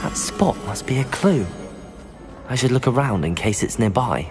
That spot must be a clue. I should look around in case it's nearby.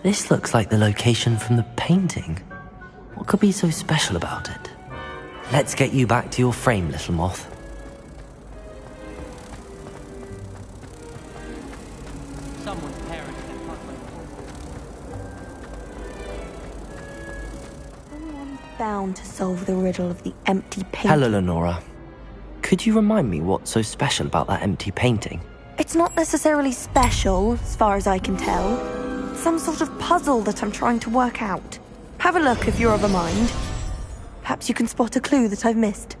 This looks like the location from the painting. What could be so special about it? Let's get you back to your frame, little moth. Someone's parents Someone's bound to solve the riddle of the empty painting. Hello, Lenora. Could you remind me what's so special about that empty painting? It's not necessarily special, as far as I can tell. Some sort of puzzle that I'm trying to work out. Have a look if you're of a mind. Perhaps you can spot a clue that I've missed.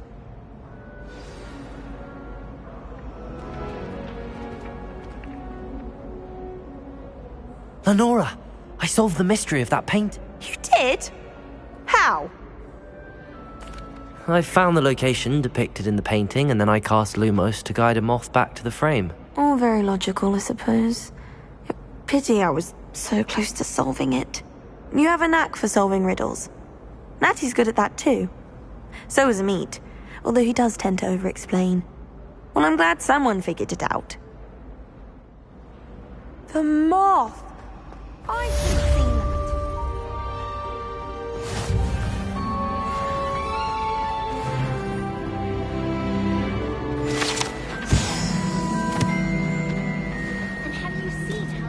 Lenora, I solved the mystery of that paint. You did? How? I found the location depicted in the painting, and then I cast Lumos to guide a moth back to the frame. All very logical, I suppose. Pity I was so close to solving it. You have a knack for solving riddles. Natty's good at that too. So is Amit, although he does tend to over-explain. Well, I'm glad someone figured it out. The moth! I should have seen that. And have you seen how...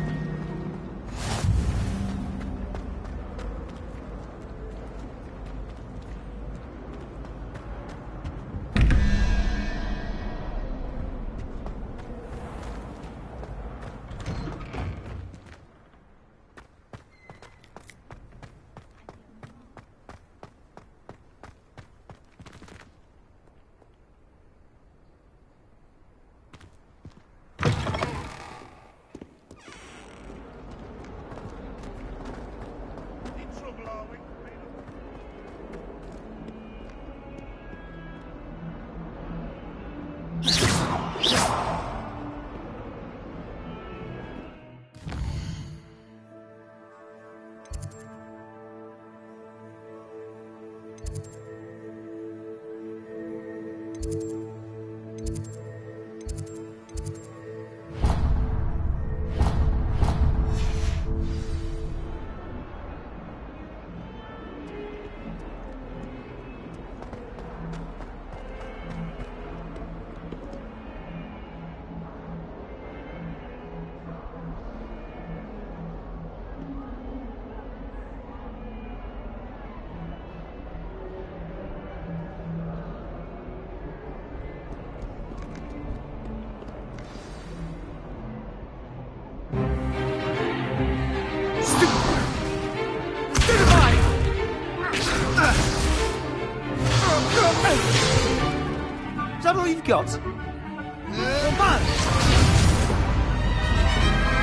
Is that all you've got?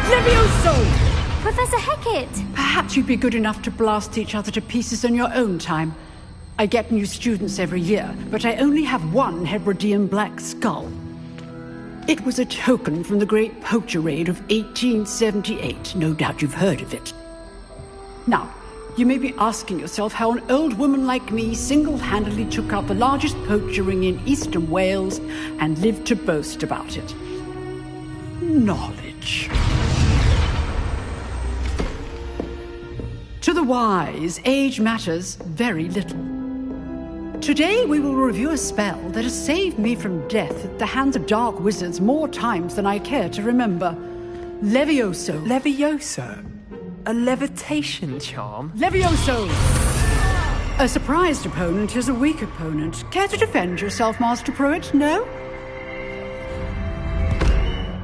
Levioso! Professor Hecat! Perhaps you'd be good enough to blast each other to pieces in your own time. I get new students every year, but I only have one Hebridean black skull. It was a token from the Great Poacher Raid of 1878. No doubt you've heard of it. Now, you may be asking yourself how an old woman like me single-handedly took out the largest poacher ring in eastern Wales and lived to boast about it. Knowledge. To the wise, age matters very little. Today we will review a spell that has saved me from death at the hands of dark wizards more times than I care to remember. Levioso. Levioso? A levitation charm? Levioso! A surprised opponent is a weak opponent. Care to defend yourself, Master Pruitt? No?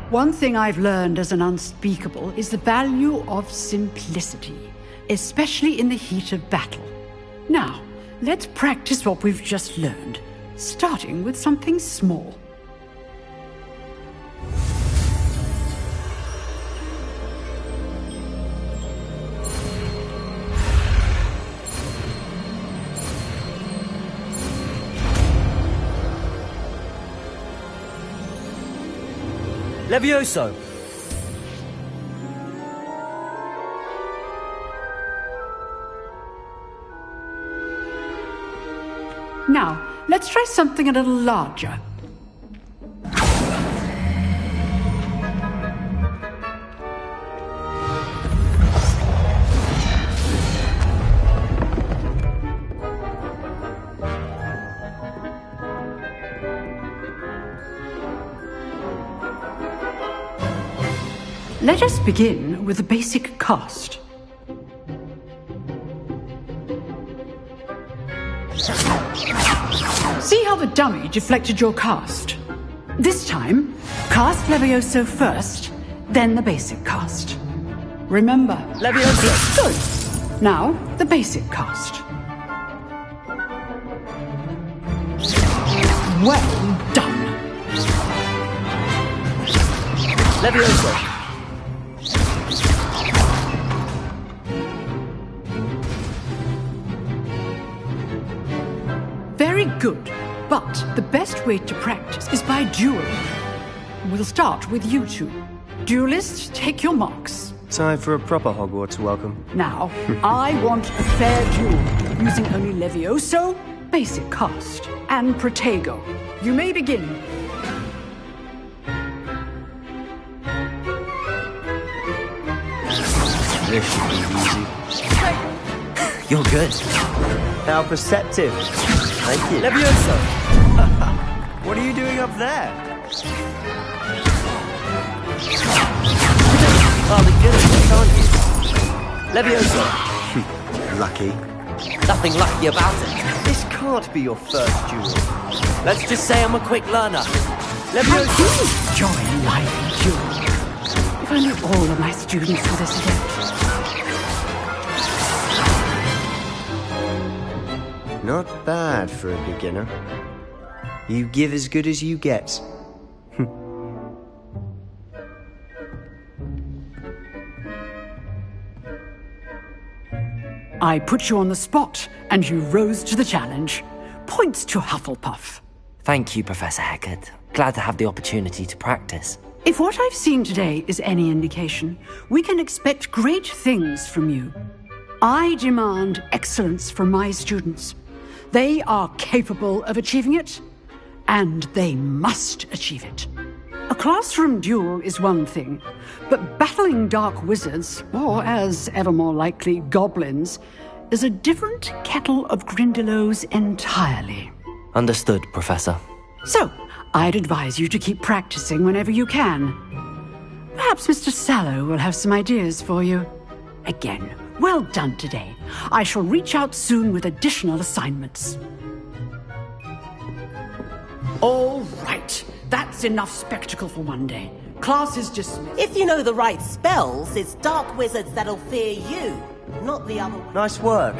One thing I've learned as an unspeakable is the value of simplicity. especially in the heat of battle. Now, let's practice what we've just learned, starting with something small. Levioso! Now, let's try something a little larger. Let us begin with the basic cast. See how the dummy deflected your cast? This time, cast Levioso first, then the basic cast. Remember, Levioso! Good. Now, the basic cast. Well done. Levioso! Very good, but the best way to practice is by dueling. We'll start with you two. Duelists, take your marks. Time for a proper Hogwarts welcome. Now, I want a fair duel, using only Levioso, basic cast, and Protego. You may begin. This should be easy. You're good. How perceptive. Thank you. Levioso! What are you doing up there? Rather good at this, aren't you? Levioso! Lucky. Nothing lucky about it. This can't be your first duel. Let's just say I'm a quick learner. I Levioso! do enjoy lively duels. If only all of my students were this adept. Not bad for a beginner. You give as good as you get. I put you on the spot, and you rose to the challenge. Points to Hufflepuff. Thank you, Professor Hecat. Glad to have the opportunity to practice. If what I've seen today is any indication, we can expect great things from you. I demand excellence from my students. They are capable of achieving it, and they must achieve it. A classroom duel is one thing, but battling dark wizards, or as ever more likely, goblins, is a different kettle of Grindylows entirely. Understood, Professor. So, I'd advise you to keep practicing whenever you can. Perhaps Mr. Sallow will have some ideas for you. Again, well done today. I shall reach out soon with additional assignments. All right. That's enough spectacle for one day. Class is dismissed. If you know the right spells, it's dark wizards that'll fear you, not the other way. Nice work.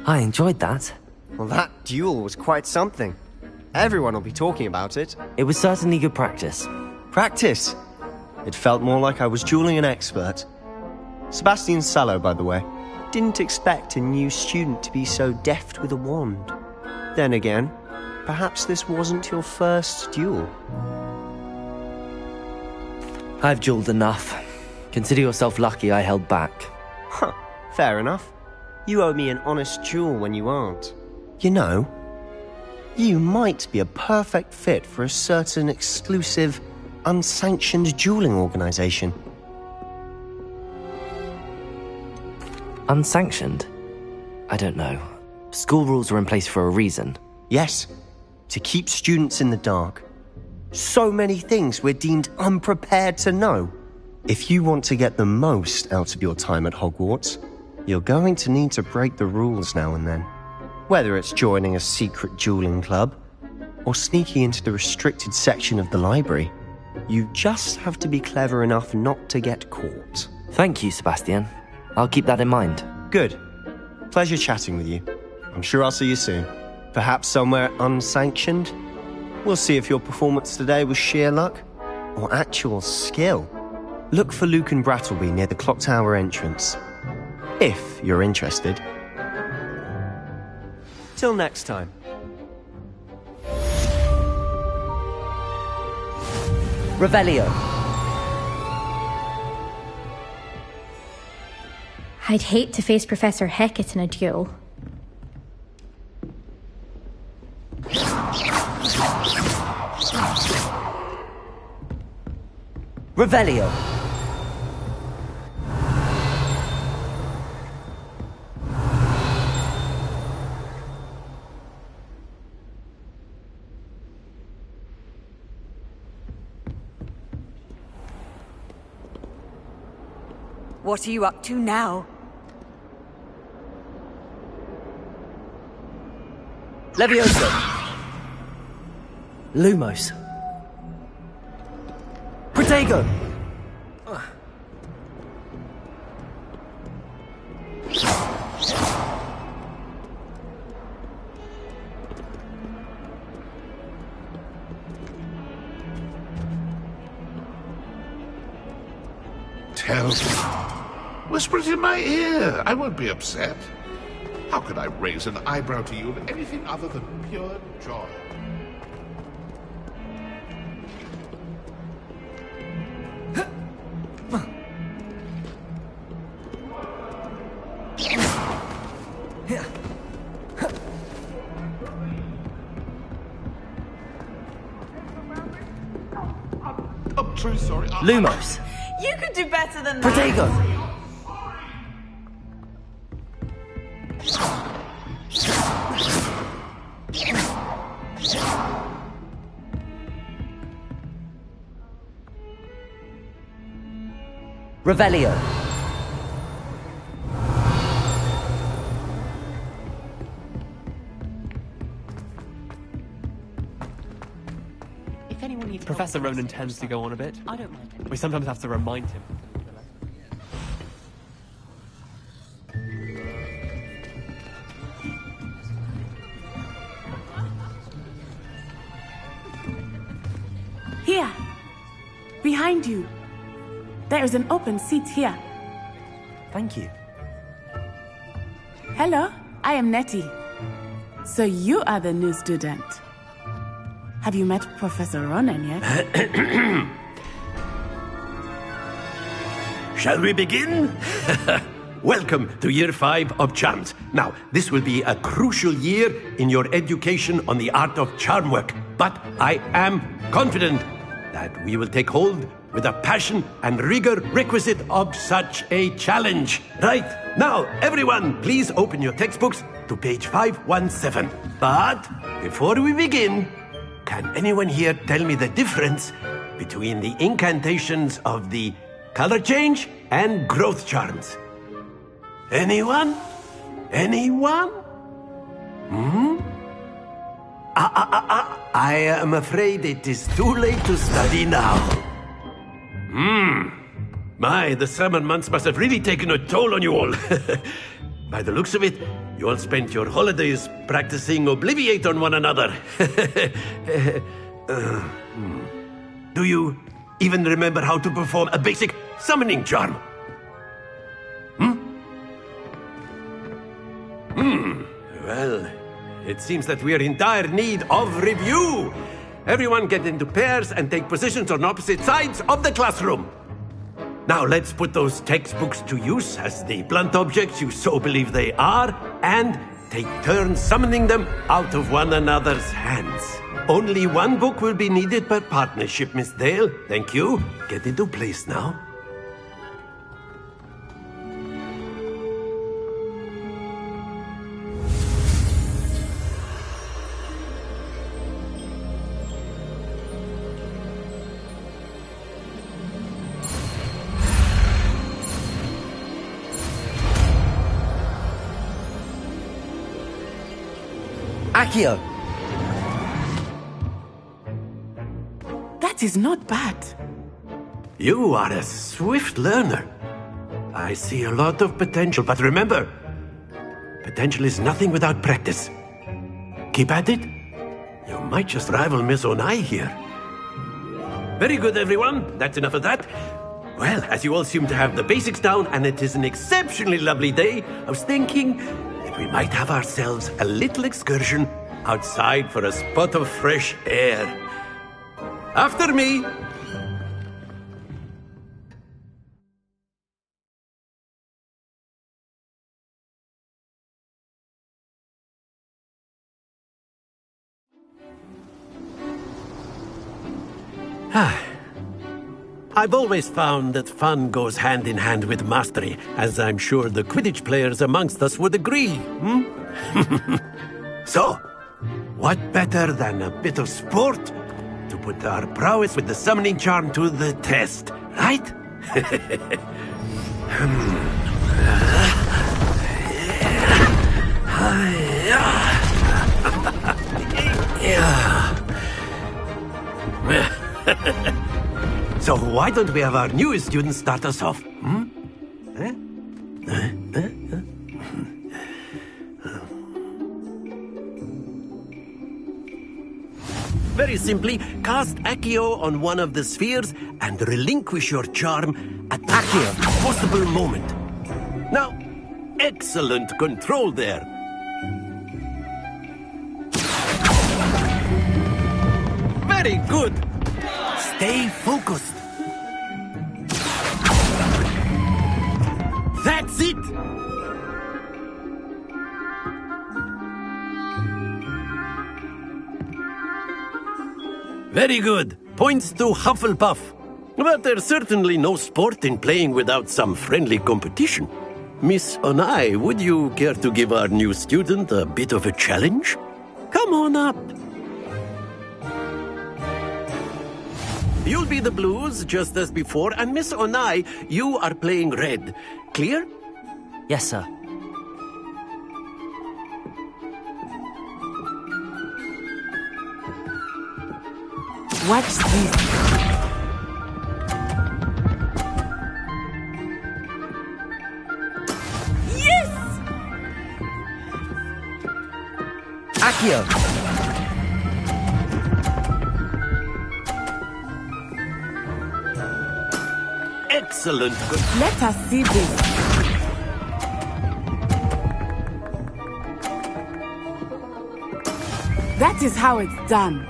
I enjoyed that. Well, that duel was quite something. Everyone will be talking about it. It was certainly good practice. Practice? It felt more like I was dueling an expert. Sebastian Sallow, by the way. Didn't expect a new student to be so deft with a wand. Then again, perhaps this wasn't your first duel. I've dueled enough. Consider yourself lucky I held back. Huh, fair enough. You owe me an honest duel when you aren't. You know, you might be a perfect fit for a certain exclusive, unsanctioned dueling organization. Unsanctioned? I don't know. School rules are in place for a reason. Yes, to keep students in the dark. So many things we're deemed unprepared to know. If you want to get the most out of your time at Hogwarts, you're going to need to break the rules now and then. Whether it's joining a secret dueling club, or sneaking into the restricted section of the library, you just have to be clever enough not to get caught. Thank you, Sebastian. I'll keep that in mind. Good. Pleasure chatting with you. I'm sure I'll see you soon. Perhaps somewhere unsanctioned? We'll see if your performance today was sheer luck or actual skill. Look for Luke and Brattleby near the clock tower entrance. If you're interested. Till next time. Revelio. I'd hate to face Professor Hecat in a duel. Revelio. What are you up to now? Levioso. Lumos. Protego. Tell me. Whisper it in my ear. I won't be upset. How could I raise an eyebrow to you of anything other than pure joy? I'm truly sorry. Lumos. You could do better than that. Protego. Revelio. If anyone needs Professor Ronan tends to go on a bit. I don't mind him. We sometimes have to remind him. Here, behind you. There is an open seat here. Thank you. Hello, I am Nettie. So you are the new student. Have you met Professor Ronan yet? Shall we begin? Welcome to Year 5 of Charms. Now, this will be a crucial year in your education on the art of charm work, but I am confident that we will take hold with the passion and rigor requisite of such a challenge. Right, now, everyone, please open your textbooks to page 517. But before we begin, can anyone here tell me the difference between the incantations of the color change and growth charms? Anyone? Anyone? I am afraid it is too late to study now. My, the summer months must have really taken a toll on you all. By the looks of it, you all spent your holidays practicing Obliviate on one another. Do you even remember how to perform a basic summoning charm? Well, it seems that we are in dire need of review. Everyone get into pairs and take positions on opposite sides of the classroom. Now let's put those textbooks to use as the blunt objects you so believe they are, and take turns summoning them out of one another's hands. Only one book will be needed per partnership, Miss Dale. Thank you. Get into place now. Accio. That is not bad. You are a swift learner. I see a lot of potential, but remember, potential is nothing without practice. Keep at it. You might just rival Miss Onai here. Very good, everyone. That's enough of that. Well, as you all seem to have the basics down, and it is an exceptionally lovely day, I was thinking that we might have ourselves a little excursion outside for a spot of fresh air. After me. I've always found that fun goes hand in hand with mastery, as I'm sure the Quidditch players amongst us would agree, So, what better than a bit of sport to put our prowess with the summoning charm to the test, right? So why don't we have our newest student start us off? Very simply, cast Accio on one of the spheres and relinquish your charm at the first possible moment. Now, excellent control there. Very good. Stay focused. That's it! Very good. Points to Hufflepuff. But there's certainly no sport in playing without some friendly competition. Miss Onai, would you care to give our new student a bit of a challenge? Come on up. You'll be the blues, just as before, and Miss Onai, you are playing red. Clear? Yes, sir. Watch this. Yes! Accio! Excellent. Let us see this. That is how it's done.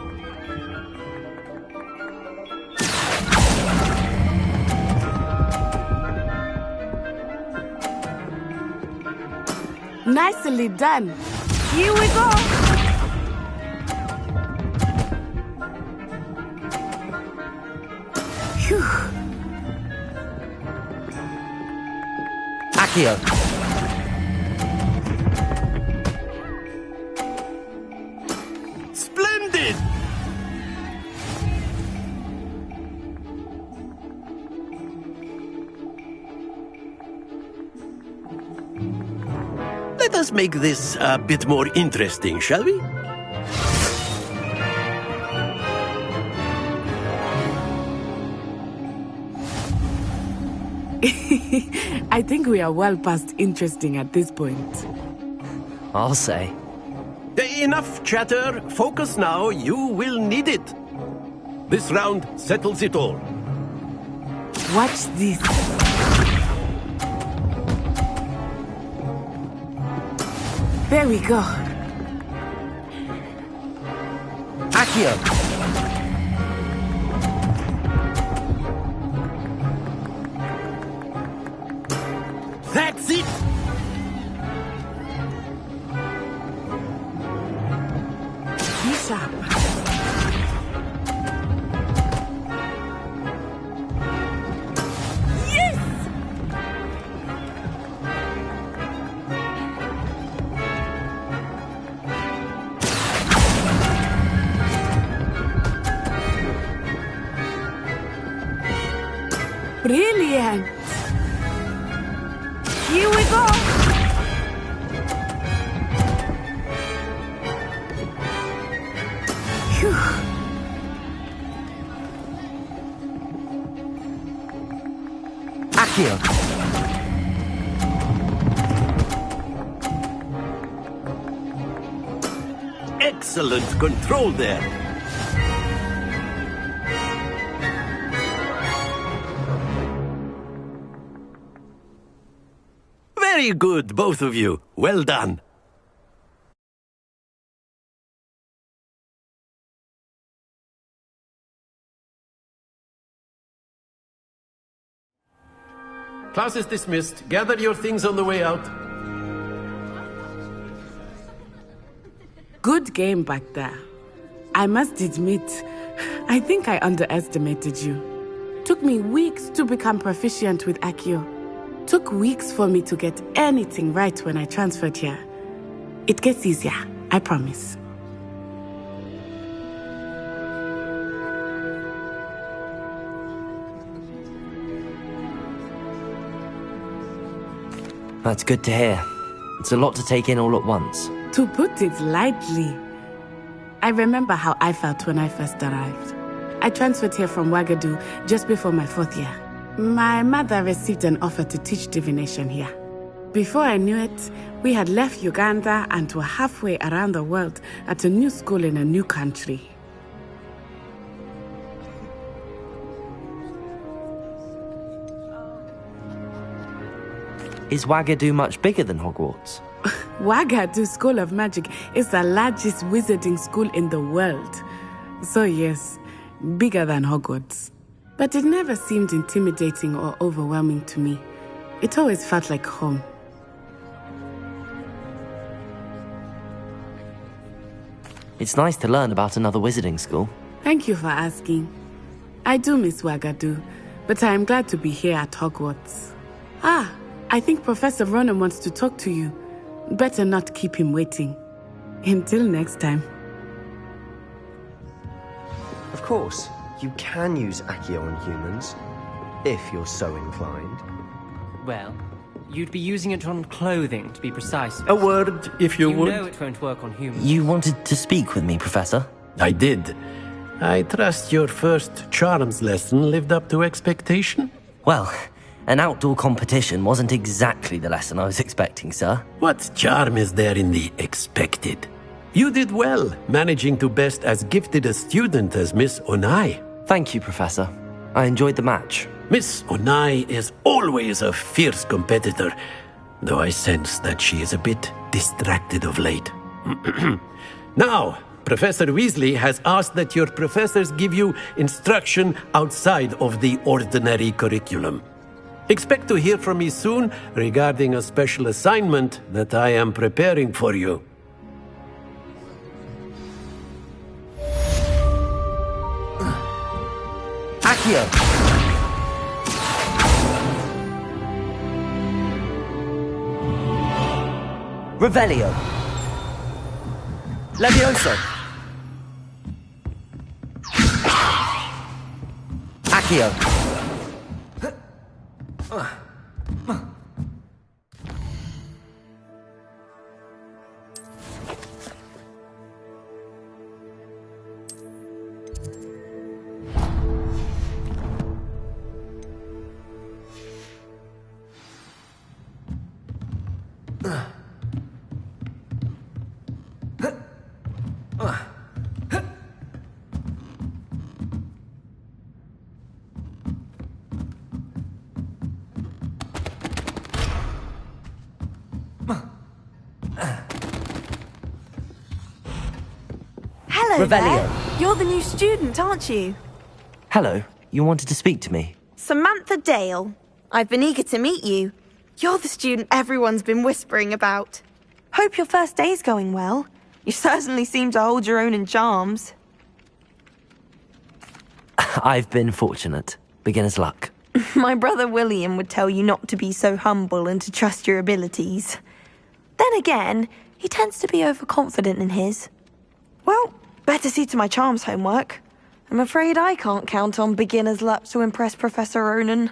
Nicely done. Here we go. Phew. Accio! Splendid! Let us make this a bit more interesting, shall we? I think we are well past interesting at this point. I'll say. Enough chatter. Focus now. You will need it. This round settles it all. Watch this. There we go. Accio! That's it! Be sharp. Brilliant! Here we go! Phew. Accio! excellent control there. Very good, both of you. Well done. Class is dismissed. Gather your things on the way out. Good game back there. I must admit, I think I underestimated you. Took me weeks to become proficient with Accio. Took weeks for me to get anything right when I transferred here. It gets easier, I promise. That's good to hear. It's a lot to take in all at once. To put it lightly, I remember how I felt when I first arrived. I transferred here from Ouagadougou just before my 4th year. My mother received an offer to teach divination here. Before I knew it, we had left Uganda and were halfway around the world at a new school in a new country. Is Ouagadougou much bigger than Hogwarts? Ouagadougou School of Magic is the largest wizarding school in the world. So yes, bigger than Hogwarts. But it never seemed intimidating or overwhelming to me. It always felt like home. It's nice to learn about another wizarding school. Thank you for asking. I do miss Ouagadougou, but I am glad to be here at Hogwarts. I think Professor Ronan wants to talk to you. Better not keep him waiting. Until next time. Of course, you can use Accio on humans, if you're so inclined. Well, you'd be using it on clothing, to be precise. A word, if you would. You know it won't work on humans. You wanted to speak with me, Professor? I did. I trust your first charms lesson lived up to expectation? Well, an outdoor competition wasn't exactly the lesson I was expecting, sir. What charm is there in the expected? You did well, managing to best as gifted a student as Miss Onai. Thank you, Professor. I enjoyed the match. Miss Onai is always a fierce competitor, though I sense that she is a bit distracted of late. Now, Professor Weasley has asked that your professors give you instruction outside of the ordinary curriculum. Expect to hear from me soon regarding a special assignment that I am preparing for you. Accio! Revelio! Levioso! Accio! Hello Revelio. there. You're the new student, aren't you? Hello, you wanted to speak to me? Samantha Dale. I've been eager to meet you. You're the student everyone's been whispering about. Hope your first day's going well. You certainly seem to hold your own in charms. I've been fortunate. Beginner's luck. My brother William would tell you not to be so humble and to trust your abilities. Then again, he tends to be overconfident in his. Well, better see to my charms homework. I'm afraid I can't count on beginner's luck to impress Professor Ronan.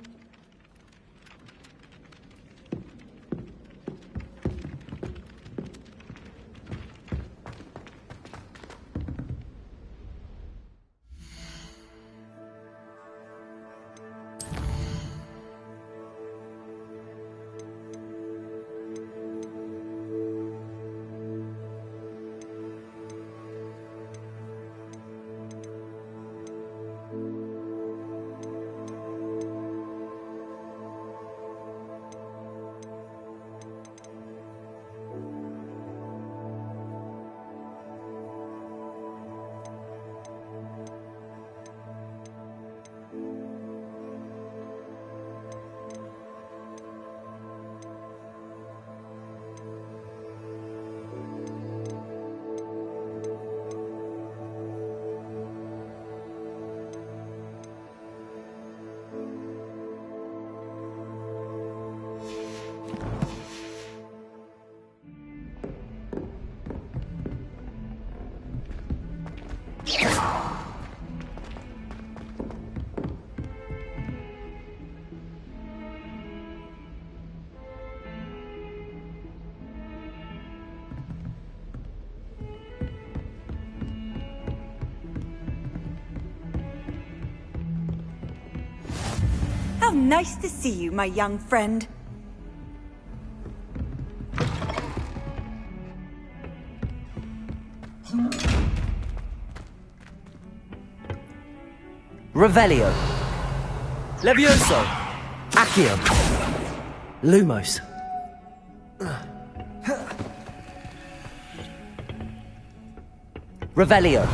How nice to see you, my young friend. Revelio. Levioso. Accio. Lumos. Revelio.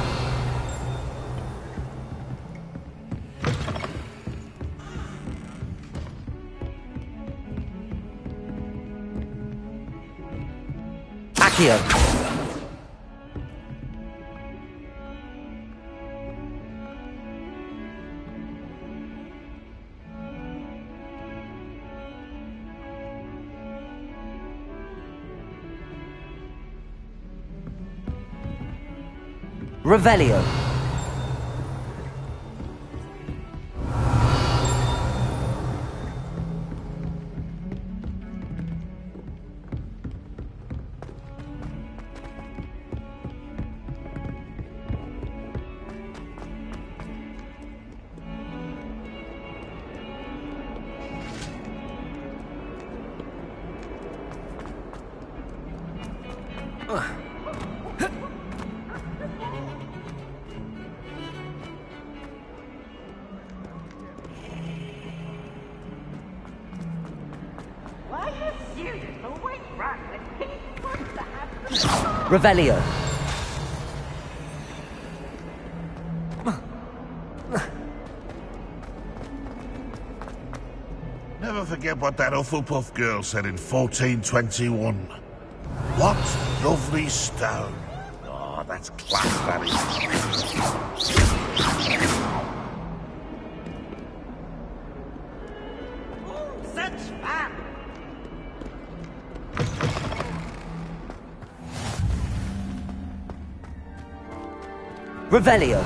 Accio. Revelio. Revelio. Never forget what that Hufflepuff girl said in 1421. What lovely stone. Oh, that's class, that is. Such fun! Revelio.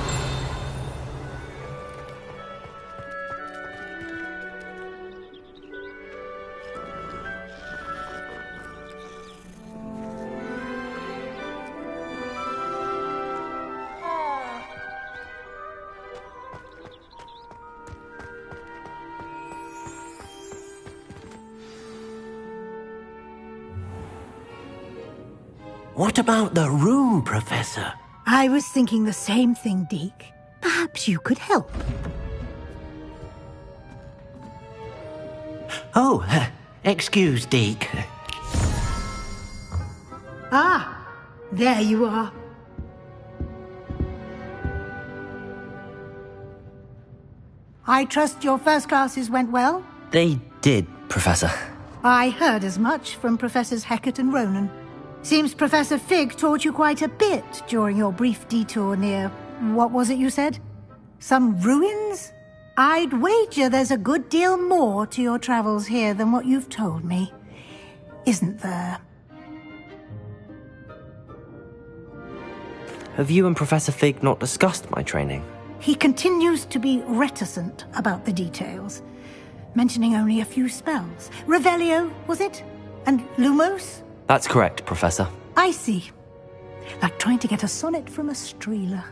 What about the room, Professor? I was thinking the same thing, Deke. Perhaps you could help. Oh, excuse, Deke. Ah, there you are. I trust your first classes went well? They did, Professor. I heard as much from Professors Hecat and Ronan. Seems Professor Fig taught you quite a bit during your brief detour near... what was it you said? Some ruins? I'd wager there's a good deal more to your travels here than what you've told me. Isn't there? Have you and Professor Fig not discussed my training? He continues to be reticent about the details, mentioning only a few spells. Revelio, was it? And Lumos? That's correct, Professor. I see. Like trying to get a sonnet from a streeler.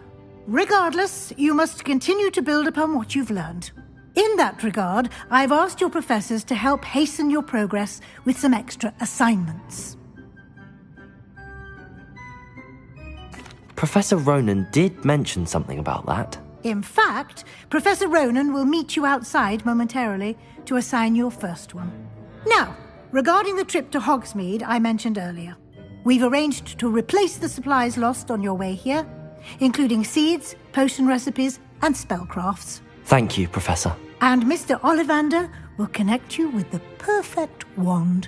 Regardless, you must continue to build upon what you've learned. In that regard, I've asked your professors to help hasten your progress with some extra assignments. Professor Ronan did mention something about that. In fact, Professor Ronan will meet you outside momentarily to assign your first one. Now, regarding the trip to Hogsmeade I mentioned earlier, we've arranged to replace the supplies lost on your way here, including seeds, potion recipes, and spellcrafts. Thank you, Professor. And Mr. Ollivander will connect you with the perfect wand.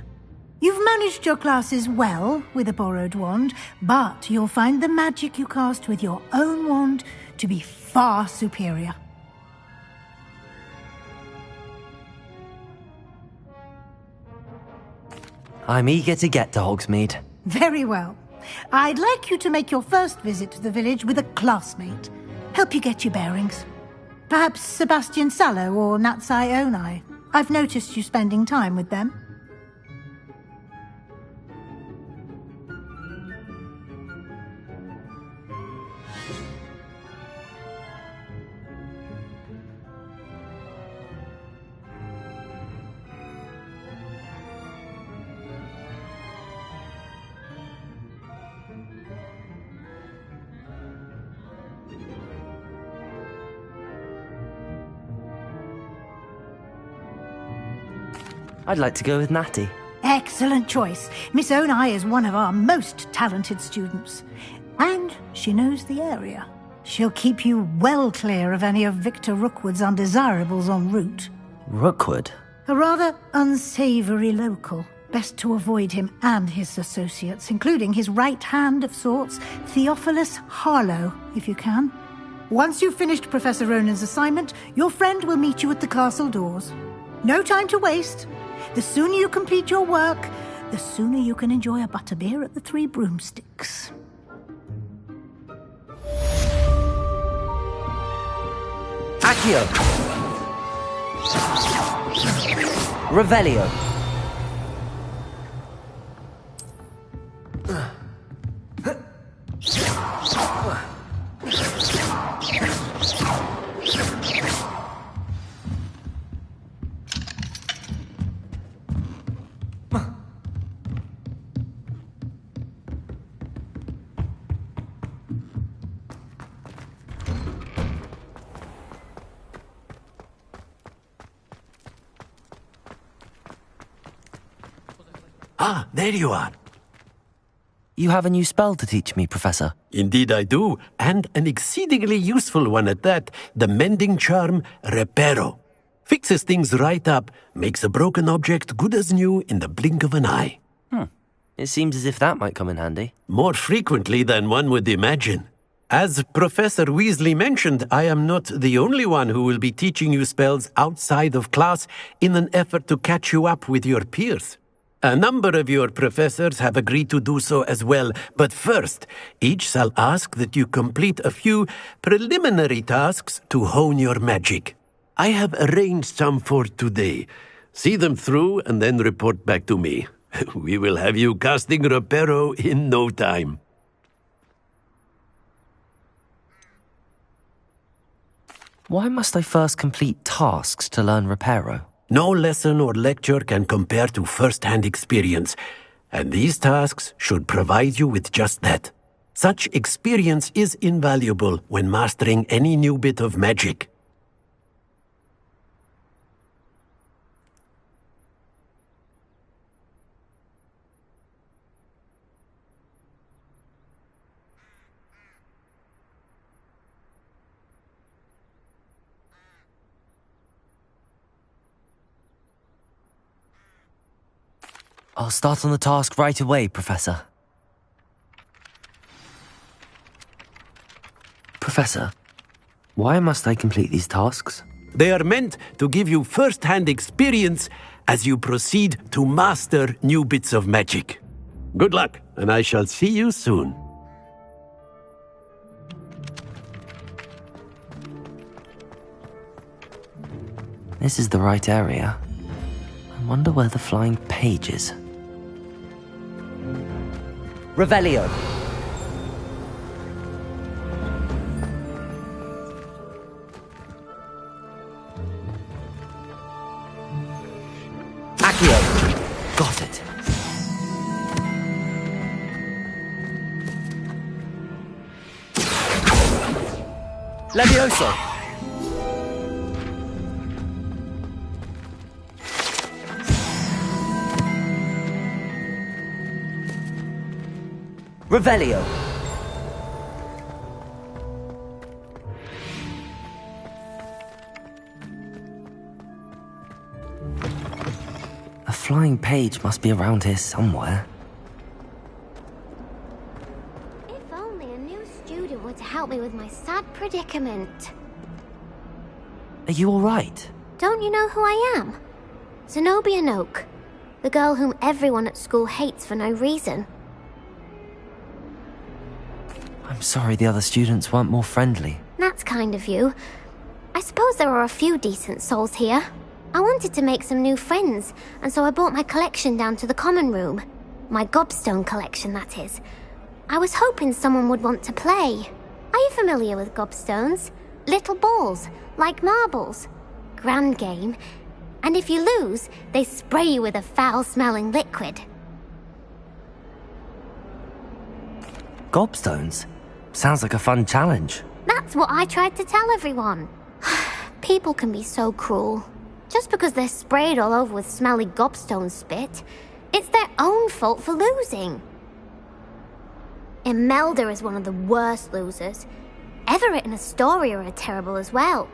You've managed your classes well with a borrowed wand, but you'll find the magic you cast with your own wand to be far superior. I'm eager to get to Hogsmeade. Very well. I'd like you to make your first visit to the village with a classmate. Help you get your bearings. Perhaps Sebastian Sallow or Natsai Onai. I've noticed you spending time with them. I'd like to go with Natty. Excellent choice. Miss Onai is one of our most talented students. And she knows the area. She'll keep you well clear of any of Victor Rookwood's undesirables en route. Rookwood? A rather unsavoury local. Best to avoid him and his associates, including his right hand of sorts, Theophilus Harlow, if you can. Once you've finished Professor Ronan's assignment, your friend will meet you at the castle doors. No time to waste. The sooner you complete your work, the sooner you can enjoy a butterbeer at the Three Broomsticks. Accio! Revelio! Ah, there you are. You have a new spell to teach me, Professor. Indeed I do, and an exceedingly useful one at that. The mending charm, Reparo. Fixes things right up, makes a broken object good as new in the blink of an eye. It seems as if that might come in handy. More frequently than one would imagine. As Professor Weasley mentioned, I am not the only one who will be teaching you spells outside of class in an effort to catch you up with your peers. A number of your professors have agreed to do so as well, but first, each shall ask that you complete a few preliminary tasks to hone your magic. I have arranged some for today. See them through and then report back to me. We will have you casting Reparo in no time. Why must I first complete tasks to learn Reparo? No lesson or lecture can compare to first-hand experience, and these tasks should provide you with just that. Such experience is invaluable when mastering any new bit of magic. I'll start on the task right away, Professor. Professor, why must I complete these tasks? They are meant to give you first-hand experience as you proceed to master new bits of magic. Good luck, and I shall see you soon. This is the right area. I wonder where the flying page is. Revelio! Accio! Got it. Levioso! Revelio! A flying page must be around here somewhere. If only a new student were to help me with my sad predicament. Are you alright? Don't you know who I am? Zenobia Noak, the girl whom everyone at school hates for no reason. I'm sorry the other students weren't more friendly. That's kind of you. I suppose there are a few decent souls here. I wanted to make some new friends, and so I brought my collection down to the common room. My gobstone collection, that is. I was hoping someone would want to play. Are you familiar with gobstones? Little balls, like marbles. Grand game. And if you lose, they spray you with a foul-smelling liquid. Gobstones? Sounds like a fun challenge. That's what I tried to tell everyone. People can be so cruel. Just because they're sprayed all over with smelly gobstone spit, it's their own fault for losing. Imelda is one of the worst losers. Everett and Astoria are terrible as well.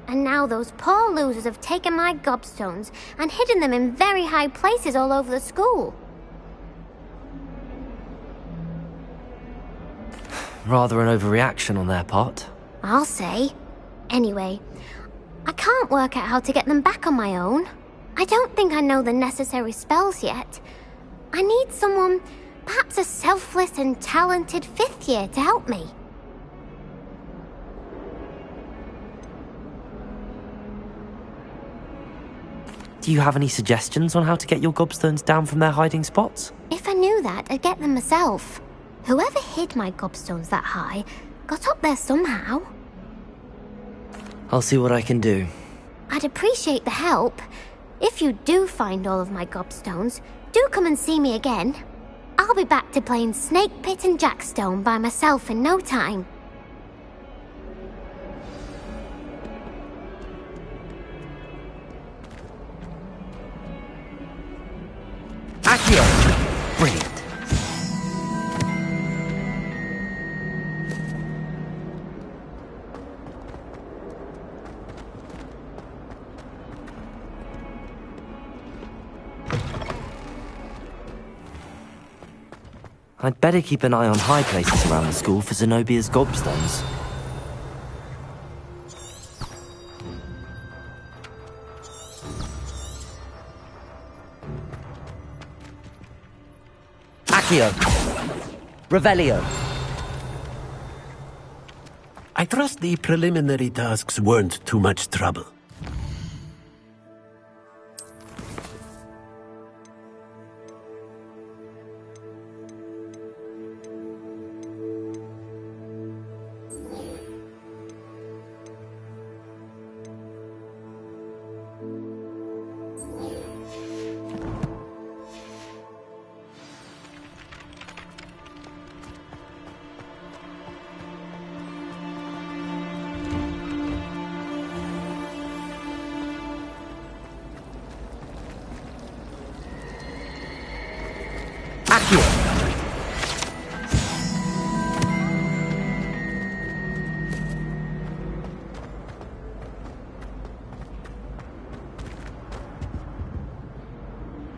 And now those poor losers have taken my gobstones and hidden them in very high places all over the school. Rather an overreaction on their part. I'll say. Anyway, I can't work out how to get them back on my own. I don't think I know the necessary spells yet. I need someone, perhaps a selfless and talented 5th year to help me. Do you have any suggestions on how to get your gobstones down from their hiding spots? If I knew that, I'd get them myself. Whoever hid my gobstones that high got up there somehow. I'll see what I can do. I'd appreciate the help. If you do find all of my gobstones, do come and see me again. I'll be back to playing Snake Pit and Jackstone by myself in no time. Accio! Brilliant. I'd better keep an eye on high places around the school for Zenobia's gobstones. Accio! Revelio! I trust the preliminary tasks weren't too much trouble.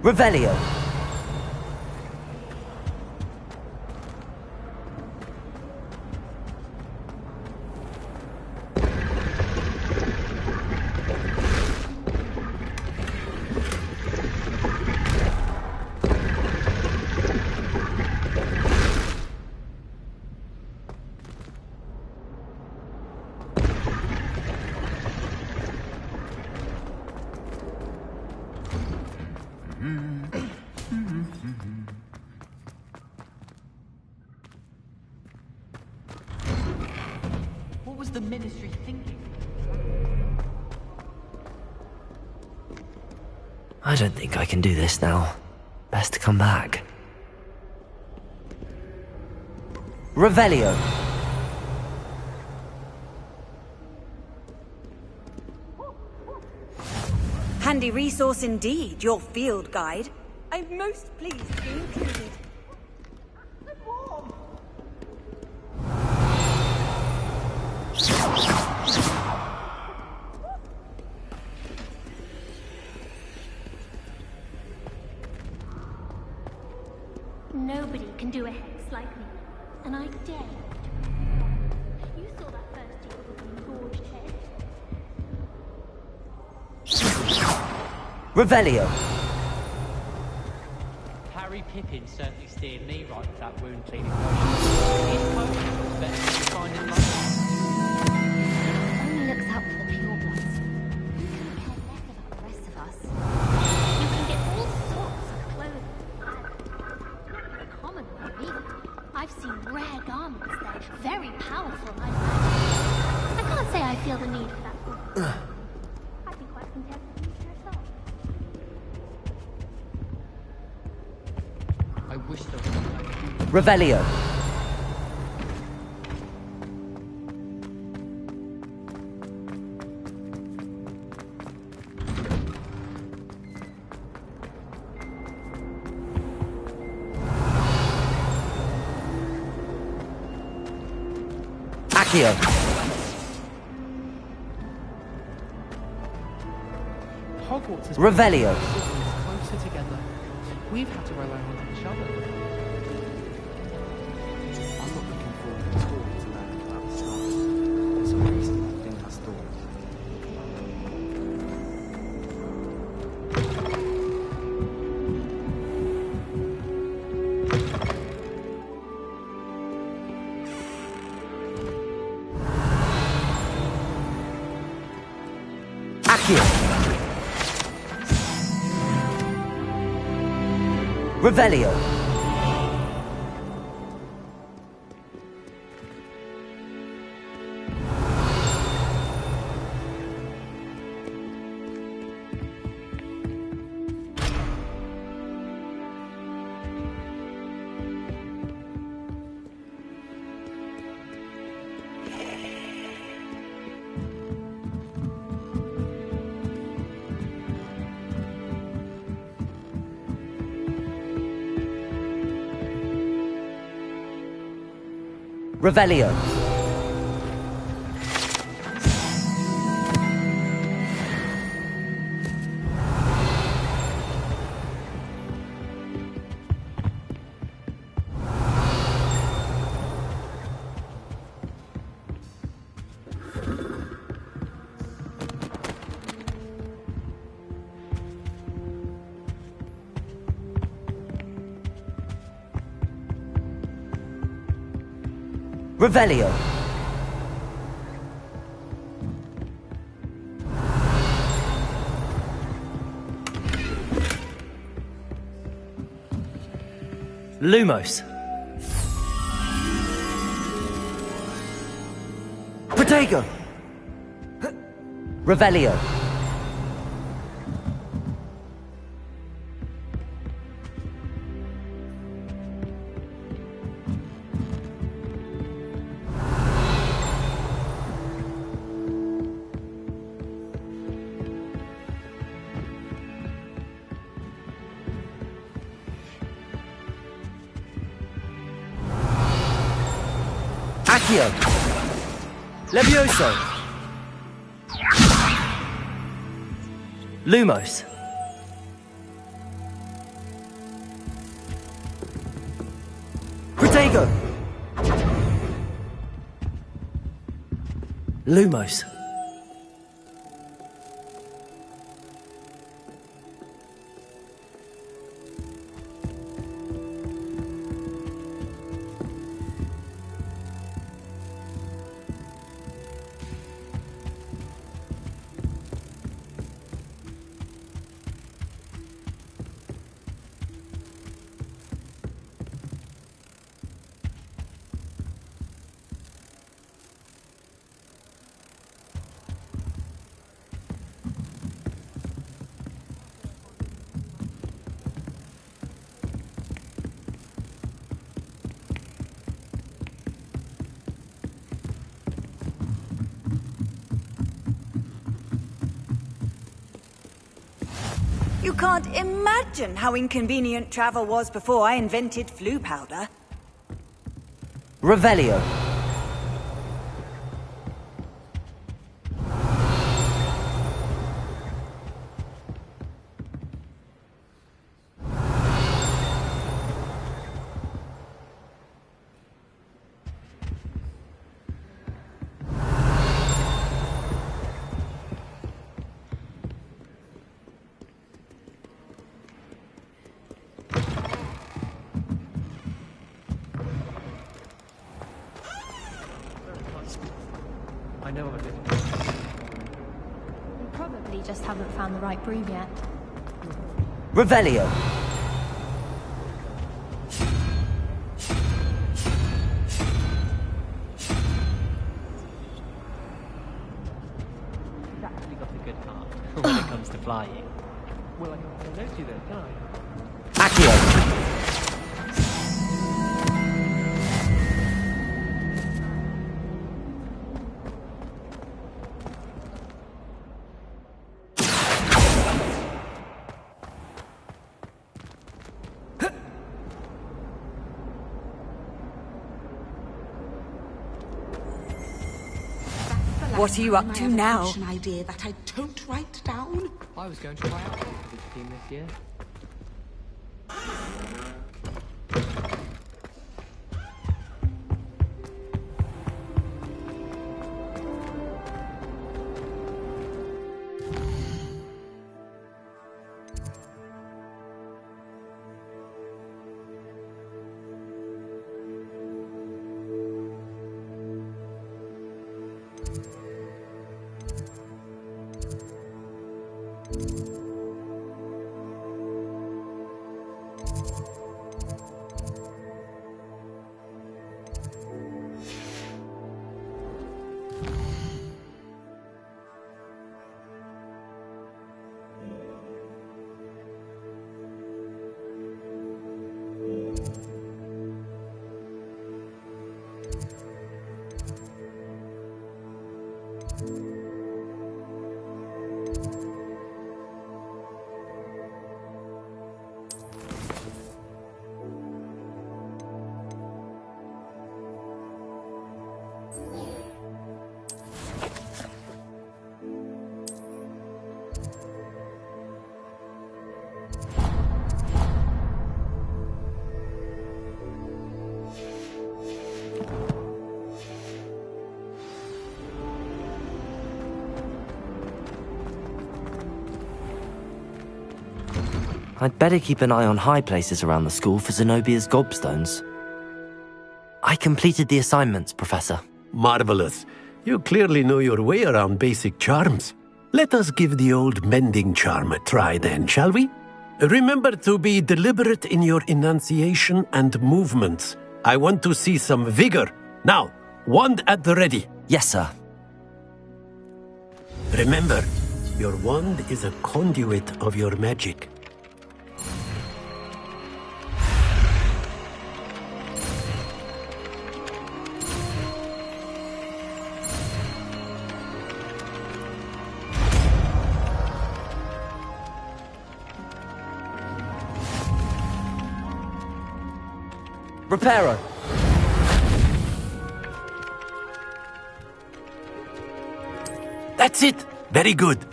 Revelio! What was the Ministry thinking? I don't think I can do this now. Best to come back. Revelio! Handy resource indeed, your field guide. I'm most pleased to be included. Nobody can do a hex like me, and I dare you. You saw that first year with an engorged head. Revelio! Harry Pippin certainly steered me right with that wound cleaning potion. His potion was better than you find in London. Only looks out for the purebloods. You couldn't care less about the rest of us. You can get all sorts of clothing. The common one, even. I've seen rare garments there, very powerful, I imagine. I can't say I feel the need for that book. I'd be quite content with you yourself. I wish there was Revelio! Accio. Hogwarts has Revelio. brought siblings closer together. We've had to rely on each other. I'm not looking forward at all to learning about the stars. It's a waste of everything us thought. Accio. Revelio. Revelio. Revelio. Lumos. Protego. Revelio. Accio. Levioso. Lumos. Protego. Lumos. You can't imagine how inconvenient travel was before I invented flu powder. Revelio. I know I'm a bit. We probably just haven't found the right broom yet. Revelio. You've actually got a good heart when it comes to flying. Well, I can't say no to you then, can I? Accio. What are you up to now? An idea that I don't write down. I was going to try out for the team this year. I'd better keep an eye on high places around the school for Zenobia's gobstones. I completed the assignments, Professor. Marvelous. You clearly know your way around basic charms. Let us give the old mending charm a try then, shall we? Remember to be deliberate in your enunciation and movements. I want to see some vigor. Now, wand at the ready. Yes, sir. Remember, your wand is a conduit of your magic. Reparo! That's it! Very good.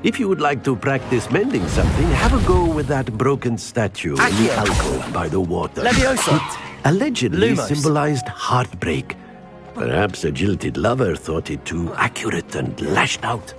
If you would like to practice mending something, have a go with that broken statue in the alcove by the water. Leviosa! It allegedly Lumos. symbolized heartbreak. Perhaps a jilted lover thought it too accurate and lashed out.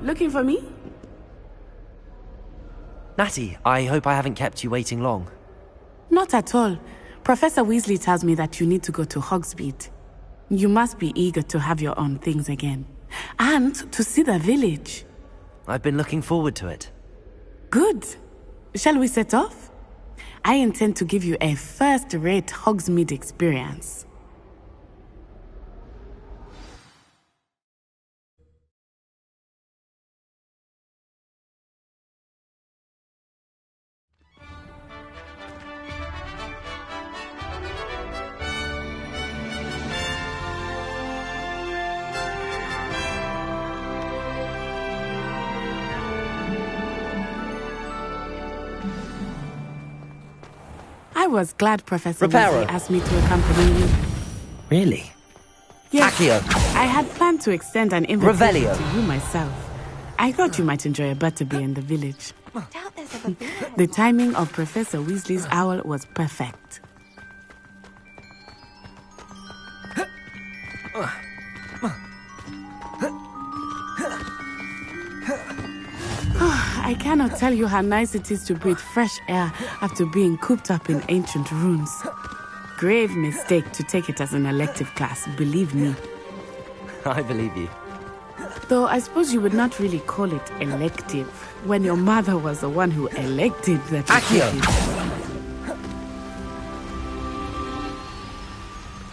Looking for me? Natty, I hope I haven't kept you waiting long. Not at all. Professor Weasley tells me that you need to go to Hogsmeade. You must be eager to have your own things again. And to see the village. I've been looking forward to it. Good. Shall we set off? I intend to give you a first-rate Hogsmeade experience. I was glad Professor Weasley asked me to accompany you. Really? Yes, Accio. I had planned to extend an invitation Revelio. to you myself. I thought you might enjoy a butterbeer in the village. The timing of Professor Weasley's owl was perfect. I cannot tell you how nice it is to breathe fresh air after being cooped up in ancient ruins. Grave mistake to take it as an elective class, believe me. I believe you. Though I suppose you would not really call it elective when your mother was the one who elected that you take it.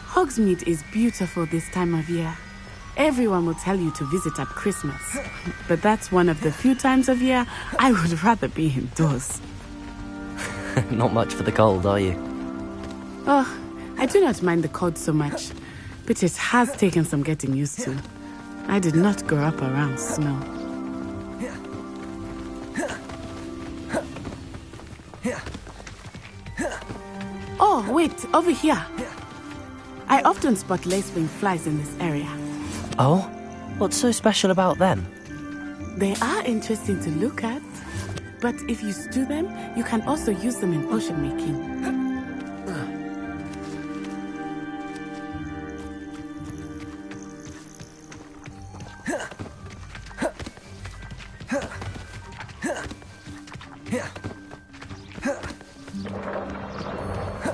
Hogsmeade is beautiful this time of year. Everyone will tell you to visit at Christmas. But that's one of the few times of year I would rather be indoors. Not much for the cold, are you? Oh, I do not mind the cold so much. But it has taken some getting used to. I did not grow up around snow. Oh, wait, over here. I often spot lacewing flies in this area. Oh? What's so special about them? They are interesting to look at. But if you stew them, you can also use them in potion making.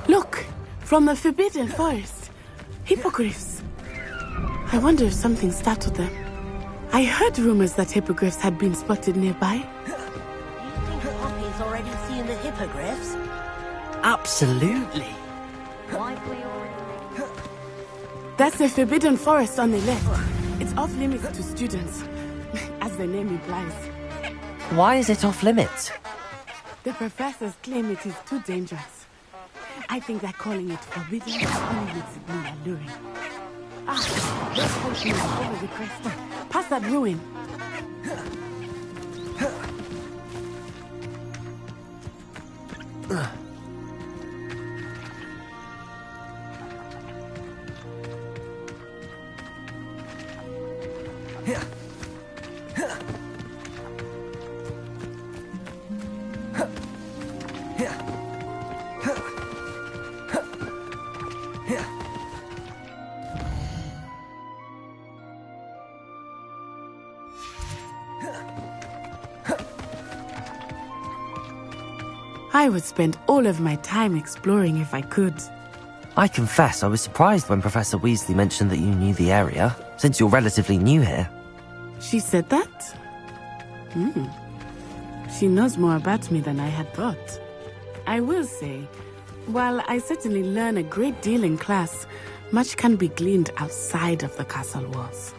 Look! From the Forbidden Forest. Hippogriffs. I wonder if something startled them. I heard rumors that hippogriffs had been spotted nearby. You think Poppy's already seen the hippogriffs? Absolutely. That's the Forbidden Forest on the left. It's off limits to students, as the name implies. Why is it off limits? The professors claim it is too dangerous. I think that calling it forbidden only makes it more alluring. Ah, this potion is over the crest. Past that ruin. I would spend all of my time exploring if I could. I confess I was surprised when Professor Weasley mentioned that you knew the area, since you're relatively new here. She said that? She knows more about me than I had thought. I will say, while I certainly learn a great deal in class, much can be gleaned outside of the castle walls.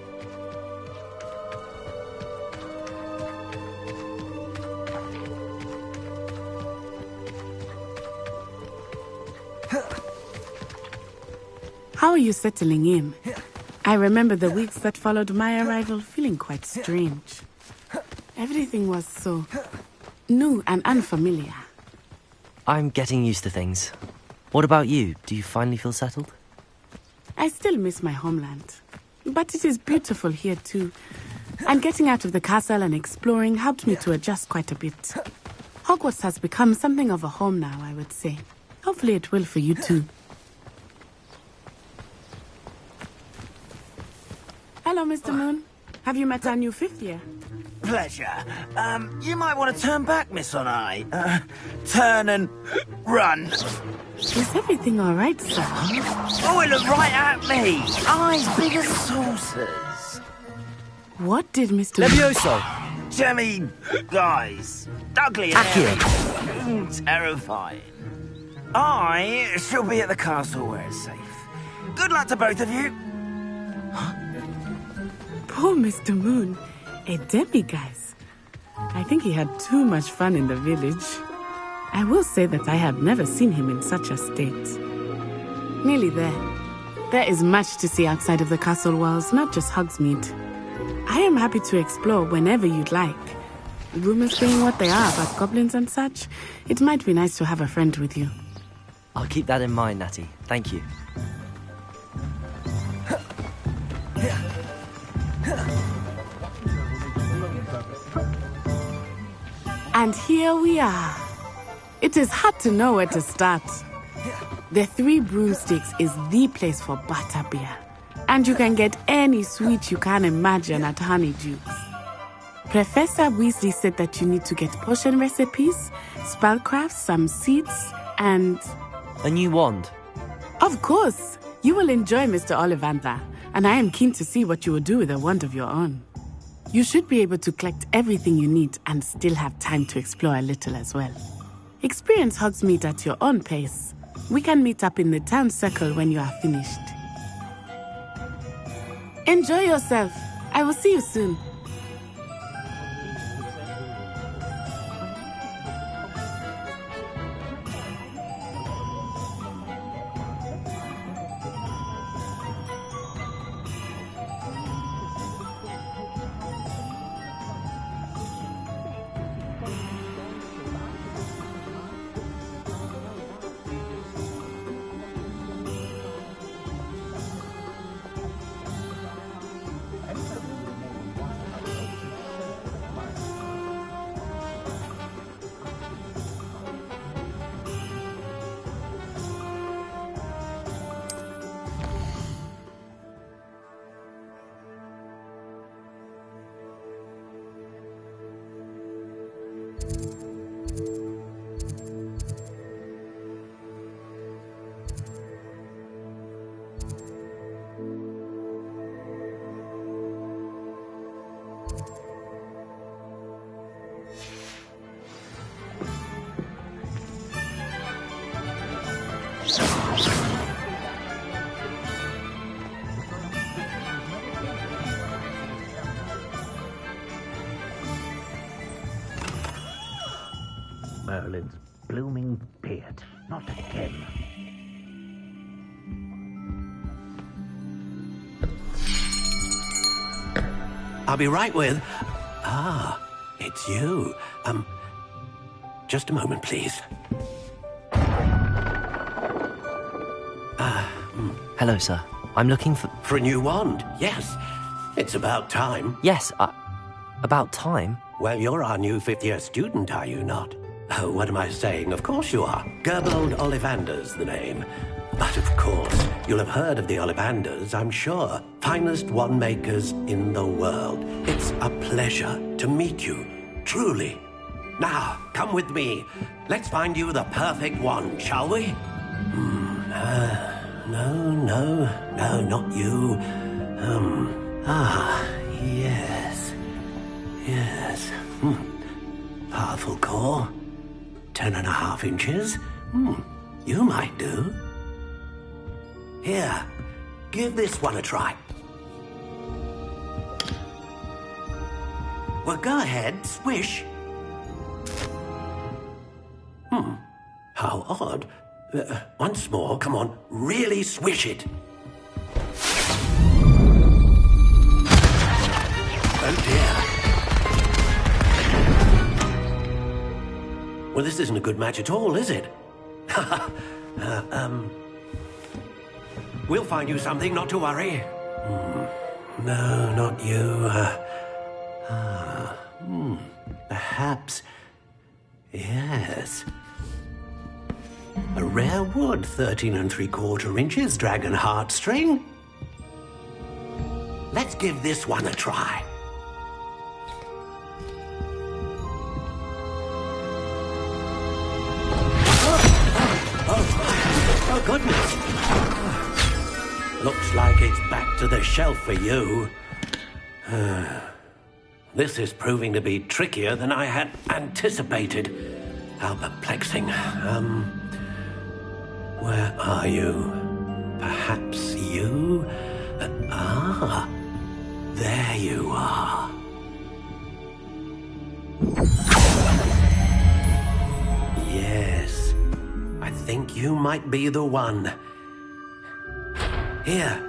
How are you settling in? I remember the weeks that followed my arrival feeling quite strange. Everything was so new and unfamiliar. I'm getting used to things. What about you? Do you finally feel settled? I still miss my homeland. But it is beautiful here too. And getting out of the castle and exploring helped me to adjust quite a bit. Hogwarts has become something of a home now, I would say. Hopefully it will for you too. Hello, Mr. Moon. Have you met our new fifth year? Pleasure. You might want to turn back, Miss Onai. Turn and run. Is everything all right, sir? Oh, it looked right at me. Eyes big as saucers. What did Mr. Levioso! Jemmy, guys. Ugly and terrifying. I shall be at the castle where it's safe. Good luck to both of you. Poor Mr. Moon. A demiguise. I think he had too much fun in the village. I will say that I have never seen him in such a state. Nearly there. There is much to see outside of the castle walls, not just Hogsmeade. I am happy to explore whenever you'd like. Rumors being what they are about goblins and such, it might be nice to have a friend with you. I'll keep that in mind, Natty. Thank you. And here we are. It is hard to know where to start. The Three Broomsticks is the place for butterbeer. And you can get any sweet you can imagine at Honeydukes. Professor Weasley said that you need to get potion recipes, spellcrafts, some seeds, and... a new wand. Of course. You will enjoy Mr. Ollivander, and I am keen to see what you will do with a wand of your own. You should be able to collect everything you need and still have time to explore a little as well. Experience Hogsmeade at your own pace. We can meet up in the town circle when you are finished. Enjoy yourself. I will see you soon. Merlin's blooming beard. Not again. I'll be right with... Ah, it's you. Just a moment, please. Hello, sir. I'm looking for... For a new wand, yes. It's about time. Yes, about time? Well, you're our new fifth-year student, are you not? Oh, what am I saying? Of course you are. Gerbold Ollivander's the name. But of course, you'll have heard of the Ollivanders, I'm sure. Finest wand makers in the world. It's a pleasure to meet you, truly. Now, come with me. Let's find you the perfect wand, shall we? No, not you. Yes. Powerful core. 10.5 inches. You might do. Here, give this one a try. Well, go ahead, swish. How odd. Once more, come on, really swish it. Oh dear. Well, this isn't a good match at all, is it? We'll find you something, not to worry. No, not you. Perhaps... Yes. A rare wood, 13 3/4 inches, dragon heartstring. Let's give this one a try. Oh, goodness. Looks like it's back to the shelf for you. This is proving to be trickier than I had anticipated. How perplexing. Where are you? Perhaps you? There you are. Yes, I think you might be the one. Here,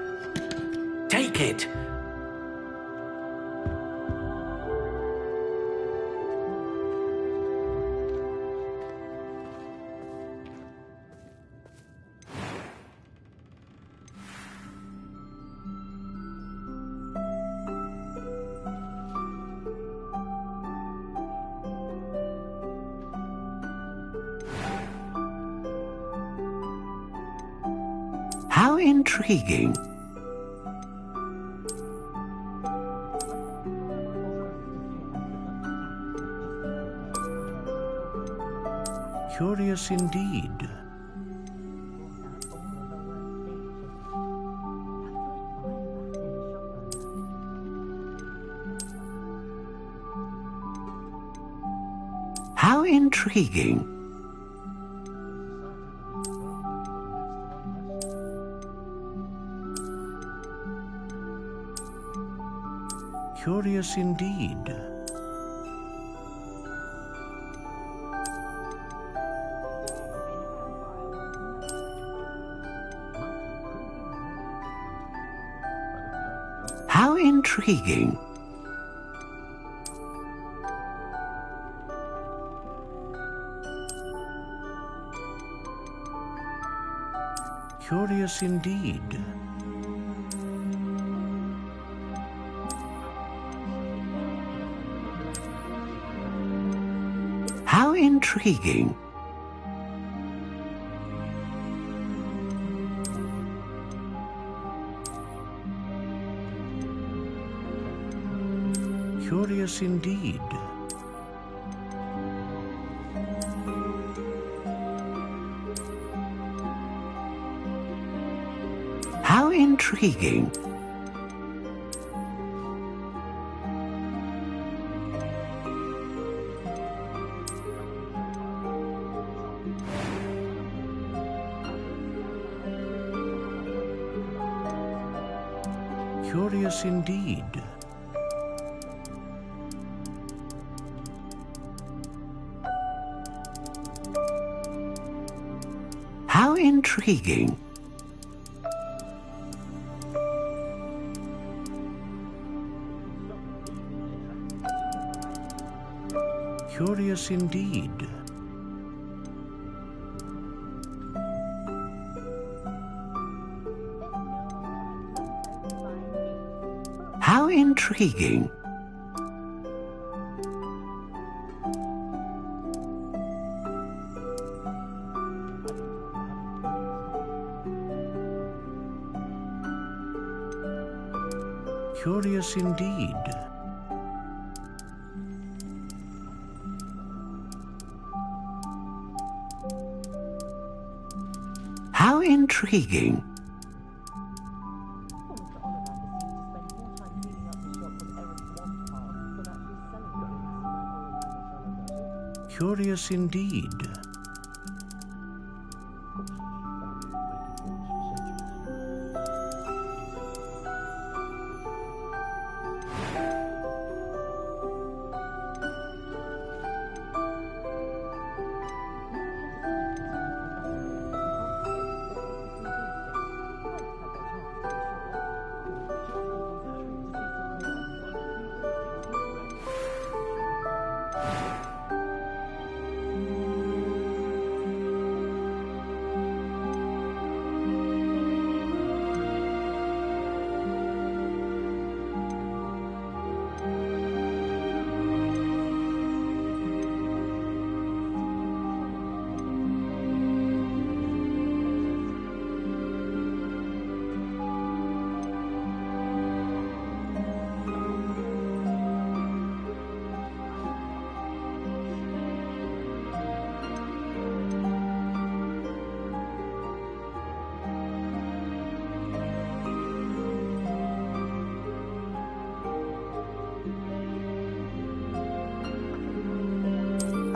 take it. How intriguing. Curious indeed. intriguing. Curious indeed. How intriguing. Curious indeed. How intriguing. Curious indeed. How intriguing. Curious indeed. How intriguing. Curious indeed. How intriguing. Curious indeed. How intriguing. Curious indeed.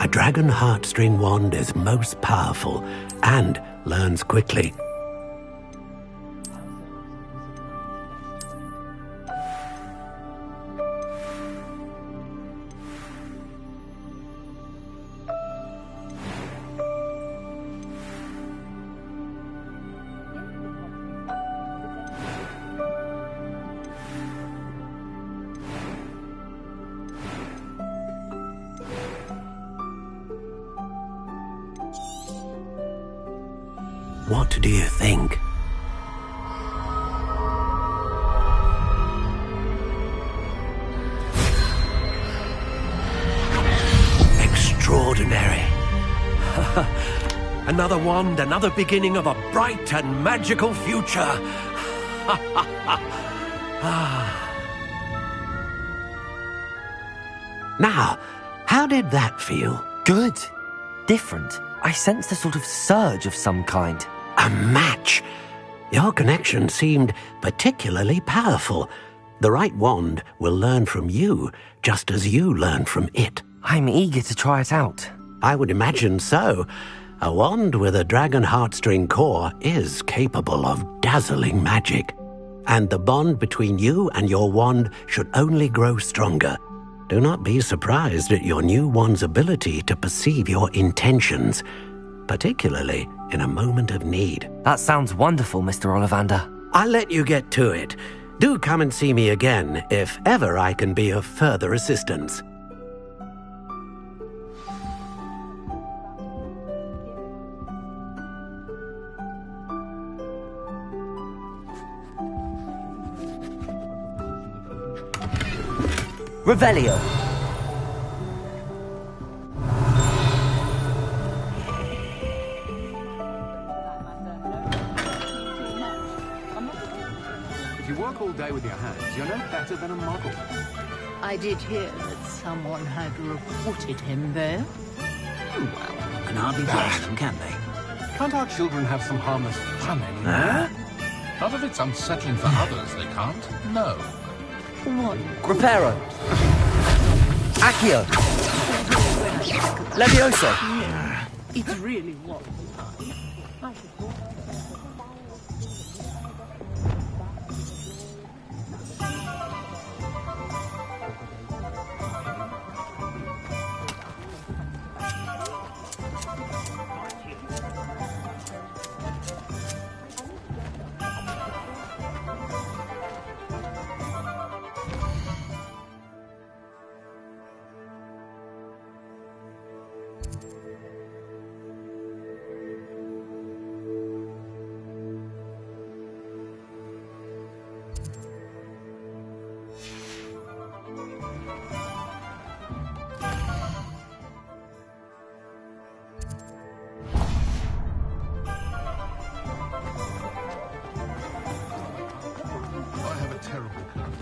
A dragon heartstring wand is most powerful and learns quickly. What do you think? Extraordinary. Another wand, another beginning of a bright and magical future. Now, how did that feel? Good. Different. I sensed a sort of surge of some kind. A match. Your connection seemed particularly powerful. The right wand will learn from you, just as you learn from it. I'm eager to try it out. I would imagine so. A wand with a dragon heartstring core is capable of dazzling magic. And the bond between you and your wand should only grow stronger. Do not be surprised at your new wand's ability to perceive your intentions, particularly in a moment of need. That sounds wonderful, Mr. Ollivander. I'll let you get to it. Do come and see me again if ever I can be of further assistance. Revelio. If you work all day with your hands, you're no better than a model. I did hear that someone had reported him there. Well, can hardly blame them, can they? Can't our children have some harmless fun anymore? Not if it's unsettling for others, they can't. No. What? Reparo. Accio. Levioso. It really was.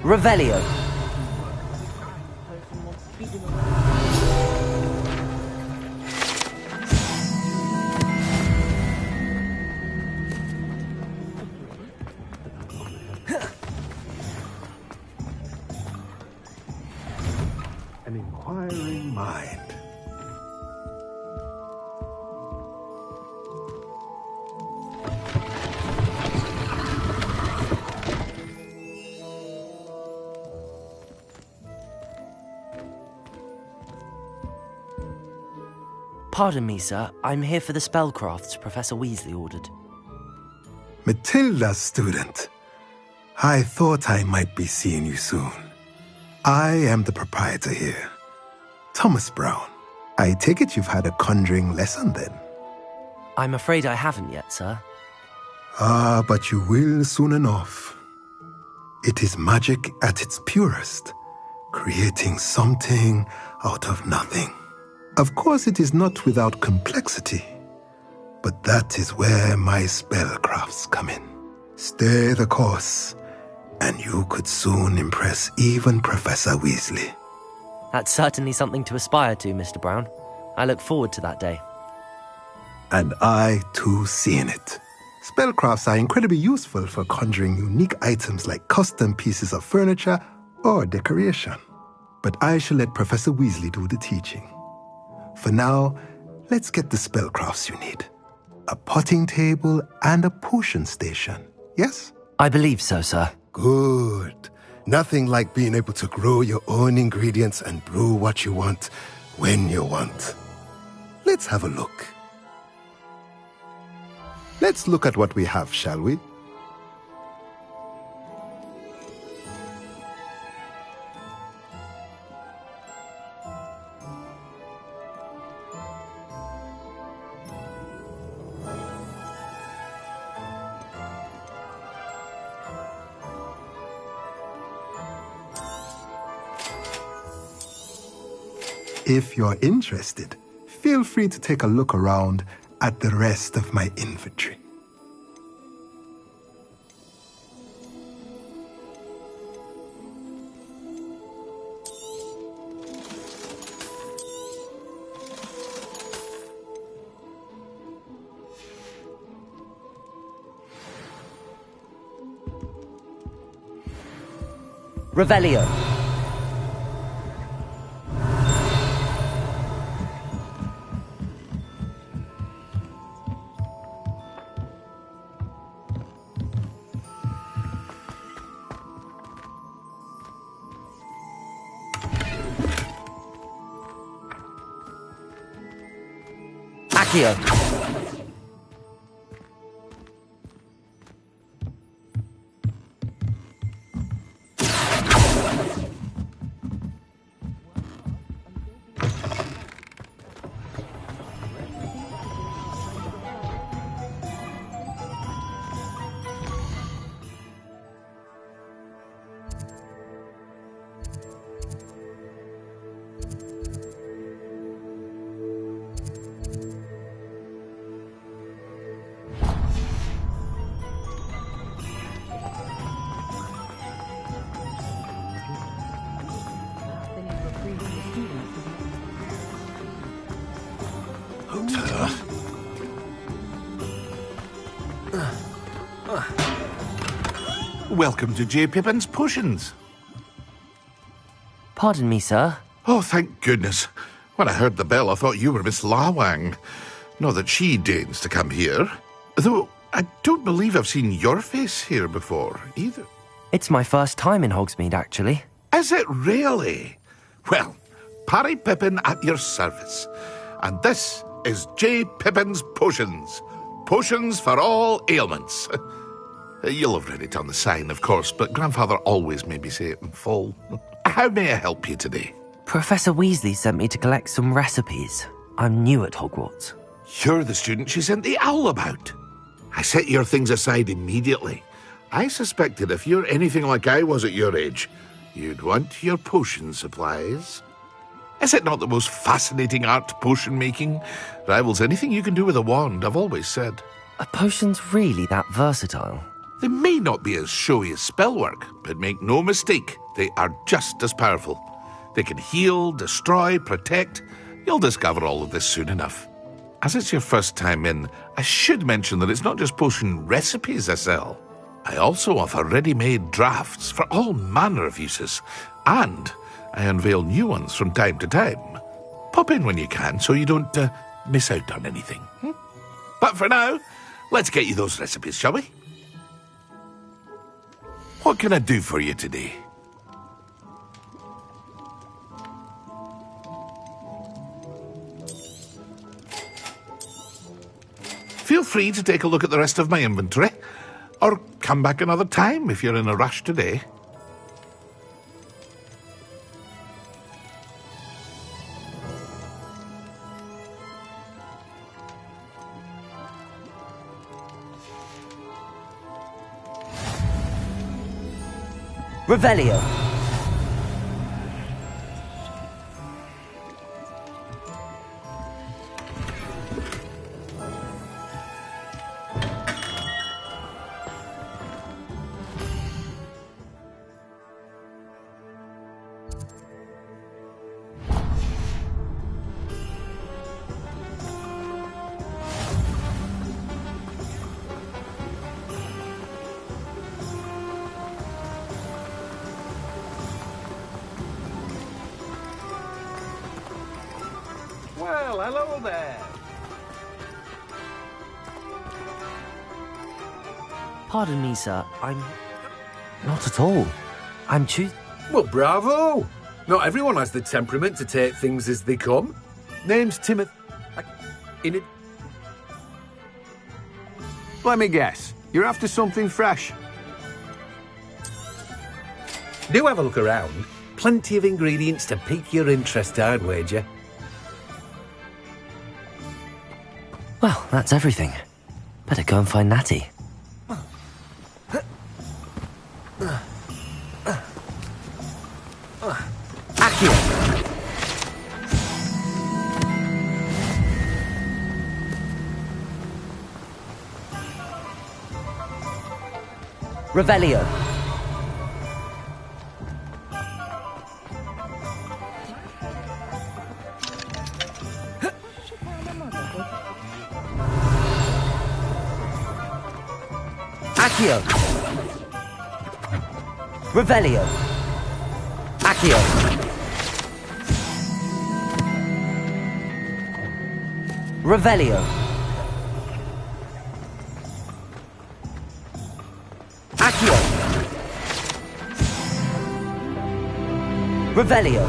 Revelio. An inquiring mind. Pardon me, sir. I'm here for the spellcrafts Professor Weasley ordered. Matilda's student. I thought I might be seeing you soon. I am the proprietor here, Thomas Brown. I take it you've had a conjuring lesson then? I'm afraid I haven't yet, sir. Ah, but you will soon enough. It is magic at its purest, creating something out of nothing. Of course, it is not without complexity, but that is where my spellcrafts come in. Stay the course, and you could soon impress even Professor Weasley. That's certainly something to aspire to, Mr. Brown. I look forward to that day. And I, too, see in it. Spellcrafts are incredibly useful for conjuring unique items like custom pieces of furniture or decoration. But I shall let Professor Weasley do the teaching. For now, let's get the spellcrafts you need. A potting table and a potion station, yes? I believe so, sir. Good. Nothing like being able to grow your own ingredients and brew what you want, when you want. Let's have a look. Let's look at what we have, shall we? If you're interested, feel free to take a look around at the rest of my inventory. Revelio. Accio! Welcome to J. Pippin's Potions. Pardon me, sir. Oh, thank goodness. When I heard the bell, I thought you were Miss Lawang. Not that she deigns to come here. Though I don't believe I've seen your face here before, either. It's my first time in Hogsmeade, actually. Is it really? Well, Parry Pippin at your service. And this is J. Pippin's Potions. Potions for all ailments. You'll have read it on the sign, of course, but Grandfather always made me say it in full. How may I help you today? Professor Weasley sent me to collect some recipes. I'm new at Hogwarts. You're the student she sent the owl about. I set your things aside immediately. I suspected if you're anything like I was at your age, you'd want your potion supplies. Is it not the most fascinating art, potion making? Rivals anything you can do with a wand, I've always said. Are potions really that versatile? They may not be as showy as spellwork, but make no mistake, they are just as powerful. They can heal, destroy, protect. You'll discover all of this soon enough. As it's your first time in, I should mention that it's not just potion recipes I sell. I also offer ready-made drafts for all manner of uses, and I unveil new ones from time to time. Pop in when you can so you don't miss out on anything. But for now, let's get you those recipes, shall we? What can I do for you today? Feel free to take a look at the rest of my inventory, or come back another time if you're in a rush today. Revelio. Well, hello there. Pardon me, sir. I'm... Not at all. I'm Well, bravo! Not everyone has the temperament to take things as they come. Name's Timothy... Let me guess. You're after something fresh. Do have a look around. Plenty of ingredients to pique your interest, I'd wager. Well, that's everything. Better go and find Natty. Accio! Revelio. Accio. Revelio. Accio. Revelio. Accio. Revelio.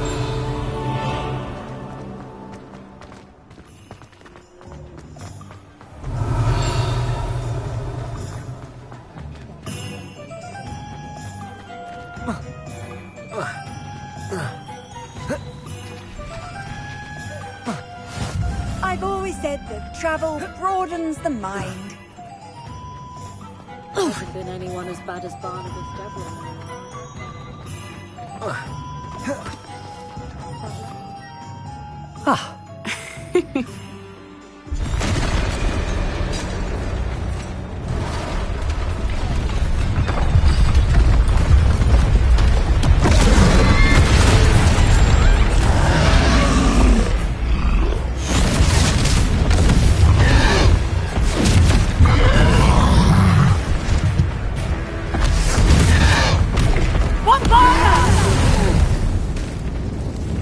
I've always said that travel broadens the mind. Hasn't been anyone as bad as Barnabas Deborah. Ah.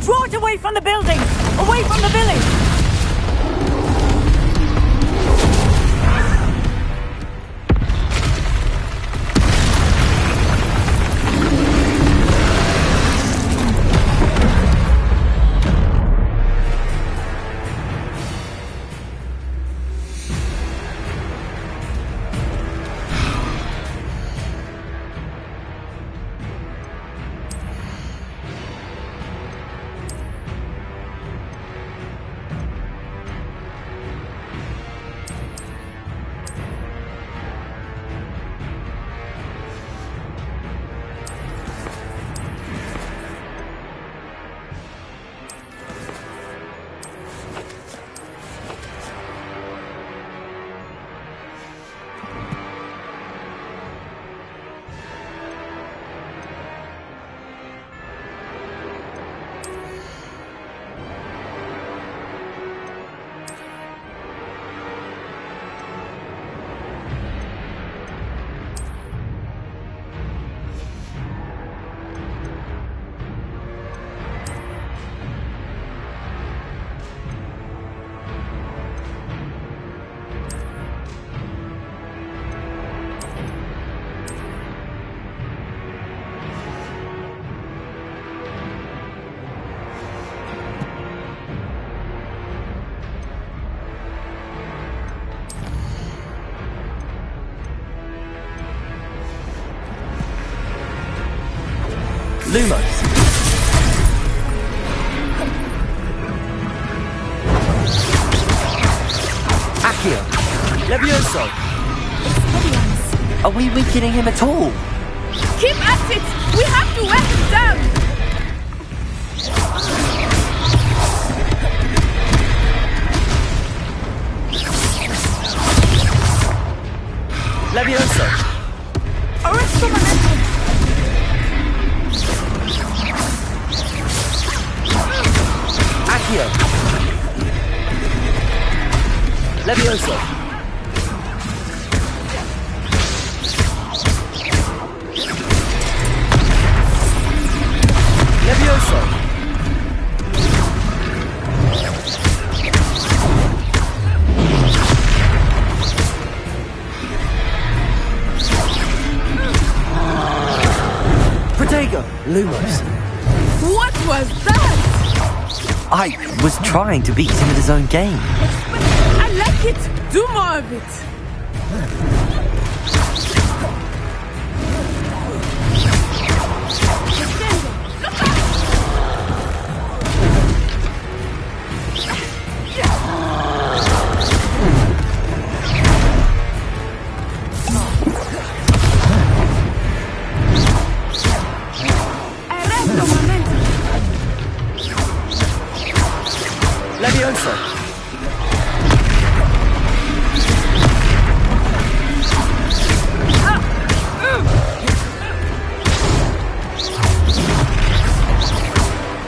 Draw it away from the building! Away from the village! Lumos. Accio. Levioso. Are we weakening him at all? Keep at it! We have to wear him down! Levioso. Arresto momentum! Accio. Levioso. Levioso. Protego. Lumos. What was that? I was trying to beat him at his own game. I like it! Do more of it! Levioso.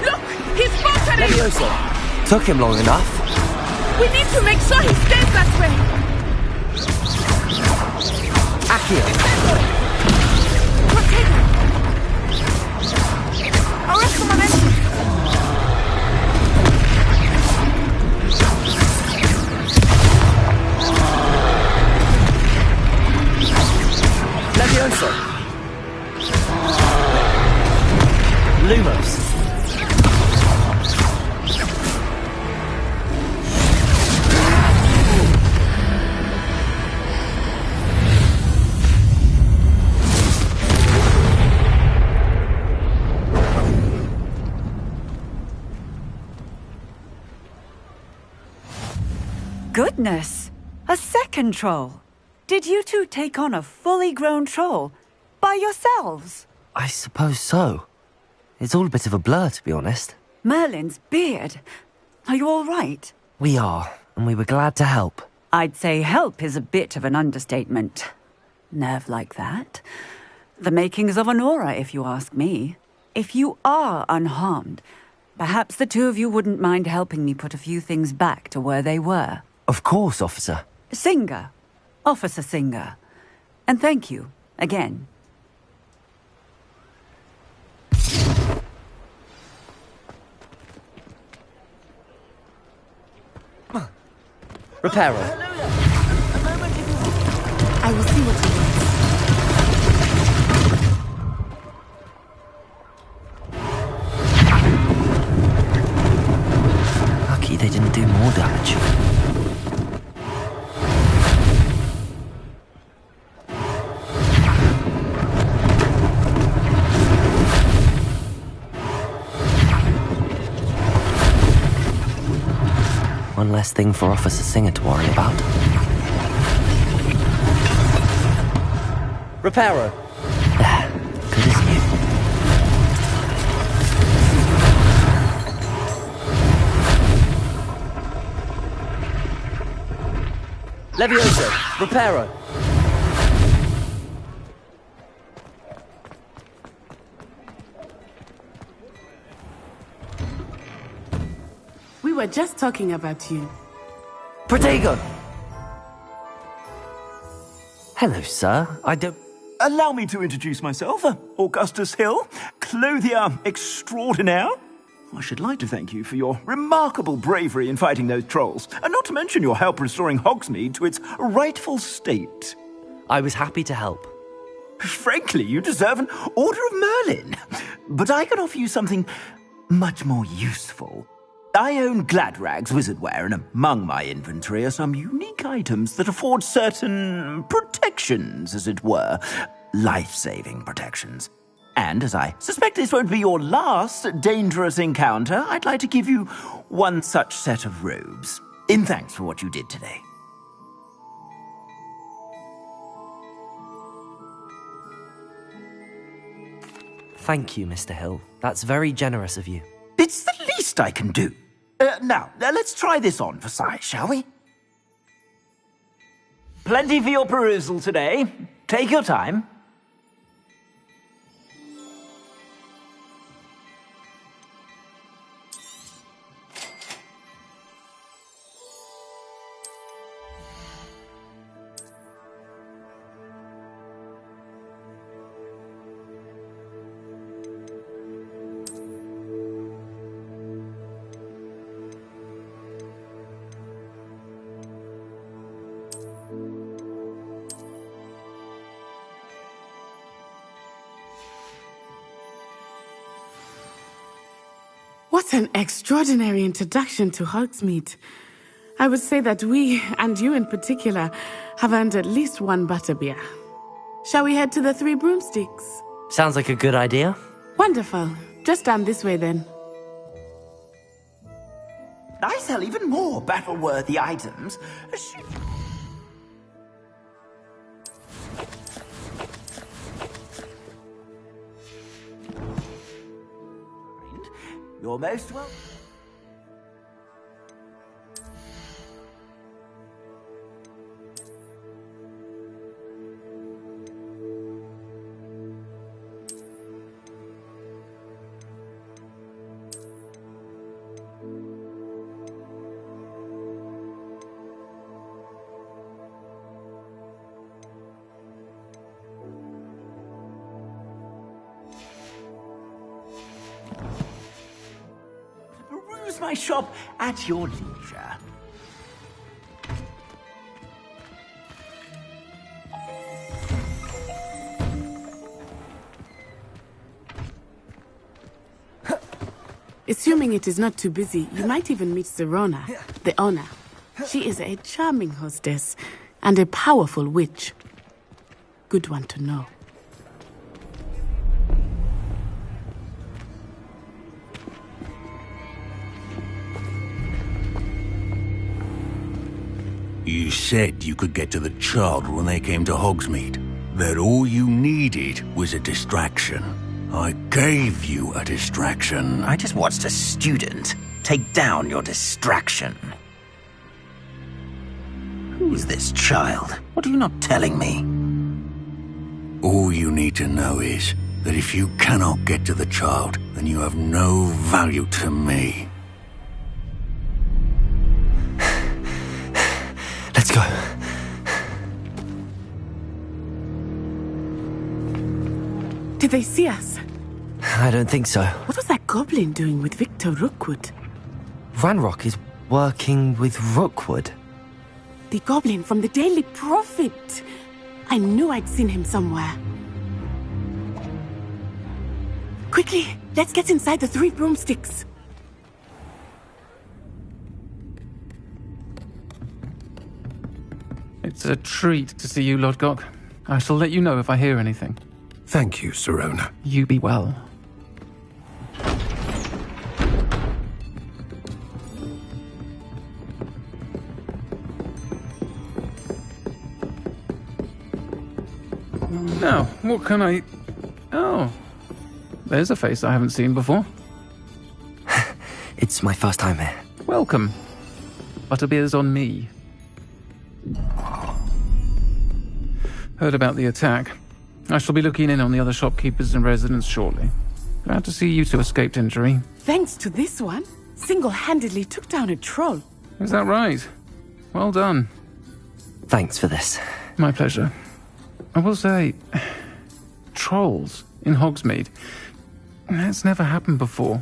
Look! He's faltering! Levioso. Took him long enough. We need to make sure he stays that way! Accio. Protego! Arrest the momentum! Levioso. Lumos. goodness! A second troll! Did you two take on a fully grown troll? By yourselves? I suppose so. It's all a bit of a blur, to be honest. Merlin's beard. Are you all right? We are, and we were glad to help. I'd say help is a bit of an understatement. Nerve like that. The makings of an aura, if you ask me. If you are unharmed, perhaps the two of you wouldn't mind helping me put a few things back to where they were. Of course, officer. Singer. Officer Singer. And thank you, again. Reparo. I will see what he wants. Lucky they didn't do more damage. One less thing for Officer Singer to worry about. Reparo. There. Good as new. Levioso. Reparo. We were just talking about you. Protego! Hello, sir. I don't... Allow me to introduce myself, Augustus Hill, clothier extraordinaire. I should like to thank you for your remarkable bravery in fighting those trolls, and not to mention your help restoring Hogsmeade to its rightful state. I was happy to help. Frankly, you deserve an Order of Merlin. But I can offer you something much more useful. I own Gladrag's wizardware, and among my inventory are some unique items that afford certain protections, as it were. Life-saving protections. And as I suspect this won't be your last dangerous encounter, I'd like to give you one such set of robes, in thanks for what you did today. Thank you, Mr. Hill. That's very generous of you. It's the least I can do. Now, let's try this on for size, shall we? Plenty for your perusal today. Take your time. What an extraordinary introduction to Hogsmeade. I would say that we, and you in particular, have earned at least one butterbeer. Shall we head to the Three Broomsticks? Sounds like a good idea. Wonderful. Just down this way then. I sell even more battle-worthy items. You're most welcome. Peruse my shop at your leisure. Assuming it is not too busy, you might even meet Serona, the owner. She is a charming hostess and a powerful witch. Good one to know. You said you could get to the child when they came to Hogsmeade. That all you needed was a distraction. I gave you a distraction. I just watched a student take down your distraction. Who's this child? What are you not telling me? All you need to know is that if you cannot get to the child, then you have no value to me. Let's go. Did they see us? I don't think so. What was that goblin doing with Victor Rookwood? Ranrock is working with Rookwood. The goblin from the Daily Prophet. I knew I'd seen him somewhere. Quickly, let's get inside the 3 broomsticks. It's a treat to see you, Lodgok. I shall let you know if I hear anything. Thank you, Sirona. You be well. Now, what can I... Oh, there's a face I haven't seen before. It's my first time here. Welcome. Butterbeer's on me. Heard about the attack. I shall be looking in on the other shopkeepers and residents shortly. Glad to see you two escaped injury. Thanks to this one, single-handedly took down a troll. Is that right? Well done. Thanks for this. My pleasure. I will say, trolls in Hogsmeade. That's never happened before.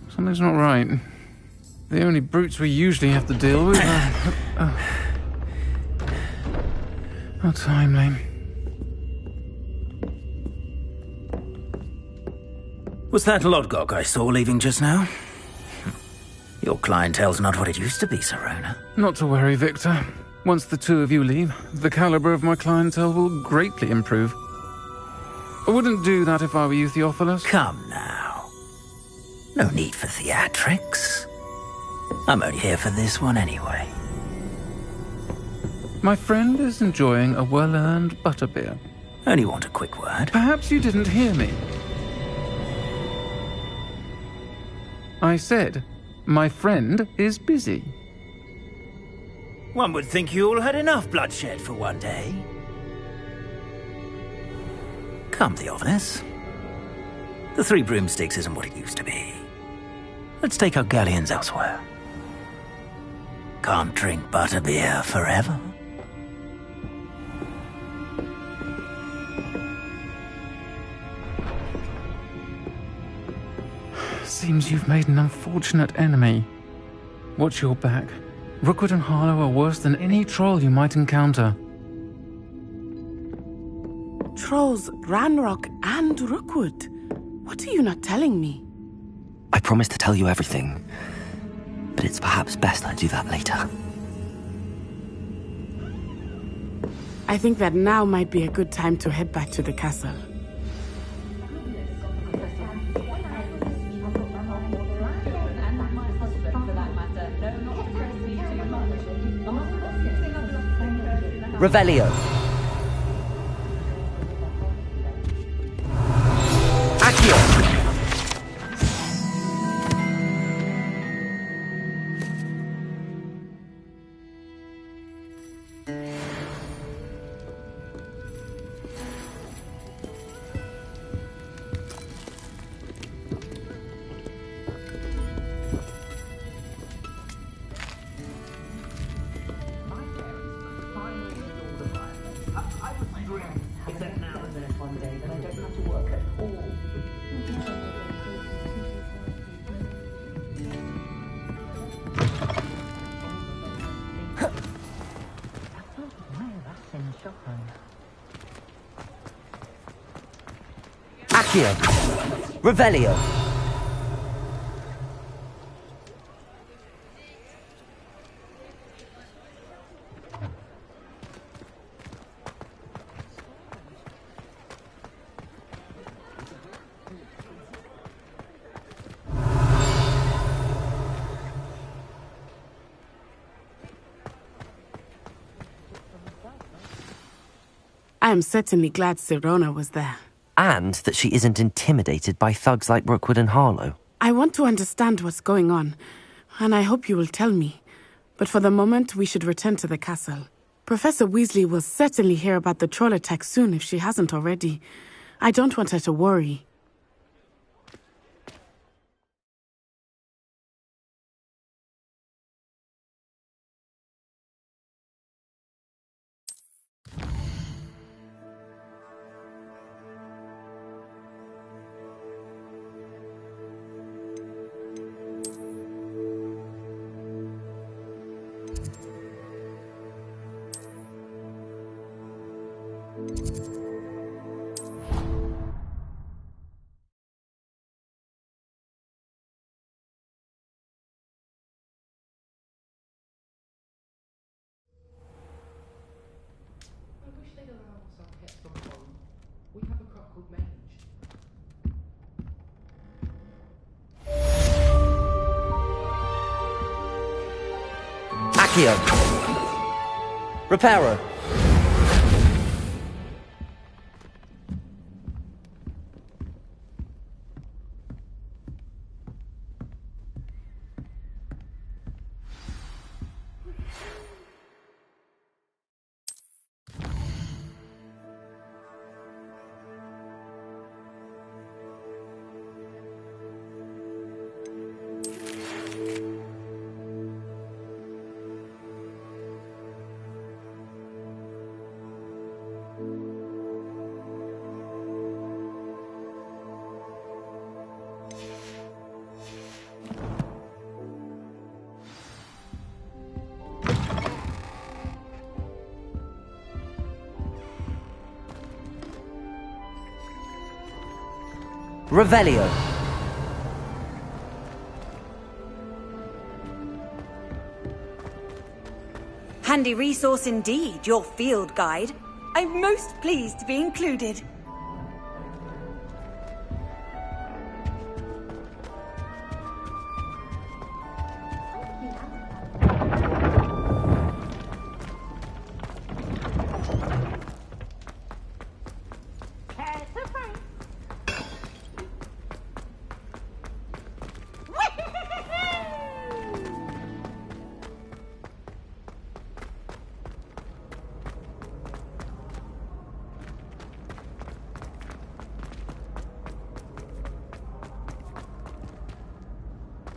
Something's not right. The only brutes we usually have to deal with are... How timely. Was that Lodgok I saw leaving just now? Your clientele's not what it used to be, Sirona. Not to worry, Victor. Once the two of you leave, the caliber of my clientele will greatly improve. I wouldn't do that if I were you, Theophilus. Come now. No need for theatrics. I'm only here for this one anyway. My friend is enjoying a well-earned butterbeer. Only want a quick word. Perhaps you didn't hear me. I said, my friend is busy. One would think you all had enough bloodshed for one day. Come, Theophilus. The 3 broomsticks isn't what it used to be. Let's take our galleons elsewhere. Can't drink butterbeer forever. Seems you've made an unfortunate enemy. Watch your back. Rookwood and Harlow are worse than any troll you might encounter. Trolls, Ranrock, and Rookwood. What are you not telling me? I promised to tell you everything, but it's perhaps best I do that later. I think that now might be a good time to head back to the castle. Revelio. Accio. Accio. Revelio. I'm certainly glad Sirona was there. And that she isn't intimidated by thugs like Rookwood and Harlow. I want to understand what's going on, and I hope you will tell me. But for the moment, we should return to the castle. Professor Weasley will certainly hear about the troll attack soon if she hasn't already. I don't want her to worry. Accio! Reparo! Revelio. Handy resource indeed, your field guide. I'm most pleased to be included.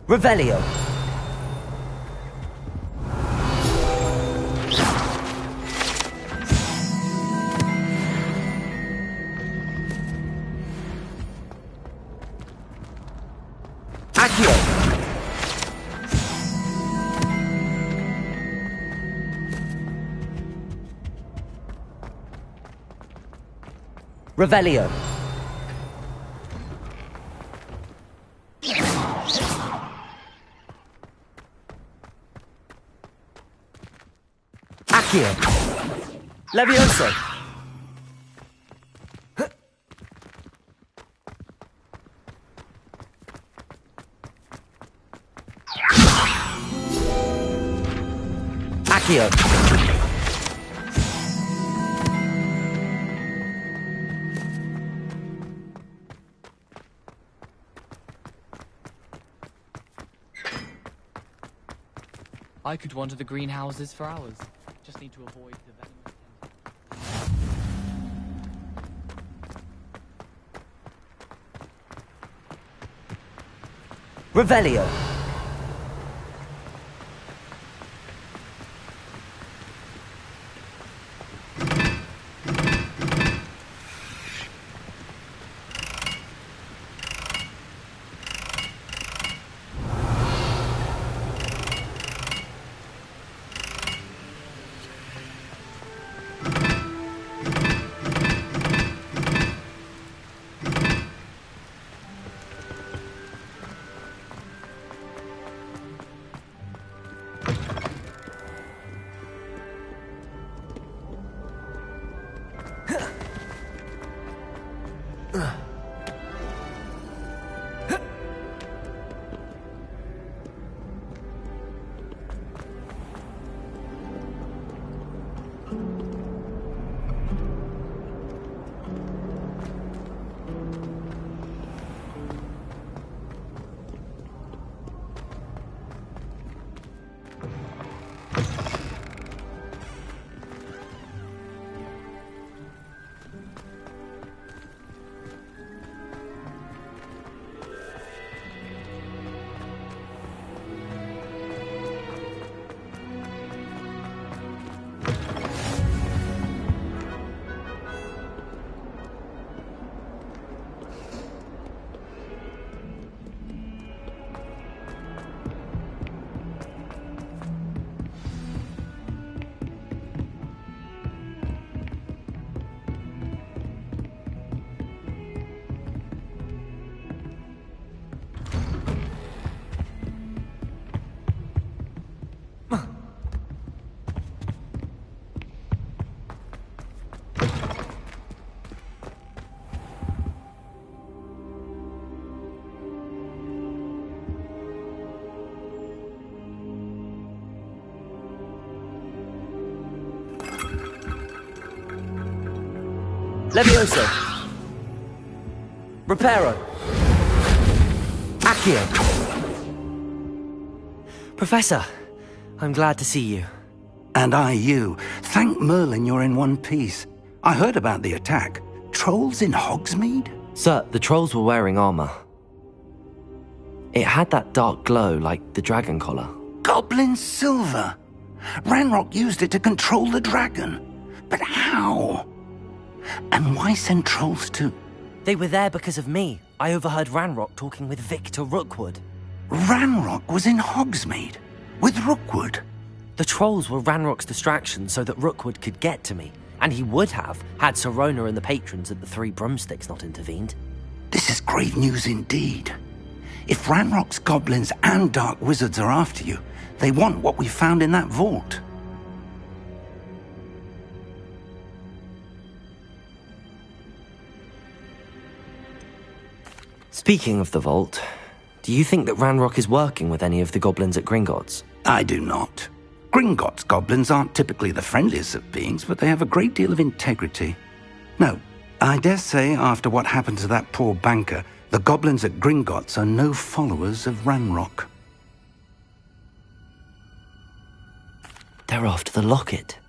Revelio. Accio. Revelio. Accio. Levioso. Accio. I could wander the greenhouses for hours. Just need to avoid the venomous. Revelio. Levioso. Reparo. Accio. Professor, I'm glad to see you. And I you. Thank Merlin you're in one piece. I heard about the attack. Trolls in Hogsmeade? Sir, the trolls were wearing armor. It had that dark glow like the dragon collar. Goblin silver! Ranrock used it to control the dragon. But how? And why send trolls to... They were there because of me. I overheard Ranrock talking with Victor Rookwood. Ranrock was in Hogsmeade? With Rookwood? The trolls were Ranrock's distraction so that Rookwood could get to me. And he would have, had Sirona and the patrons at the Three Broomsticks not intervened. This is grave news indeed. If Ranrock's goblins and dark wizards are after you, they want what we found in that vault. Speaking of the vault, do you think that Ranrock is working with any of the goblins at Gringotts? I do not. Gringotts goblins aren't typically the friendliest of beings, but they have a great deal of integrity. No, I dare say after what happened to that poor banker, the goblins at Gringotts are no followers of Ranrock. They're after the locket.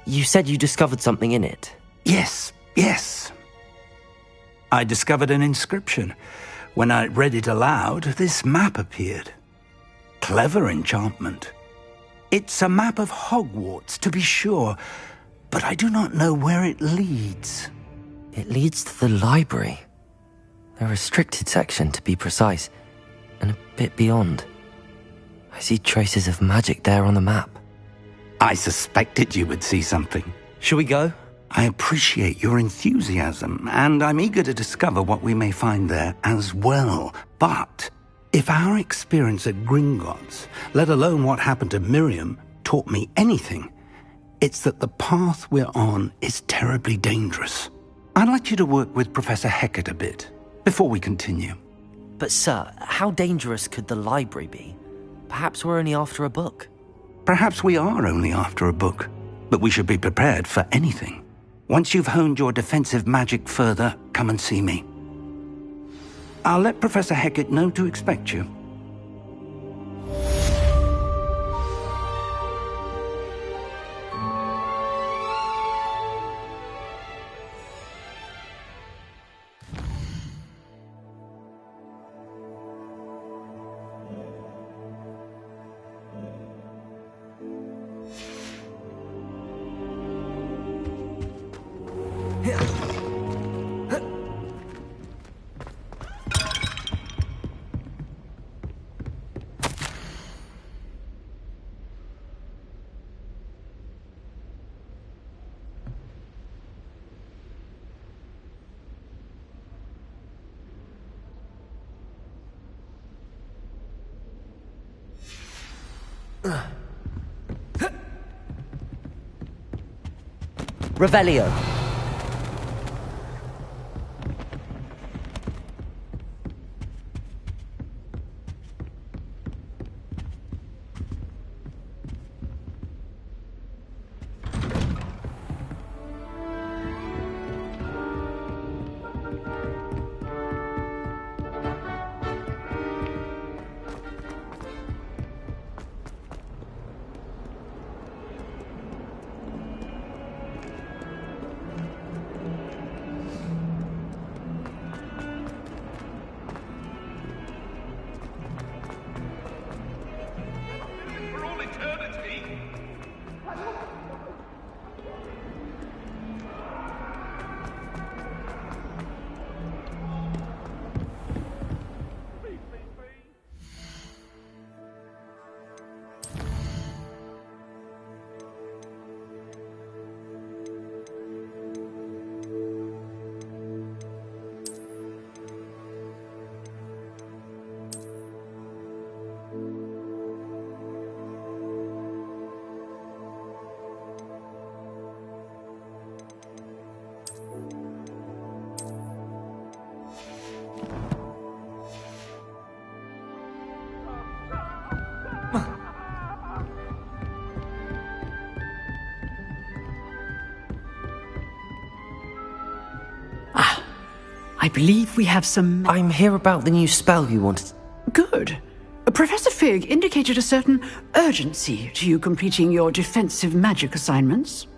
You said you discovered something in it. Yes. I discovered an inscription. When I read it aloud, this map appeared. Clever enchantment. It's a map of Hogwarts, to be sure, but I do not know where it leads. It leads to the library. A restricted section, to be precise, and a bit beyond. I see traces of magic there on the map. I suspected you would see something. Shall we go? I appreciate your enthusiasm, and I'm eager to discover what we may find there as well. But if our experience at Gringotts, let alone what happened to Miriam, taught me anything, it's that the path we're on is terribly dangerous. I'd like you to work with Professor Hecat a bit before we continue. But sir, how dangerous could the library be? Perhaps we're only after a book. Perhaps we are only after a book, but we should be prepared for anything. Once you've honed your defensive magic further, come and see me. I'll let Professor Hecat know to expect you. Revelio. I believe we have some... I'm here about the new spell you wanted. Good. Professor Fig indicated a certain urgency to you completing your defensive magic assignments.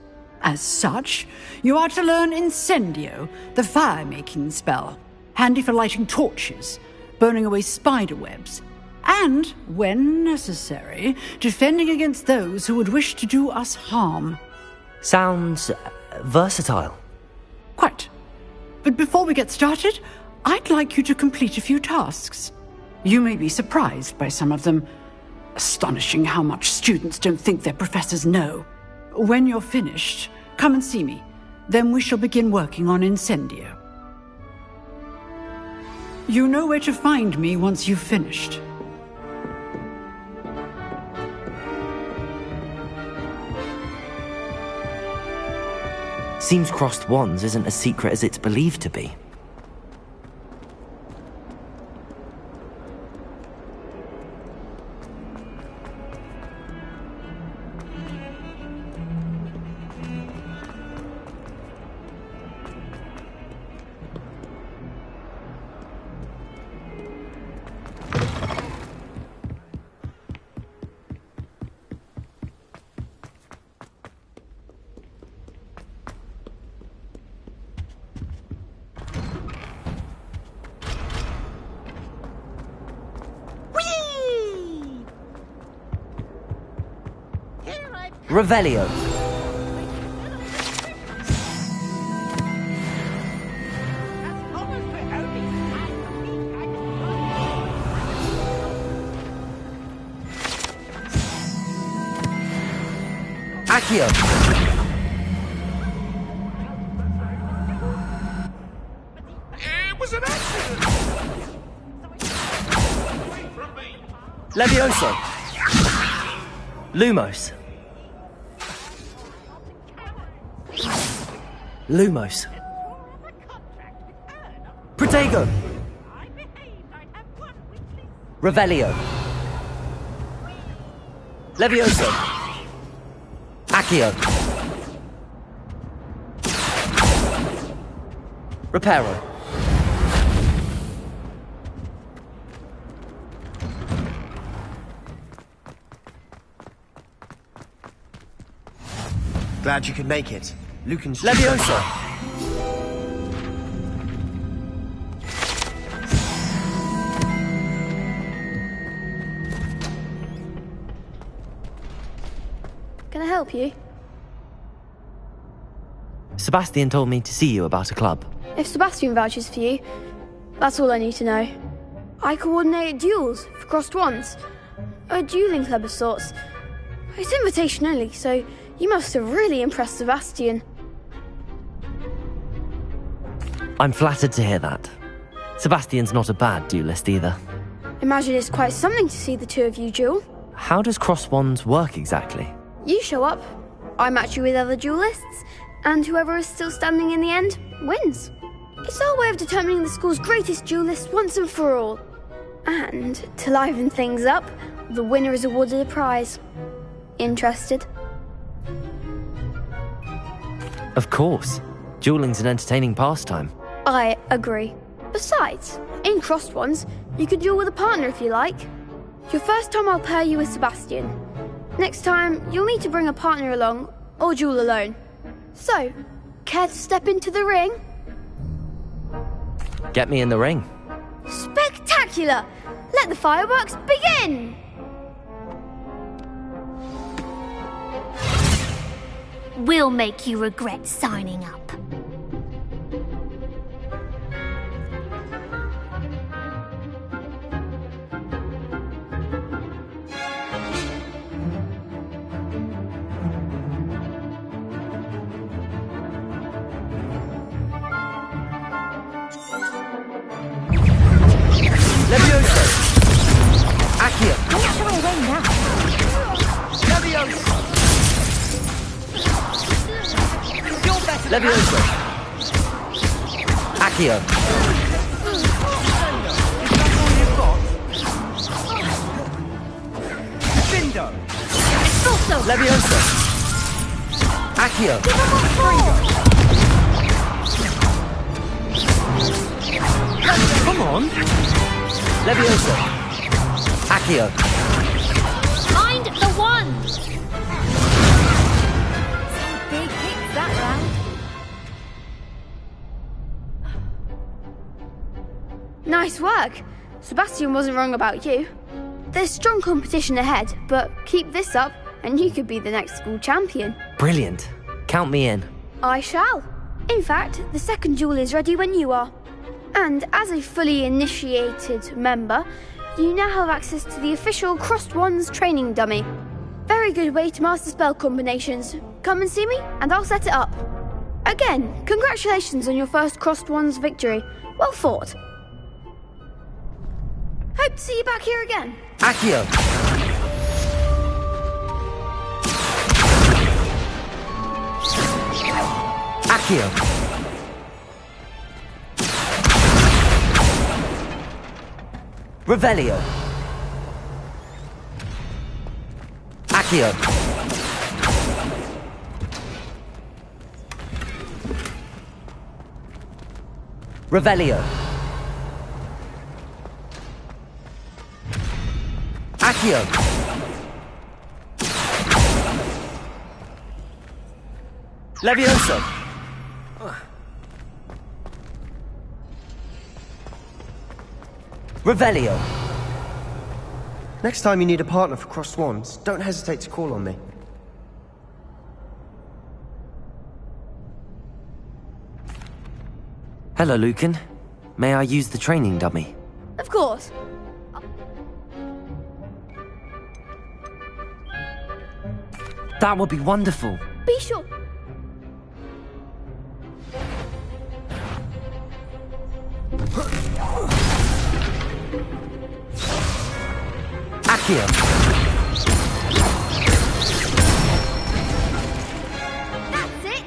As such, you are to learn Incendio, the fire-making spell, handy for lighting torches, burning away spider webs, and, when necessary, defending against those who would wish to do us harm. Sounds versatile. Quite. But before we get started, I'd like you to complete a few tasks. You may be surprised by some of them. Astonishing how much students don't think their professors know. When you're finished, come and see me. Then we shall begin working on Incendio. You know where to find me once you've finished. Seems crossed wands isn't as secret as it's believed to be. Revelio. Accio. It was an accident! Levioso. Lumos. Lumos. Protego. Revelio. Levioso. Accio. Reparo. Glad you could make it. Lucan's... Levioso. Can I help you? Sebastian told me to see you about a club. If Sebastian vouches for you, that's all I need to know. I coordinate duels for crossed wands. A dueling club of sorts. It's invitation only, so you must have really impressed Sebastian. I'm flattered to hear that. Sebastian's not a bad duelist either. Imagine it's quite something to see the two of you duel. How does cross wands work exactly? You show up, I match you with other duelists, and whoever is still standing in the end wins. It's our way of determining the school's greatest duelist once and for all. And, to liven things up, the winner is awarded a prize. Interested? Of course. Dueling's an entertaining pastime. I agree. Besides, in crossed wands, you could duel with a partner if you like. Your first time I'll pair you with Sebastian. Next time, you'll need to bring a partner along, or duel alone. So, care to step into the ring? Get me in the ring. Spectacular! Let the fireworks begin! We'll make you regret signing up. Levioso! Accio! Don't throw away now. Levioso! Levioso! Accio! Bindo! Levioso! Accio! Levioso. Accio. Mind the wand! Some big hits that round. Nice work. Sebastian wasn't wrong about you. There's strong competition ahead, but keep this up and you could be the next school champion. Brilliant. Count me in. I shall. In fact, the second duel is ready when you are. And as a fully initiated member, you now have access to the official Crossed Wands training dummy. Very good way to master spell combinations. Come and see me and I'll set it up. Again, congratulations on your first Crossed Wands victory. Well fought. Hope to see you back here again. Accio. Accio. Revelio. Accio. Revelio. Accio. Levioso. Revelio. Next time you need a partner for Crossed Wands, don't hesitate to call on me. Hello, Lucan. May I use the training dummy? Of course. That would be wonderful. Be sure. Accio. That's it.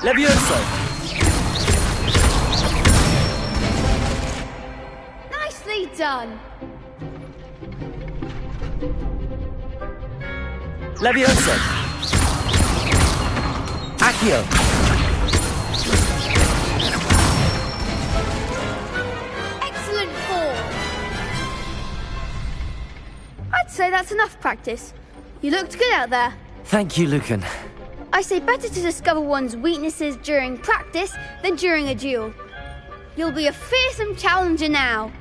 Levioso. Nicely done. Levioso. Accio. Excellent form. I'd say that's enough practice. You looked good out there. Thank you, Lucan. I say better to discover one's weaknesses during practice than during a duel. You'll be a fearsome challenger now.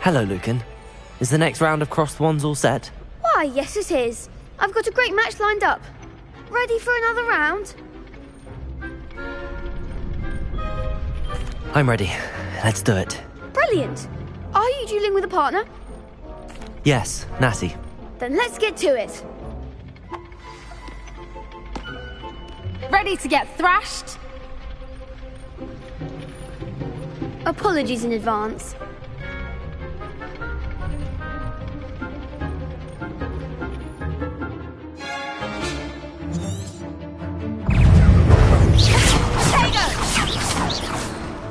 Hello, Lucan. Is the next round of Crossed Wands all set? Why, yes it is. I've got a great match lined up. Ready for another round? I'm ready. Let's do it. Brilliant. Are you dueling with a partner? Yes, Natty. Then let's get to it. Ready to get thrashed? Apologies in advance.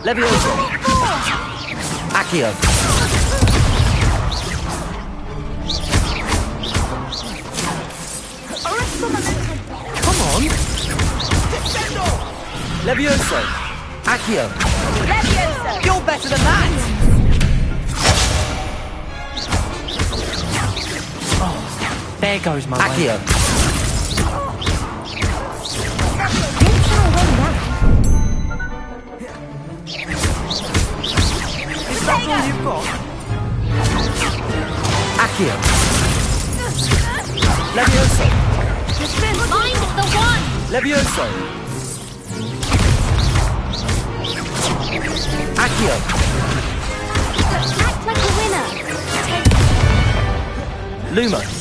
Levioso. Accio. Come on. Levioso. Accio. Levioso! You're better than that! Oh, there goes my Accio. Is that all you've got? Accio. Levioso. Mind the one! Levioso. Accio. Act like a winner. Lumos.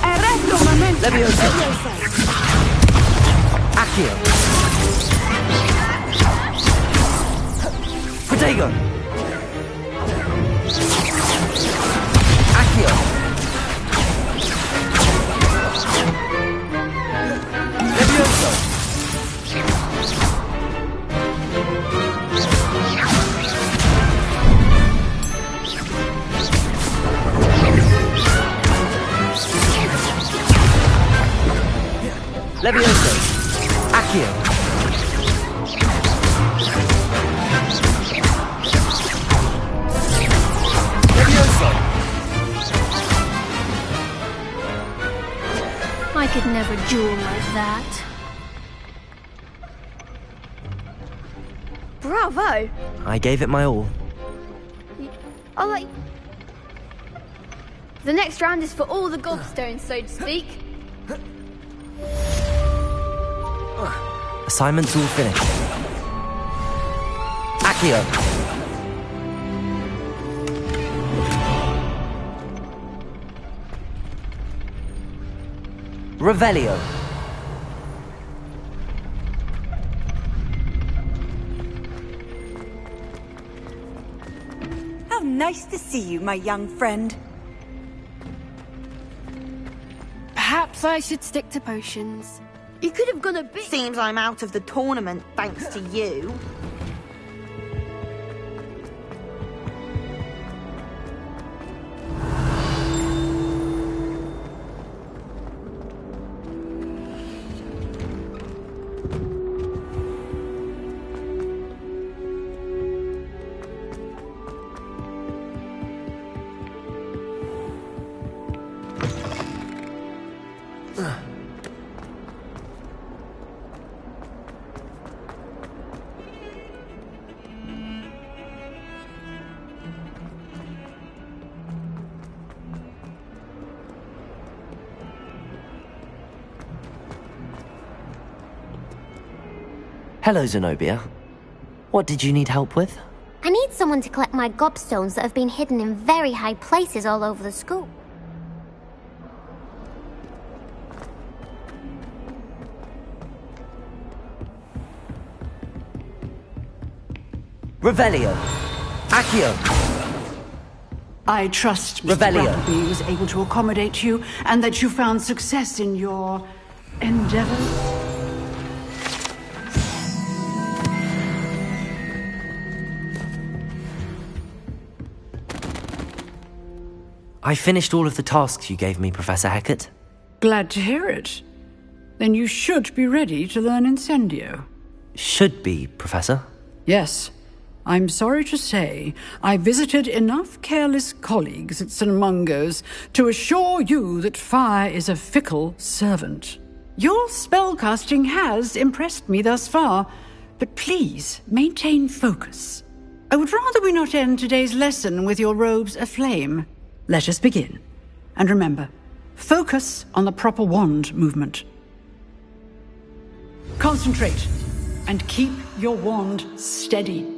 Arresto un momento. Levioso. Accio. Protego. Accio. Levioso. Levioso. Accio. Levioso. I could never duel like that. Bravo! I gave it my all. I like. The next round is for all the gobstones, so to speak. Assignment's all finished. Accio. Revelio. How nice to see you, my young friend. Perhaps I should stick to potions. You could have gone a bit. Seems I'm out of the tournament thanks to you. Hello, Zenobia. What did you need help with? I need someone to collect my gobstones that have been hidden in very high places all over the school. Revelio. Accio. I trust Mr. Revelio. Appleby was able to accommodate you and that you found success in your endeavors. I finished all of the tasks you gave me, Professor Hecat. Glad to hear it. Then you should be ready to learn Incendio. Should be, Professor. Yes. I'm sorry to say, I visited enough careless colleagues at St. Mungo's to assure you that fire is a fickle servant. Your spellcasting has impressed me thus far, but please maintain focus. I would rather we not end today's lesson with your robes aflame. Let us begin. And remember, focus on the proper wand movement. Concentrate, and keep your wand steady.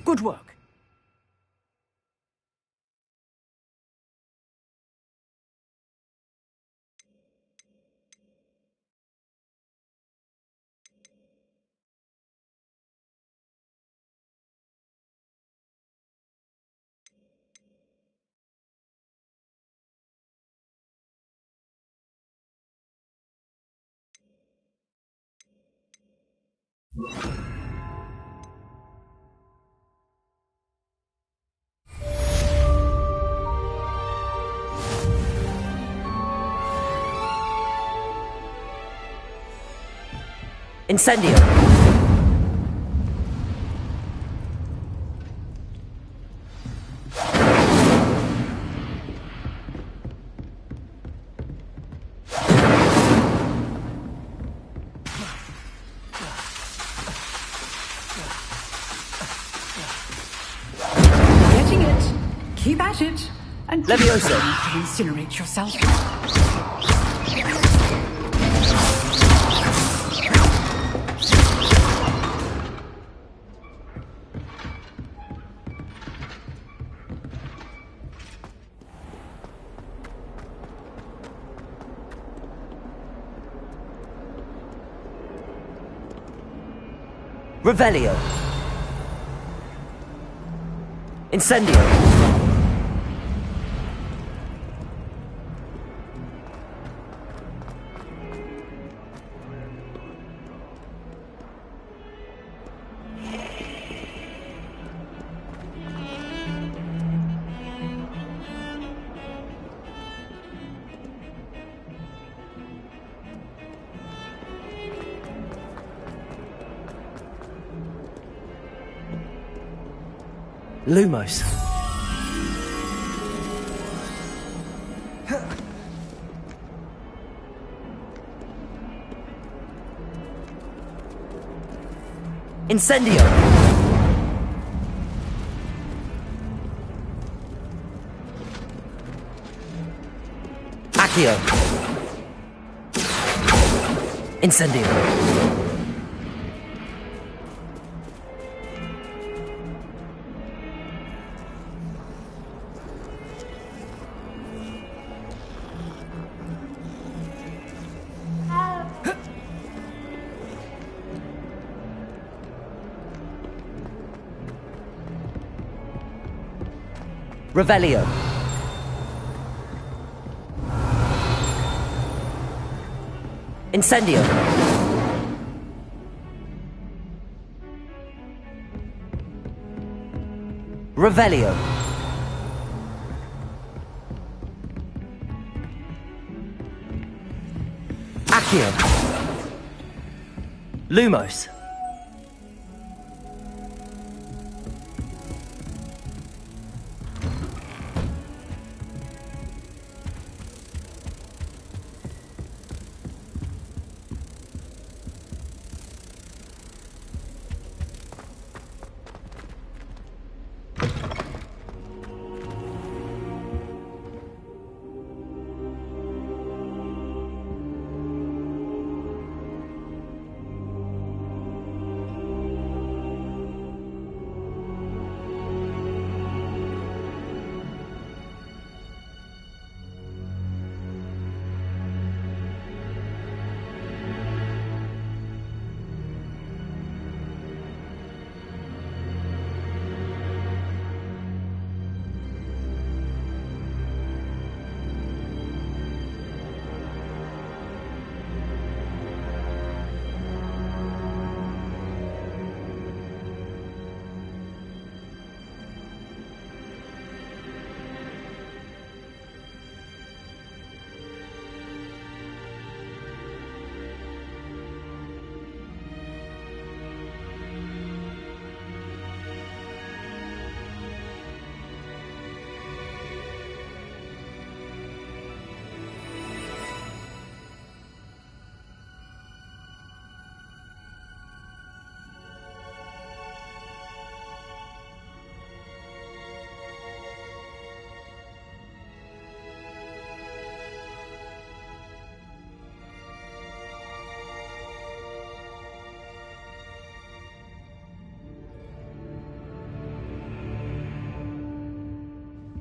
Good work. Incendio! Getting it. Keep at it. And Levioso. to incinerate yourself. Revelio. Incendio. Lumos. Incendio. Accio. Incendio. Revelio. Incendio. Revelio. Accio. Lumos.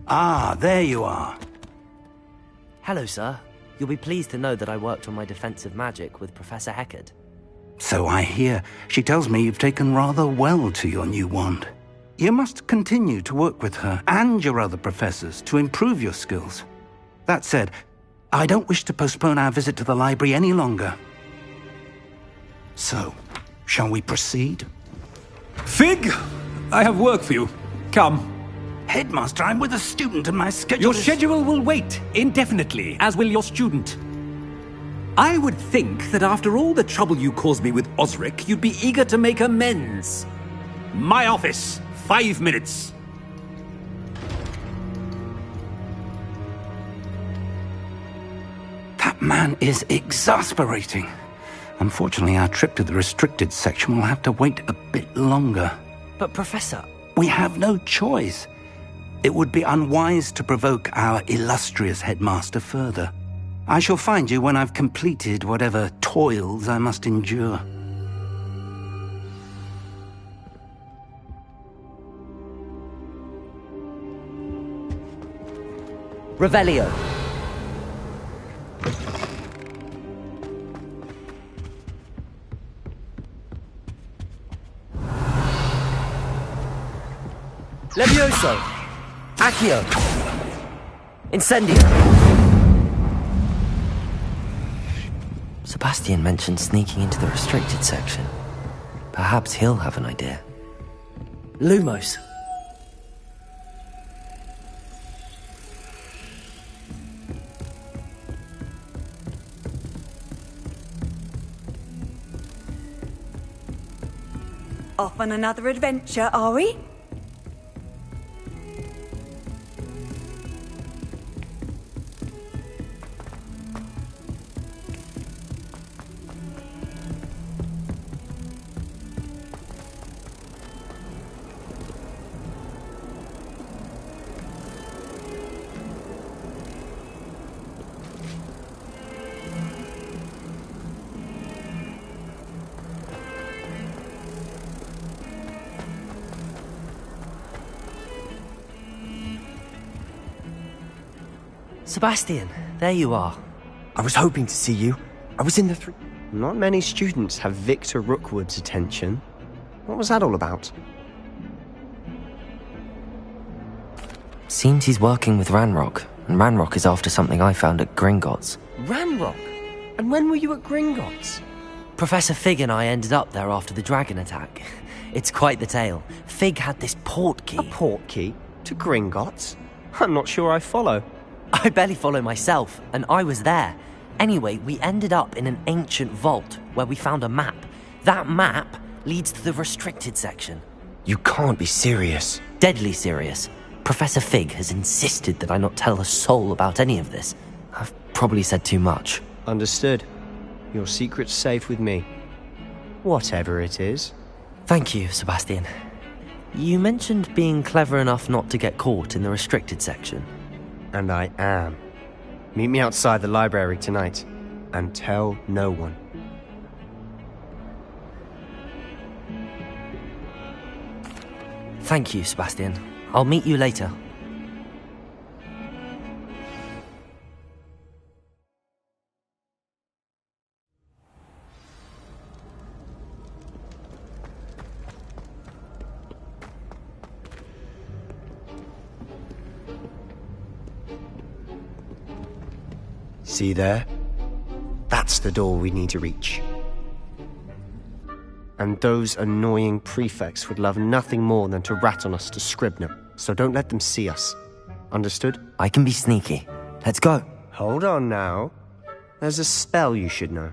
Ah, there you are. Hello, sir. You'll be pleased to know that I worked on my defensive magic with Professor Heckard. So I hear. She tells me you've taken rather well to your new wand. You must continue to work with her and your other professors to improve your skills. That said, I don't wish to postpone our visit to the library any longer. So, Shall we proceed? Fig, I have work for you. Come. Headmaster, I'm with a student and my schedule Your is... schedule will wait indefinitely, as will your student. I would think that after all the trouble you caused me with Osric, you'd be eager to make amends. My office, 5 minutes. That man is exasperating. Unfortunately, our trip to the restricted section will have to wait a bit longer. But Professor... We have no choice. It would be unwise to provoke our illustrious headmaster further. I shall find you when I've completed whatever toils I must endure. Revelio. Levioso. Accio. Incendio. Sebastian mentioned sneaking into the restricted section. Perhaps he'll have an idea. Lumos. Off on another adventure, are we? Sebastian, there you are. I was hoping to see you. I was in the Not many students have Victor Rookwood's attention. What was that all about? Seems he's working with Ranrock, and Ranrock is after something I found at Gringotts. Ranrock? And when were you at Gringotts? Professor Fig and I ended up there after the dragon attack. It's quite the tale. Fig had this port key. A port key? To Gringotts? I'm not sure I follow. I barely follow myself, and I was there. Anyway, we ended up in an ancient vault where we found a map. That map leads to the restricted section. You can't be serious. Deadly serious. Professor Fig has insisted that I not tell a soul about any of this. I've probably said too much. Understood. Your secret's safe with me. Whatever it is. Thank you, Sebastian. You mentioned being clever enough not to get caught in the restricted section. And I am. Meet me outside the library tonight, and tell no one. Thank you, Sebastian. I'll meet you later. See there? That's the door we need to reach. And those annoying prefects would love nothing more than to rat on us to Scribner, so don't let them see us. Understood? I can be sneaky. Let's go. Hold on now. There's a spell you should know.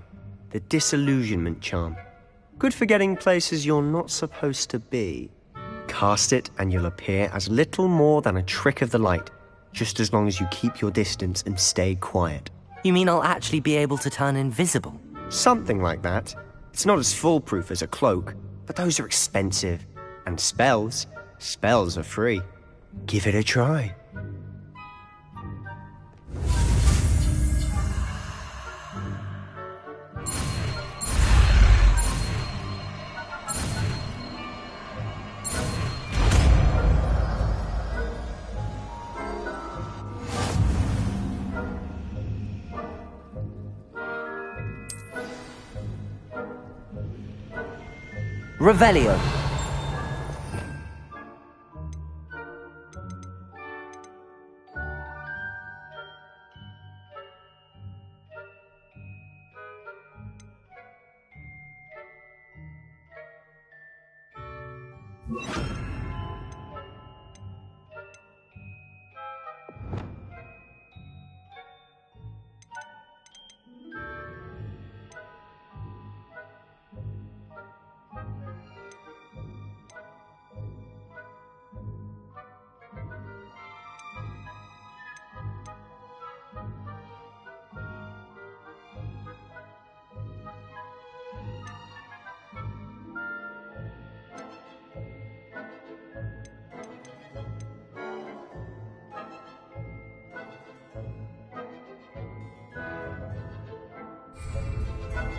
The Disillusionment Charm. Good for getting places you're not supposed to be. Cast it and you'll appear as little more than a trick of the light, just as long as you keep your distance and stay quiet. You mean I'll actually be able to turn invisible? Something like that. It's not as foolproof as a cloak, but those are expensive. And spells are free. Give it a try. Revelio.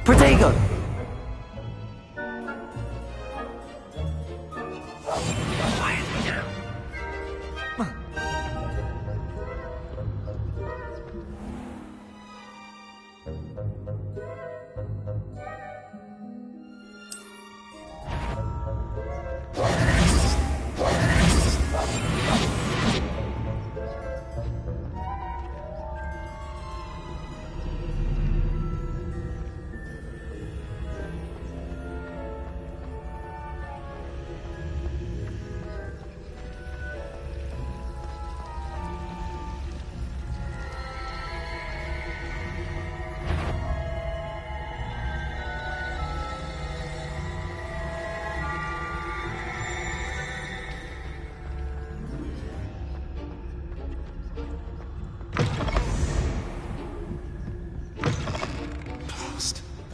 Protego! Quietly now.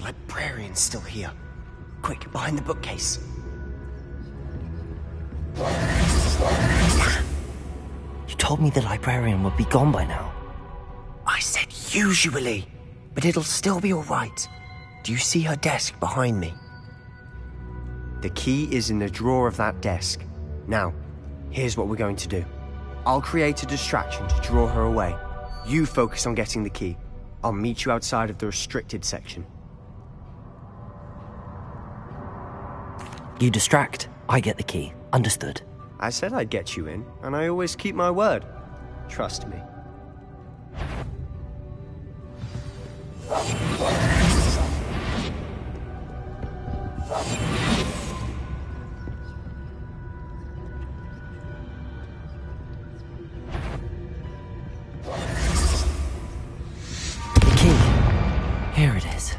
Librarian's still here. Quick, behind the bookcase. You told me the librarian would be gone by now. I said usually, but it'll still be all right. Do you see her desk behind me? The key is in the drawer of that desk. Now, here's what we're going to do. I'll create a distraction to draw her away. You focus on getting the key. I'll meet you outside of the restricted section. You distract, I get the key. Understood. I said I'd get you in, and I always keep my word. Trust me. The key. Here it is.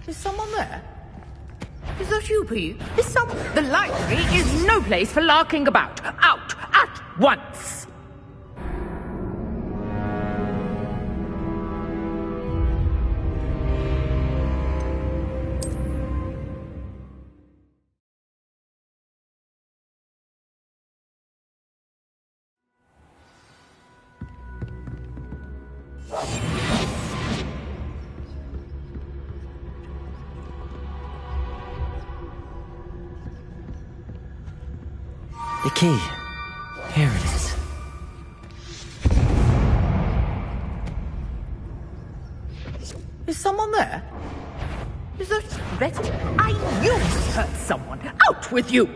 Is someone there? Is that you, Pete? The library is no place for larking about. Out at once! The key. Here it is. Is someone there? Is that Betty? I knew it hurt someone. Out with you!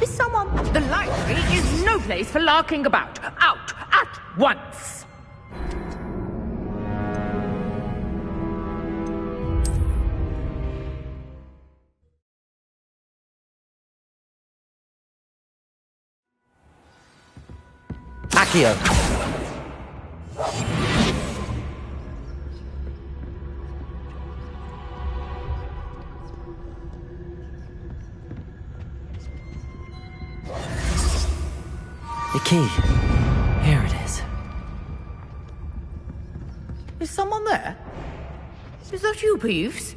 Is someone... The library is no place for larking about. Out at once! Accio. The key. Here it is. Is someone there? Is that you, Peeves?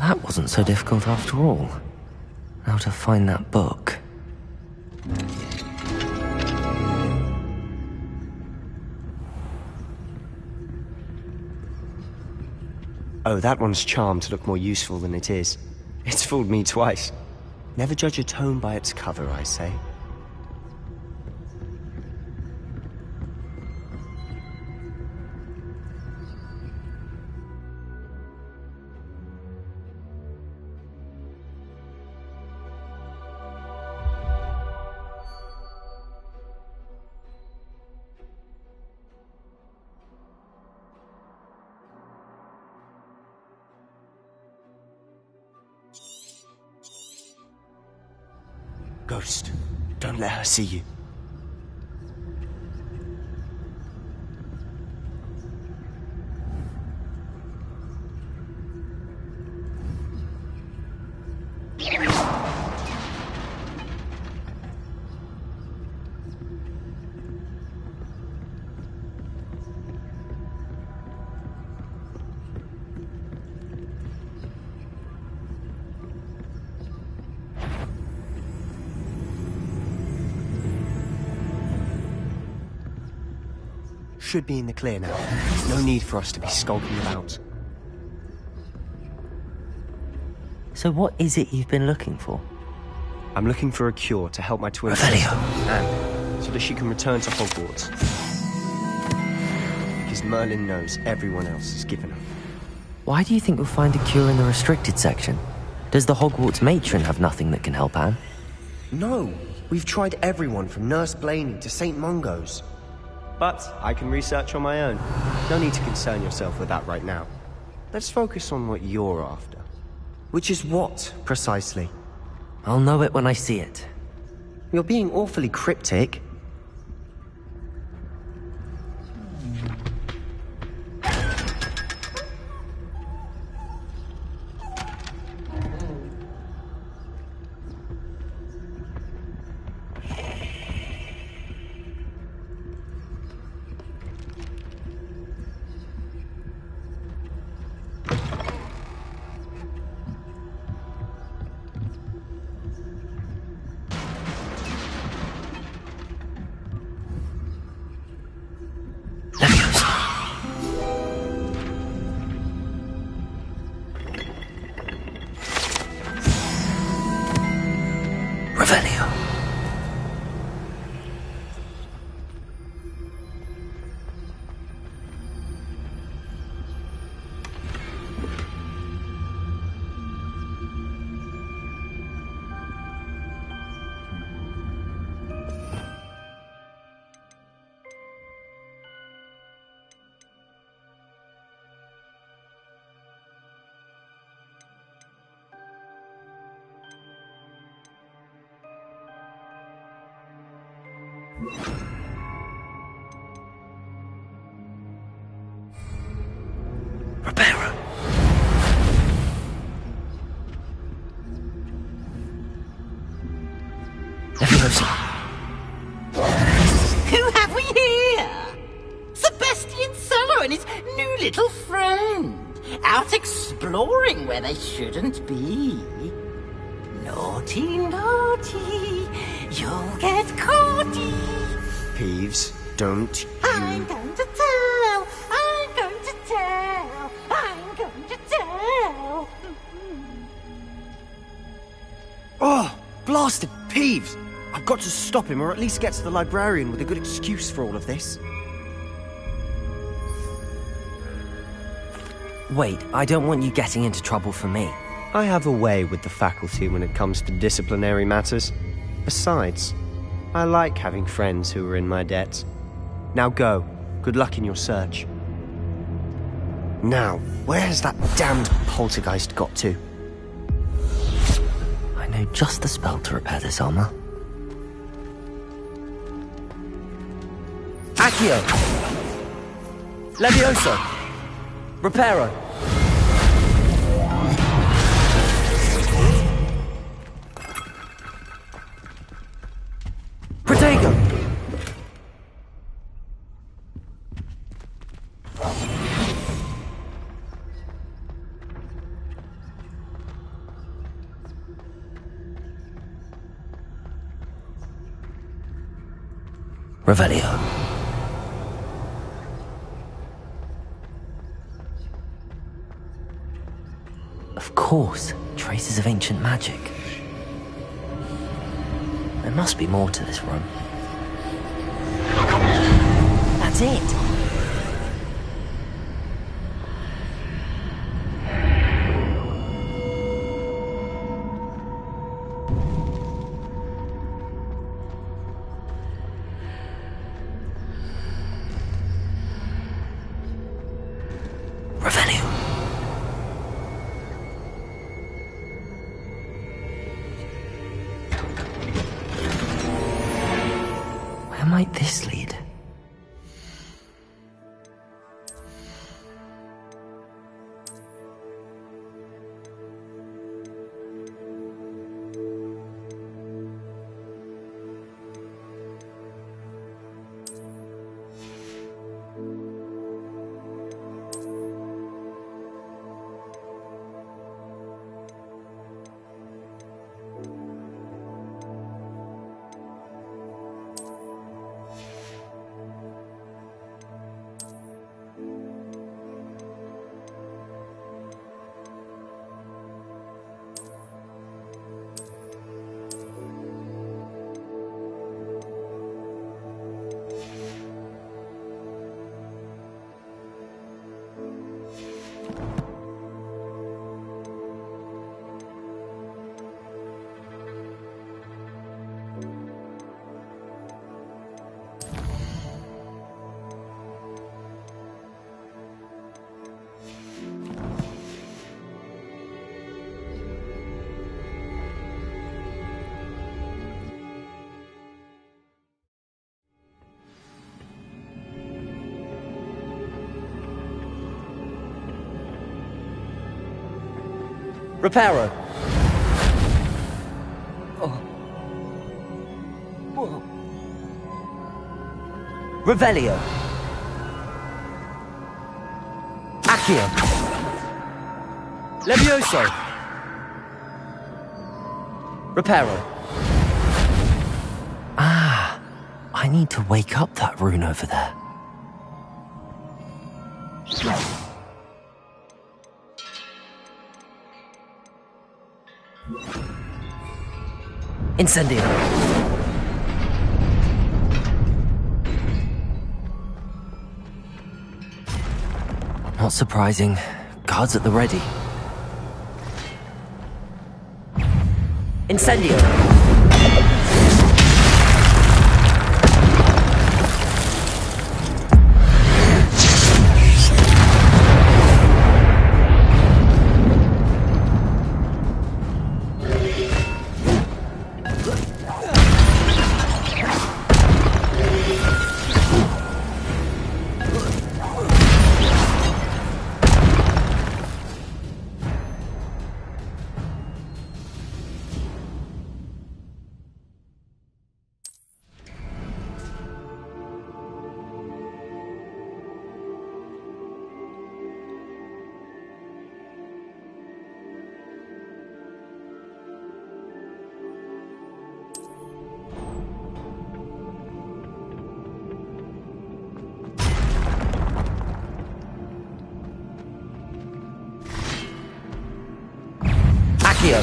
That wasn't so difficult after all. Now to find that book. Oh, that one's charmed to look more useful than it is. It's fooled me twice. Never judge a tome by its cover, I say. Ghost, don't let her see you. Should be in the clear now. No need for us to be skulking about. So what is it you've been looking for? I'm looking for a cure to help my twin Revelio. sister, Anne, so that she can return to Hogwarts. Because Merlin knows everyone else has given up. Why do you think we'll find a cure in the restricted section? Does the Hogwarts matron have nothing that can help Anne? No, we've tried everyone from Nurse Blaney to St. Mungo's. But I can research on my own. No need to concern yourself with that right now. Let's focus on what you're after. Which is what, precisely? I'll know it when I see it. You're being awfully cryptic. Who have we here? Sebastian Cello and his new little friend. Out exploring where they shouldn't be. Naughty, naughty, you'll get caughty. Peeves, don't you... I'm going to tell, I'm going to tell, I'm going to tell. Oh, blasted Peeves! I've got to stop him, or at least get to the librarian with a good excuse for all of this. Wait, I don't want you getting into trouble for me. I have a way with the faculty when it comes to disciplinary matters. Besides, I like having friends who are in my debt. Now go. Good luck in your search. Now, where has that damned poltergeist got to? I know just the spell to repair this armor. Accio! Levioso! Reparo! Protego! Revelio. Of course, traces of ancient magic. There must be more to this room. That's it! Where might this lead? Reparo. Oh. Whoa. Revelio. Accio. Levioso. Reparo. Ah, I need to wake up that rune over there. Incendio. Not surprising. Guards at the ready. Incendio. Accio.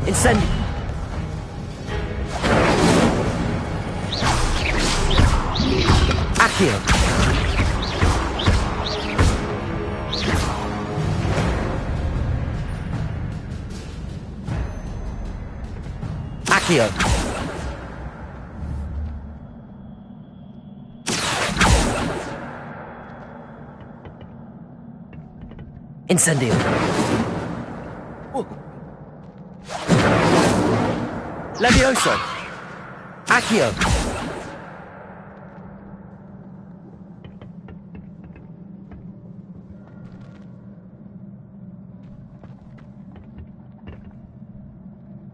Incendio. Accio. Accio. Incendio. Levioso. Accio.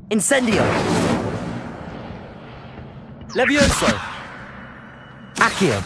Incendio. Levioso. Accio.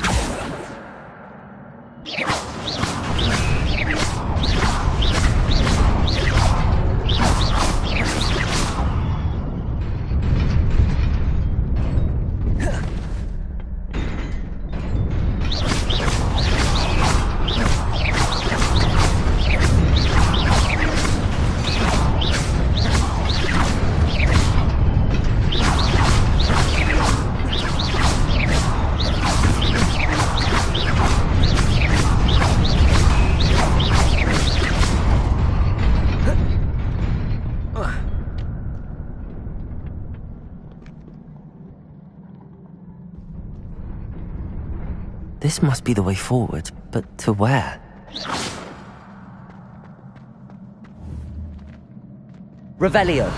This must be the way forward, but to where? Revelio.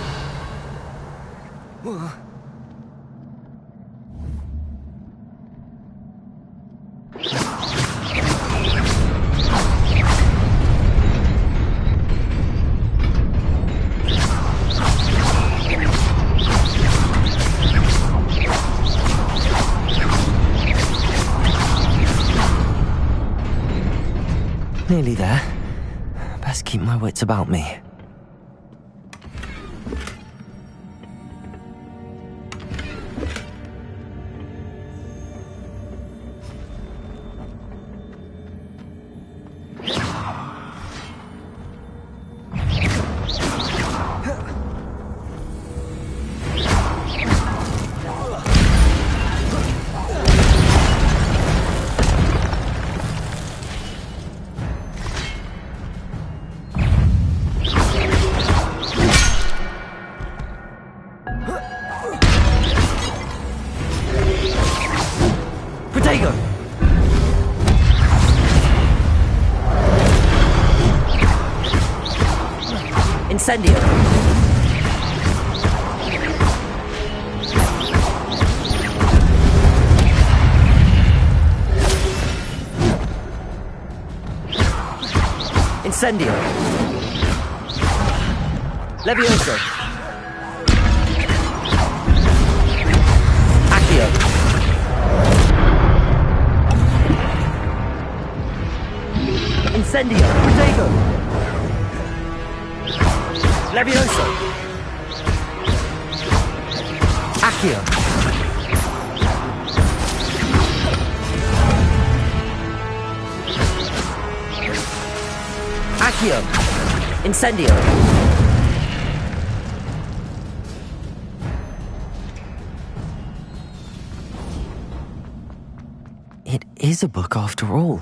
Nearly there. Best keep my wits about me. Incendio. Incendio. Levioso. Accio. Incendio. Protego. Levioso. Accio. Accio. Incendio. It is a book after all.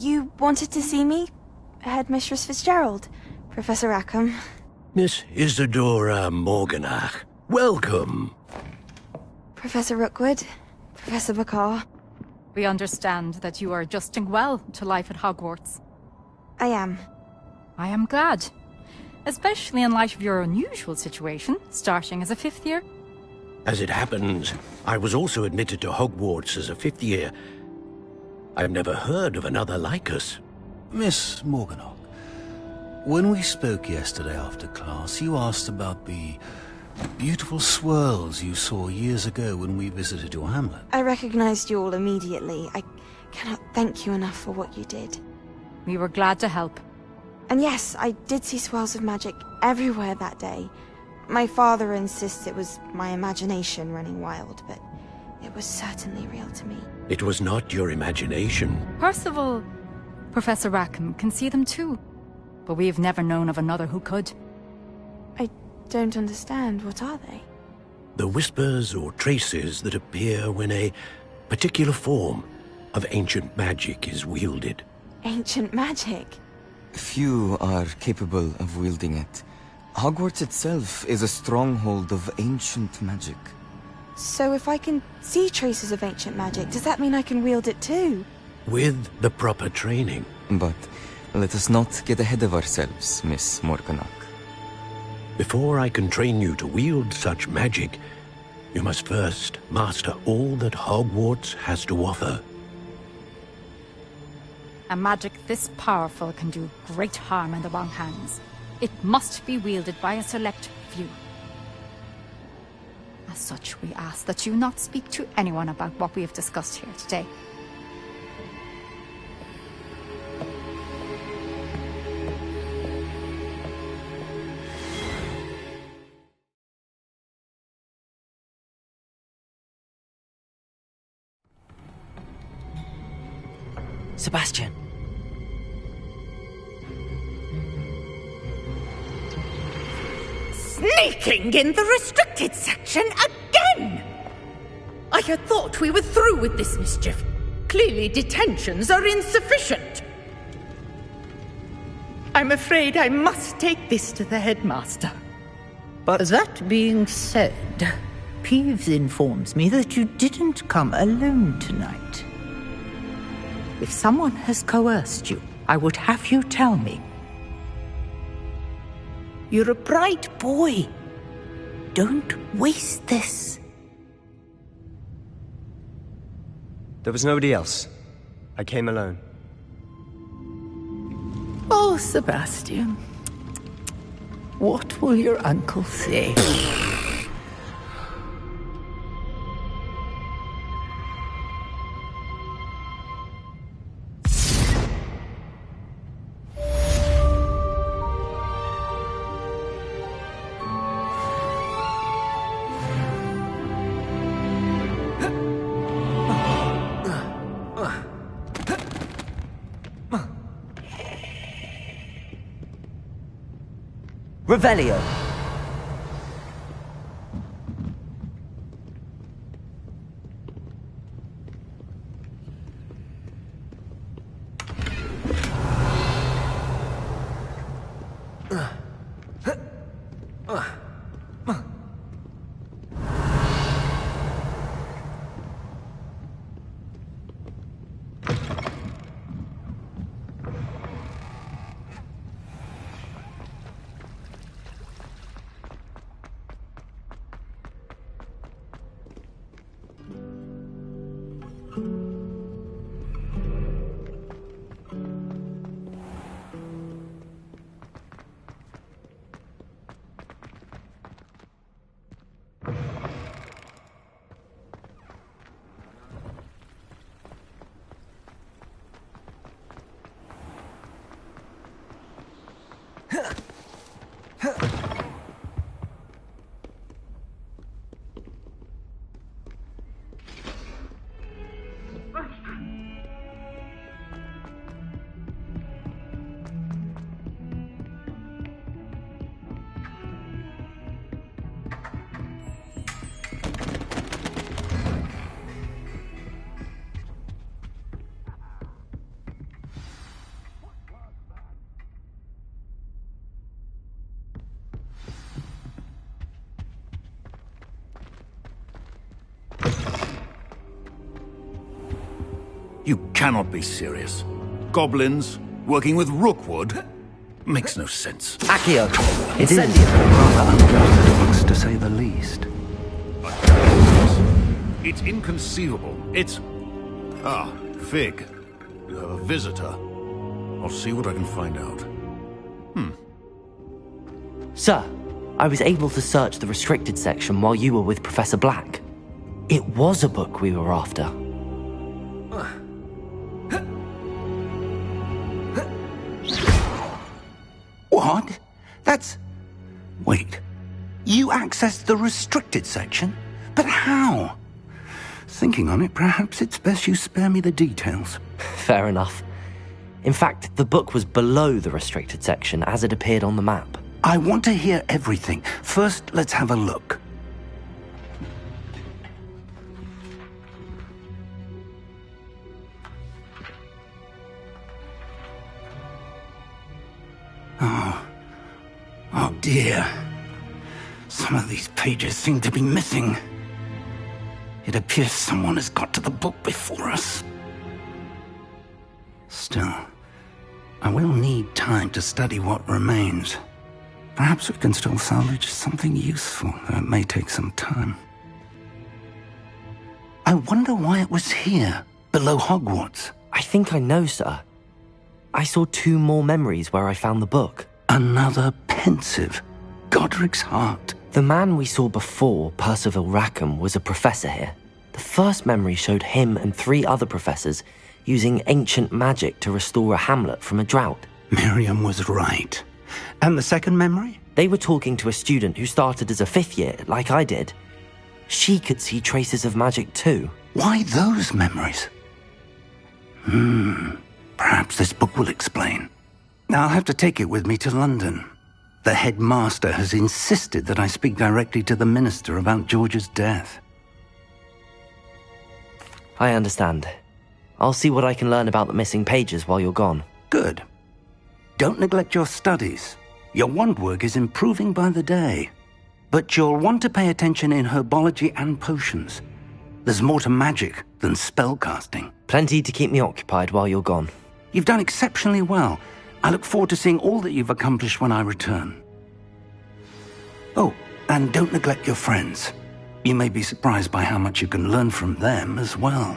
You wanted to see me? Headmistress Fitzgerald, Professor Rackham. Miss Isadora Morganach, welcome. Professor Rookwood, Professor Bakar. We understand that you are adjusting well to life at Hogwarts. I am. I am glad. Especially in light of your unusual situation, starting as a 5th year. As it happens, I was also admitted to Hogwarts as a 5th year. I've never heard of another like us. Miss Morganach, when we spoke yesterday after class, you asked about the beautiful swirls you saw years ago when we visited your hamlet. I recognized you all immediately. I cannot thank you enough for what you did. We were glad to help. And yes, I did see swirls of magic everywhere that day. My father insists it was my imagination running wild, but it was certainly real to me. It was not your imagination. Percival, Professor Rackham can see them too. But we've never known of another who could. I don't understand. What are they? The whispers or traces that appear when a particular form of ancient magic is wielded. Ancient magic? Few are capable of wielding it. Hogwarts itself is a stronghold of ancient magic. So if I can see traces of ancient magic, does that mean I can wield it too? With the proper training. But let us not get ahead of ourselves, Miss Morganach. Before I can train you to wield such magic, you must first master all that Hogwarts has to offer. A magic this powerful can do great harm in the wrong hands. It must be wielded by a select few. As such, we ask that you not speak to anyone about what we have discussed here today. Sebastian. Sneaking in the restricted section again! I had thought we were through with this mischief. Clearly detentions are insufficient. I'm afraid I must take this to the headmaster. But that being said, Peeves informs me that you didn't come alone tonight. If someone has coerced you, I would have you tell me. You're a bright boy. Don't waste this. There was nobody else. I came alone. Oh, Sebastian. What will your uncle say? Revelio. You cannot be serious. Goblins working with Rookwood? Makes no sense. Accio. It is rather unpleasant, to say the least. It's inconceivable. It's... Ah, Fig. You have a visitor. I'll see what I can find out. Sir, I was able to search the restricted section while you were with Professor Black. It was a book we were after. What? That's... Wait. You accessed the restricted section? But how? Thinking on it, perhaps it's best you spare me the details. Fair enough. In fact, the book was below the restricted section as it appeared on the map. I want to hear everything. First, let's have a look. Oh dear. Some of these pages seem to be missing. It appears someone has got to the book before us. Still, I will need time to study what remains. Perhaps we can still salvage something useful, though it may take some time. I wonder why it was here, below Hogwarts. I think I know, sir. I saw 2 more memories where I found the book. Another pensive. Godric's heart. The man we saw before, Percival Rackham, was a professor here. The first memory showed him and 3 other professors using ancient magic to restore a hamlet from a drought. Miriam was right. And the second memory? They were talking to a student who started as a 5th year, like I did. She could see traces of magic too. Why those memories? Perhaps this book will explain. I'll have to take it with me to London. The headmaster has insisted that I speak directly to the minister about George's death. I understand. I'll see what I can learn about the missing pages while you're gone. Good. Don't neglect your studies. Your wand work is improving by the day. But you'll want to pay attention in herbology and potions. There's more to magic than spellcasting. Plenty to keep me occupied while you're gone. You've done exceptionally well. I look forward to seeing all that you've accomplished when I return. Oh, and don't neglect your friends. You may be surprised by how much you can learn from them as well.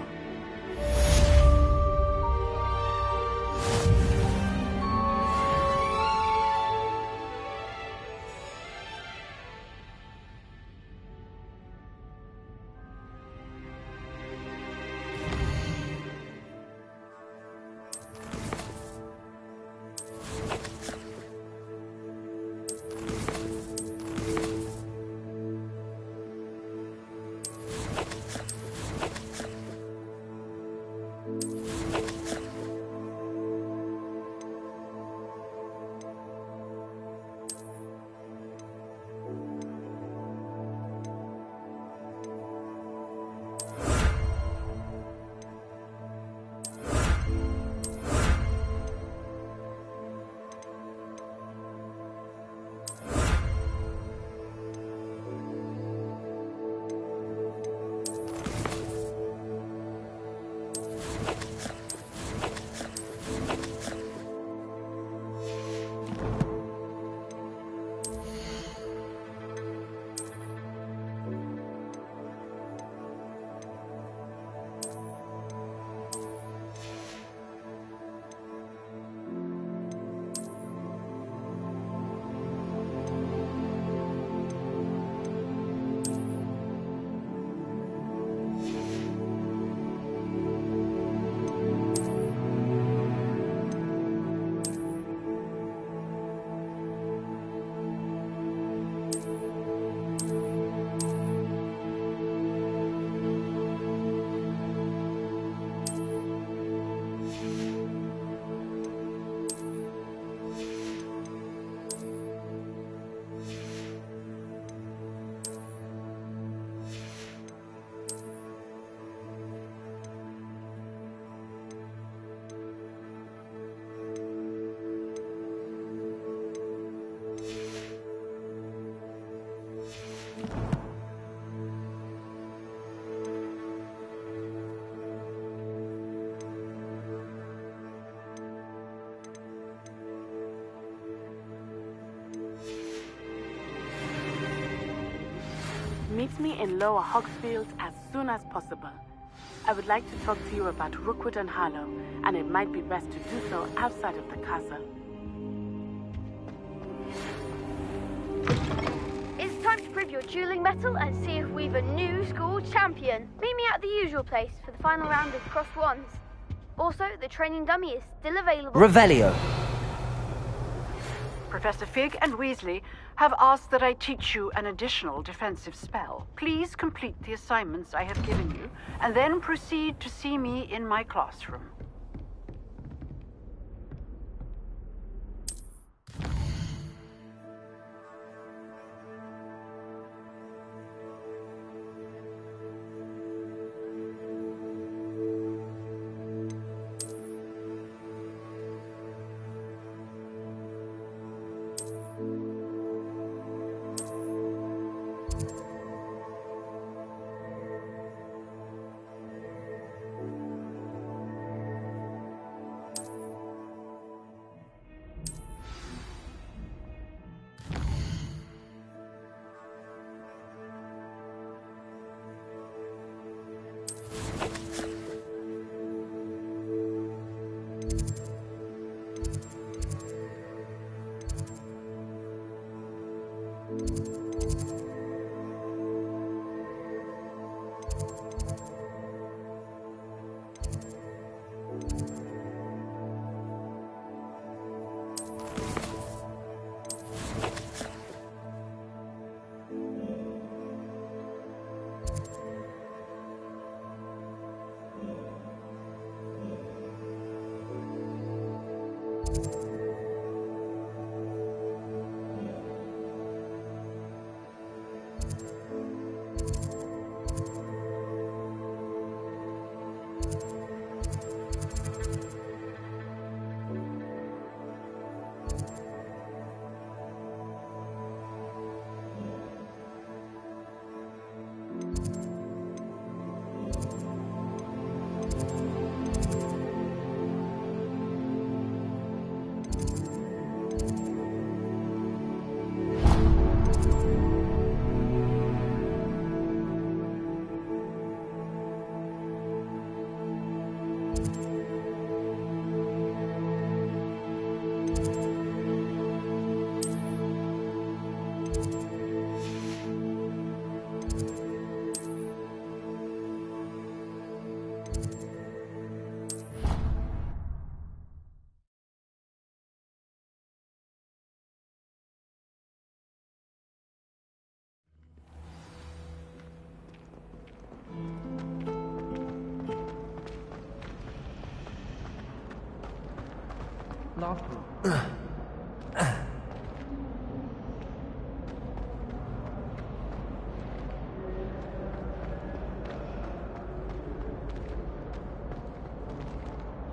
Meet me in Lower Hogsfield as soon as possible. I would like to talk to you about Rookwood and Harlow, and it might be best to do so outside of the castle. It's time to prove your dueling mettle and see if we've a new school champion. Meet me at the usual place for the final round of crossed wands. Also, the training dummy is still available. Revelio. Professor Fig and Weasley have asked that I teach you an additional defensive spell. Please complete the assignments I have given you, and then proceed to see me in my classroom.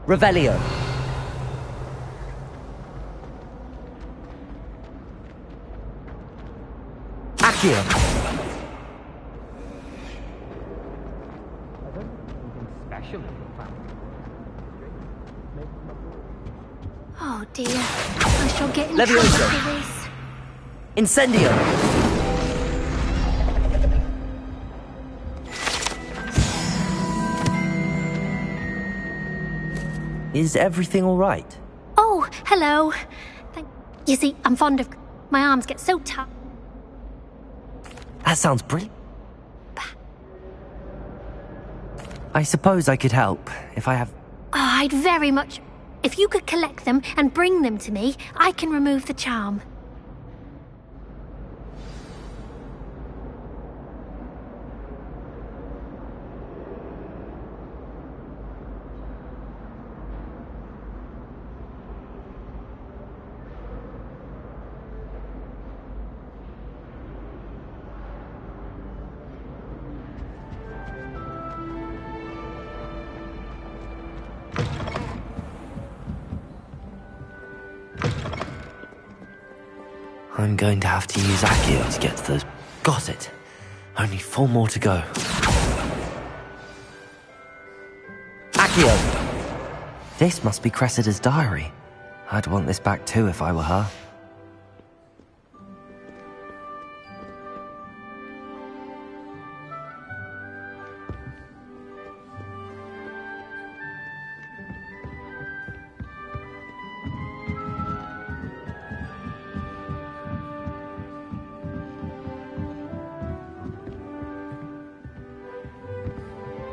Revelio. Accio. Oh dear, I shall get in trouble Levioso. for this. Incendio. Is everything all right? Oh, hello. You see, I'm fond of... My arms get so tough. That sounds brilliant. I suppose I could help if I have... Oh, I'd very much... If you could collect them and bring them to me, I can remove the charm. I'm going to have to use Accio to get to those... Got it. Only 4 more to go. Accio! This must be Cressida's diary. I'd want this back too if I were her.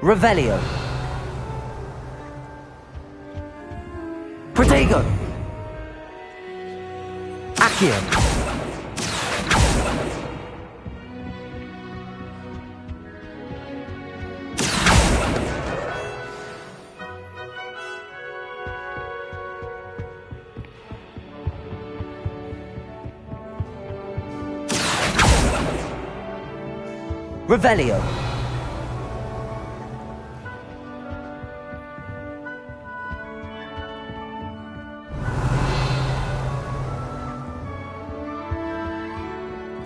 Revelio. Protego. Accio. Revelio.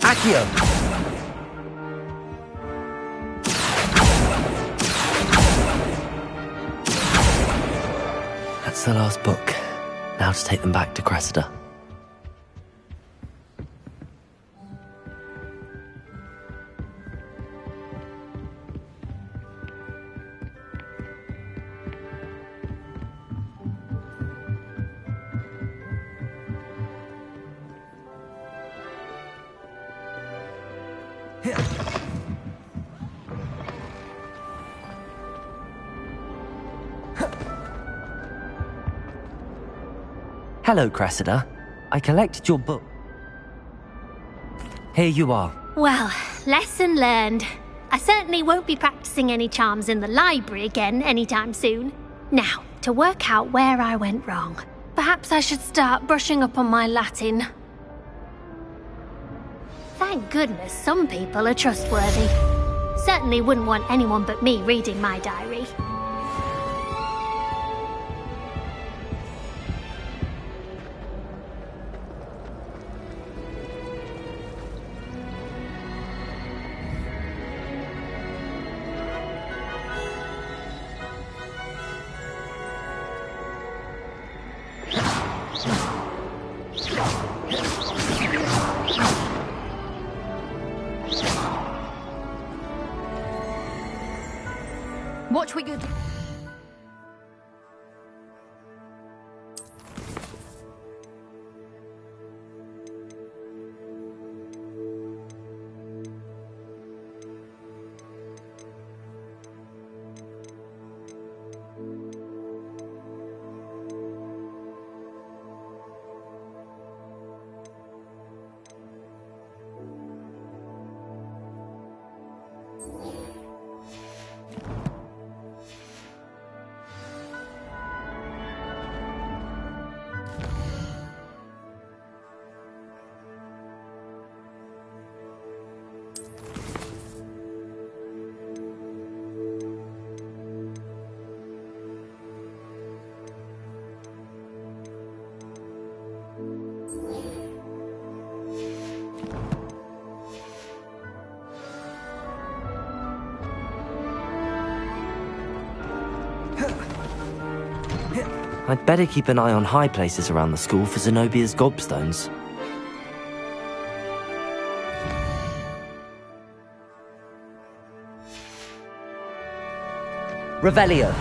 Accio. That's the last book. Now to take them back to Cressida. Hello, Cressida. I collected your book. Here you are. Well, lesson learned. I certainly won't be practicing any charms in the library again anytime soon. Now, to work out where I went wrong. Perhaps I should start brushing up on my Latin. Thank goodness some people are trustworthy. Certainly wouldn't want anyone but me reading my diary. Watch what you're doing. I'd better keep an eye on high places around the school for Zenobia's gobstones. Revelio.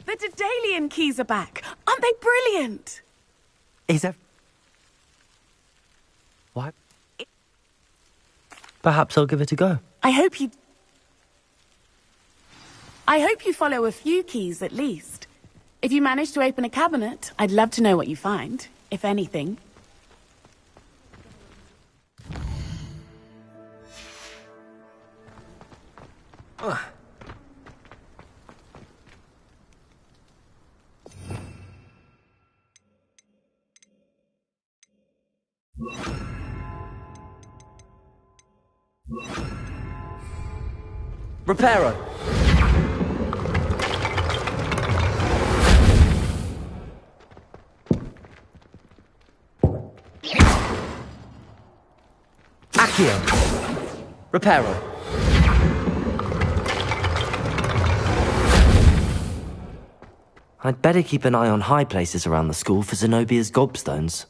The Daedalian keys are back. Aren't they brilliant? Is that... What? Perhaps I'll give it a go. I hope you follow a few keys at least. If you manage to open a cabinet, I'd love to know what you find, if anything. Reparo. Accio. Reparo. I'd better keep an eye on high places around the school for Zenobia's gobstones.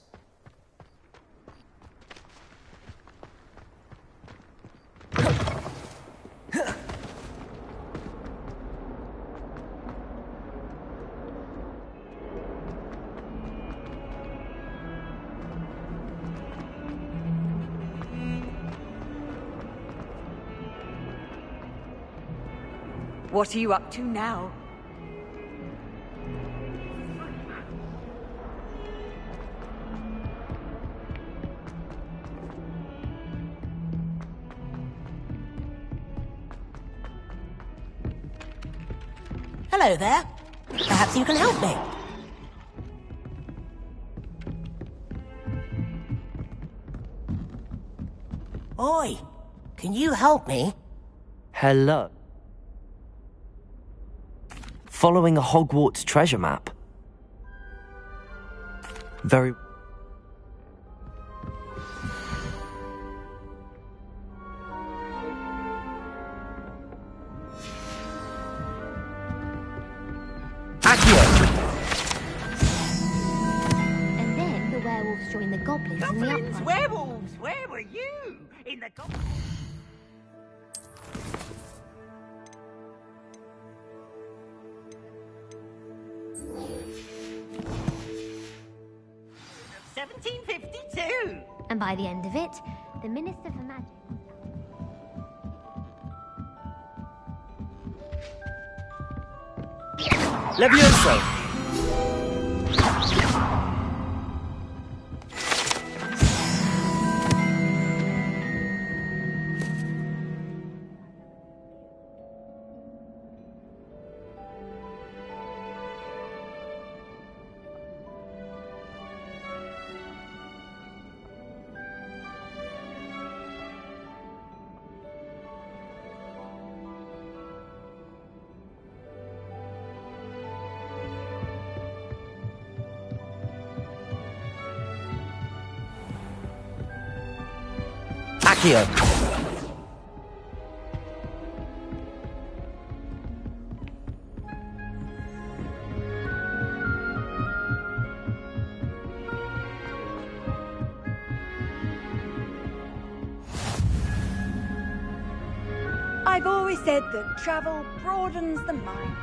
What are you up to now? Hello there. Perhaps you can help me. Oi, can you help me? Hello. Following a Hogwarts treasure map. Very... And then the werewolves joined the goblins in the Goblins, uprising. werewolves, where were you? In the goblins. And by the end of it, the Minister for Magic... Levioso! Accio. I've always said that travel broadens the mind.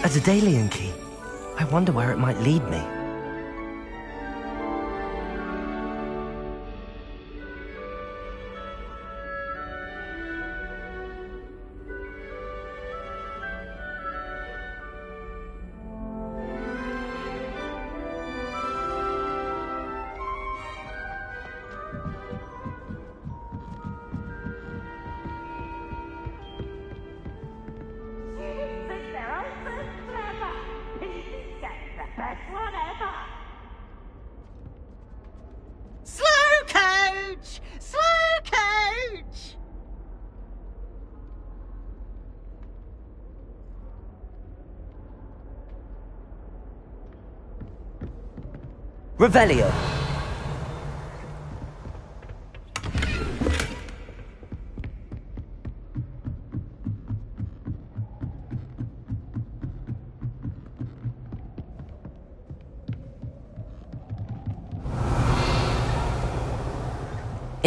A Daedalian key. I wonder where it might lead me. Slow coach! Slow coach! Revelio.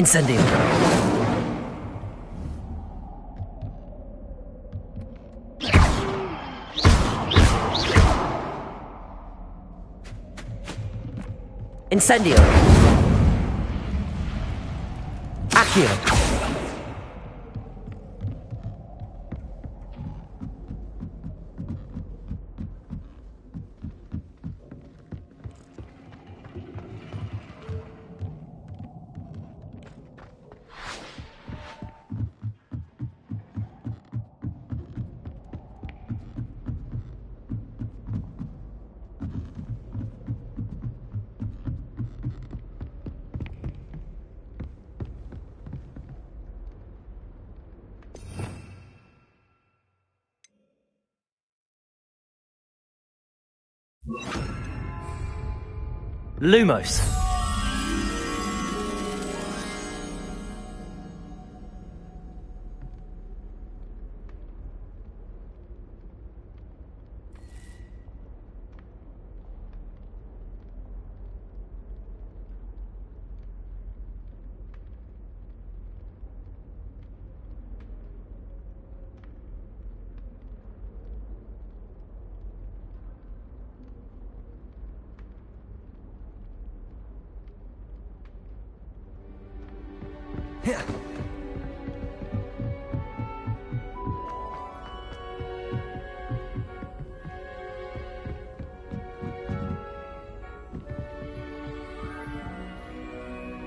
Incendio. Incendio. Accio. Lumos.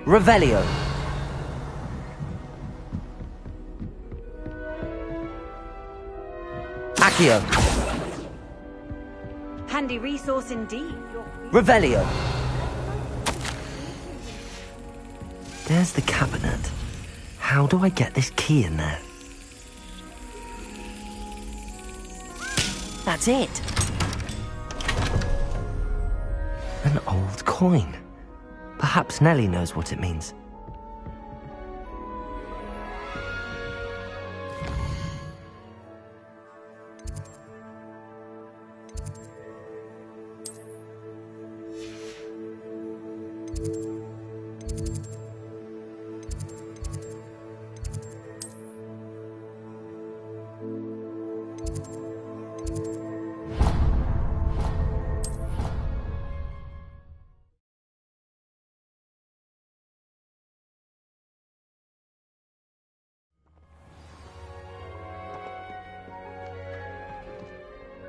Revelio. Accio. Handy resource indeed. Revelio. There's the cabinet. How do I get this key in there? That's it. An old coin. Perhaps Nellie knows what it means.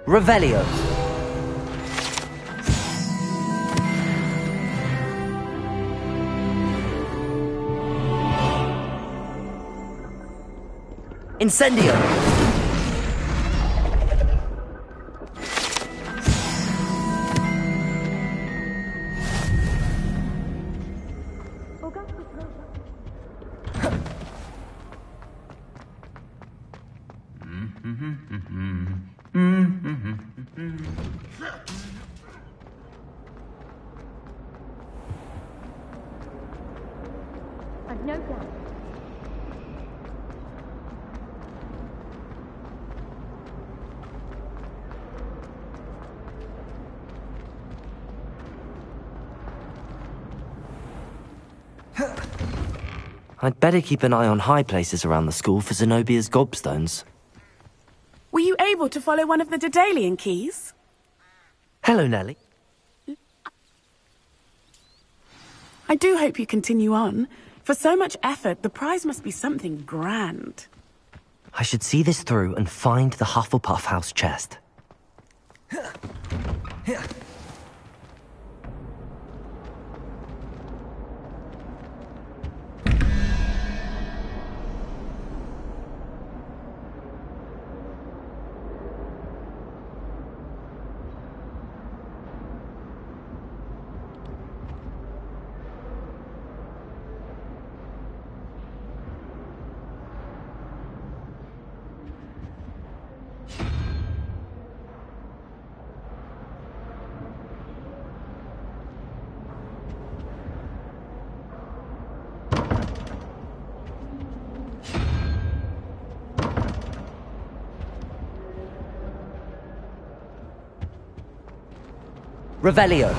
Revelio. Incendio. I've no doubt. I'd better keep an eye on high places around the school for Zenobia's gobstones. Were you able to follow one of the Daedalian keys? Hello, Nellie. I do hope you continue on. For so much effort, the prize must be something grand. I should see this through and find the Hufflepuff house chest. Revelio.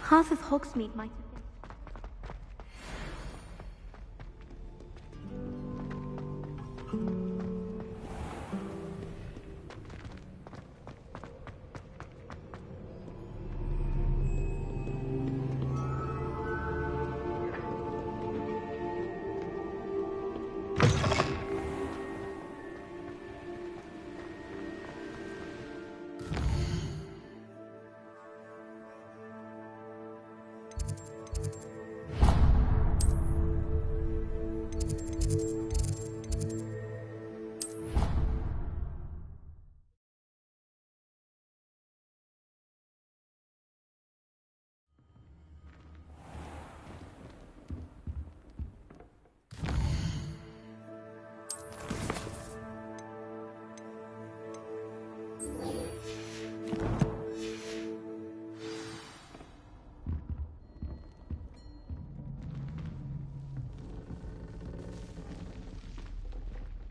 Half of Hogsmeade might have been.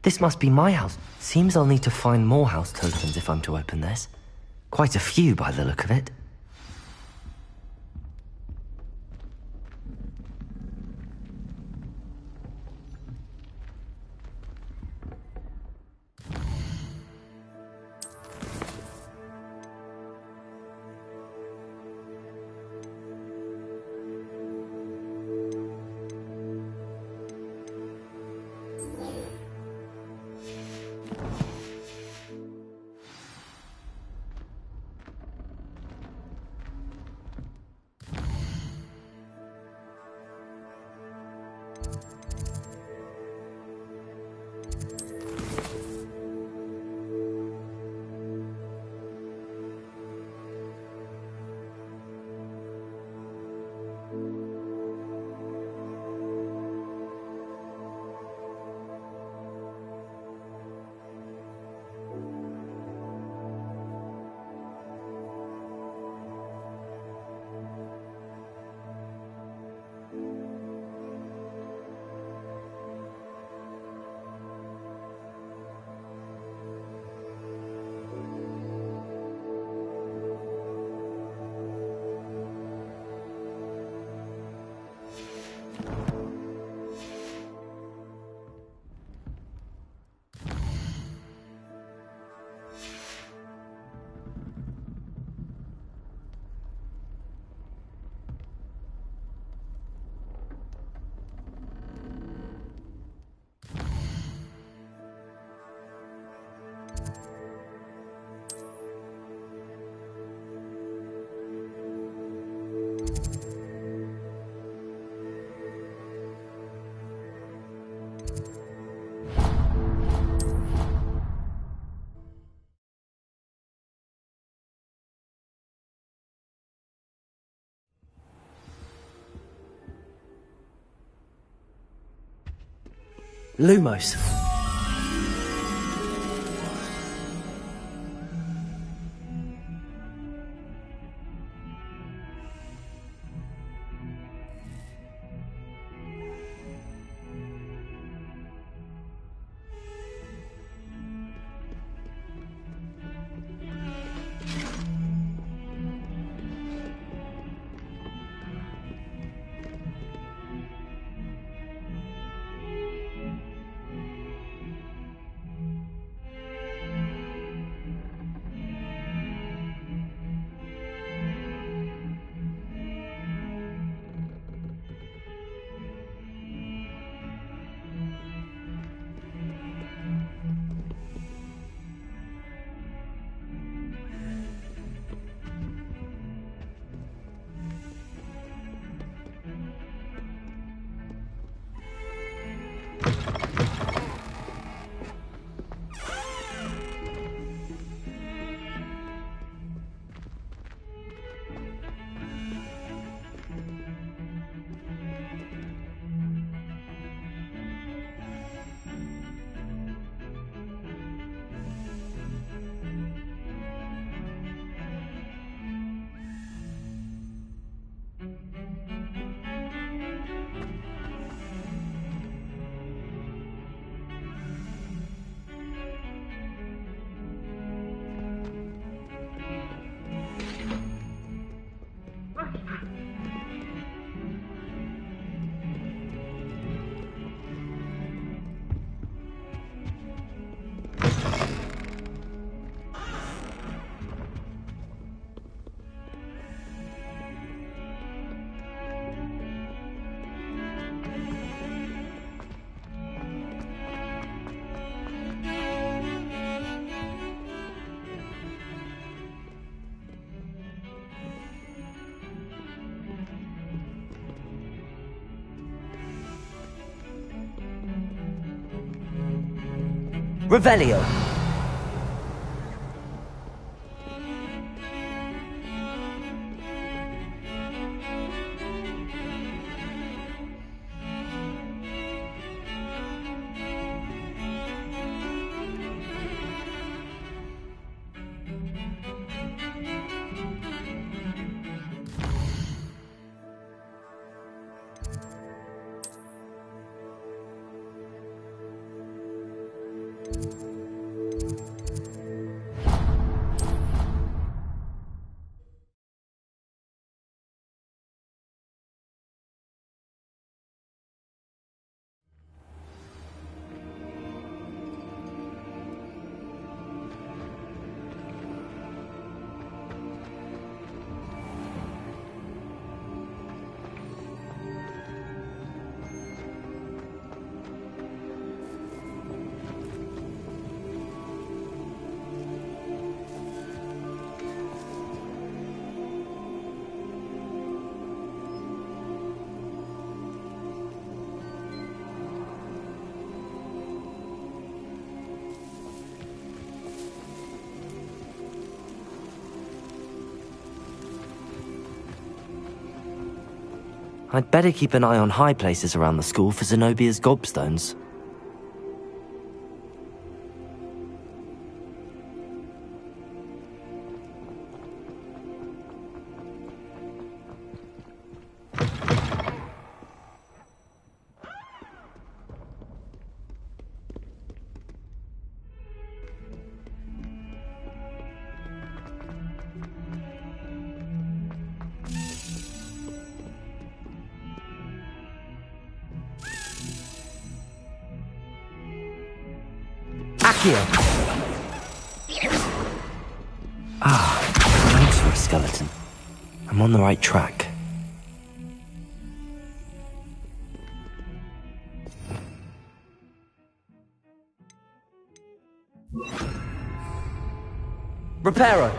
This must be my house. Seems I'll need to find more house tokens if I'm to open this. Quite a few by the look of it. Lumos. Revelio. I'd better keep an eye on high places around the school for Zenobia's gobstones. Thanks for a skeleton. I'm on the right track. Reparo!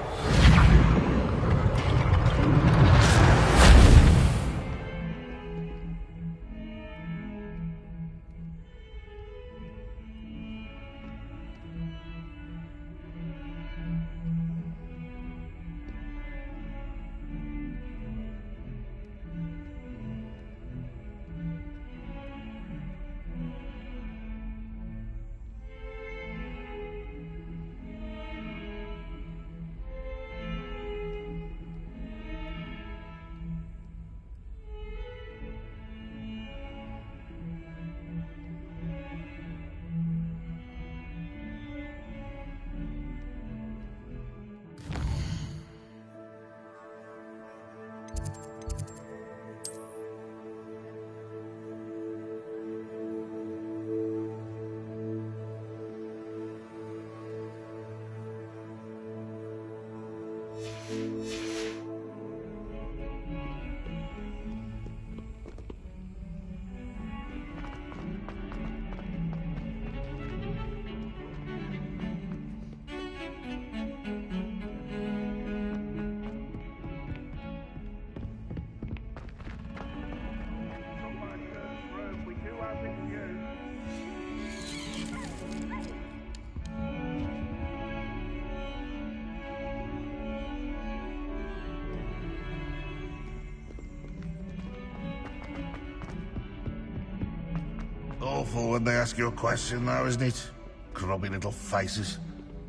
Awful when they ask you a question, though, isn't it? Grubby little faces.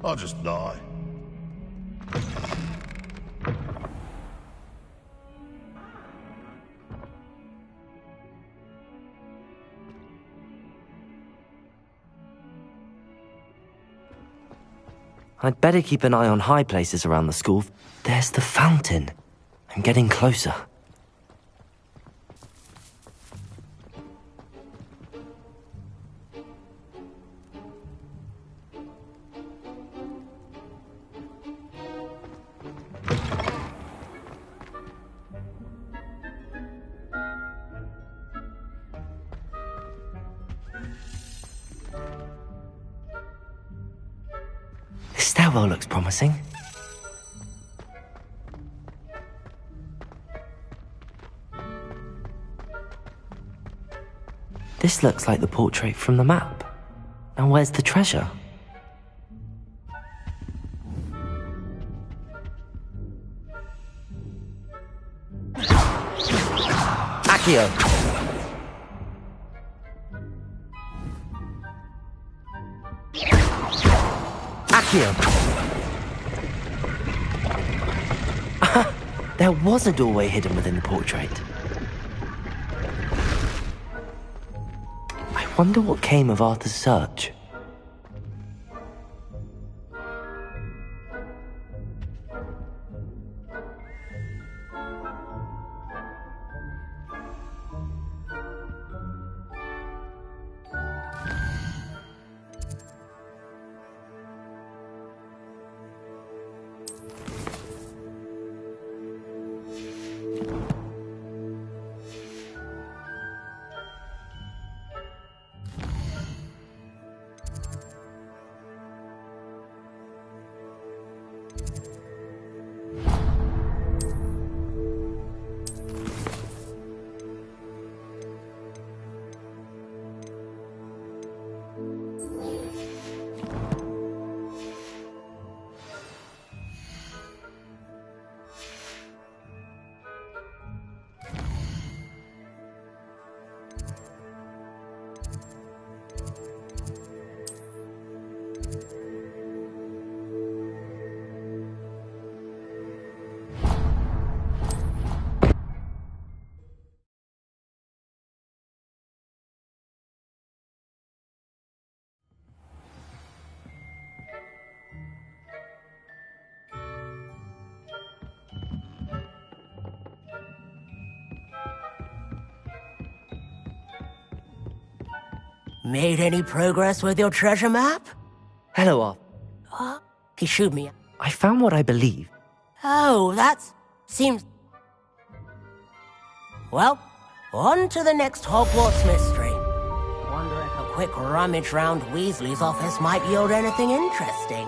I'll just die. I'd better keep an eye on high places around the school. There's the fountain. I'm getting closer. This stairwell looks promising. This looks like the portrait from the map. Now where's the treasure? Accio! Accio! There was a doorway hidden within the portrait. I wonder what came of Arthur's search. Made any progress with your treasure map? Hello, Arthur. Huh? He shooed me. I found what I believe. Oh, seems... Well, on to the next Hogwarts mystery. Wonder if a quick rummage round Weasley's office might yield anything interesting.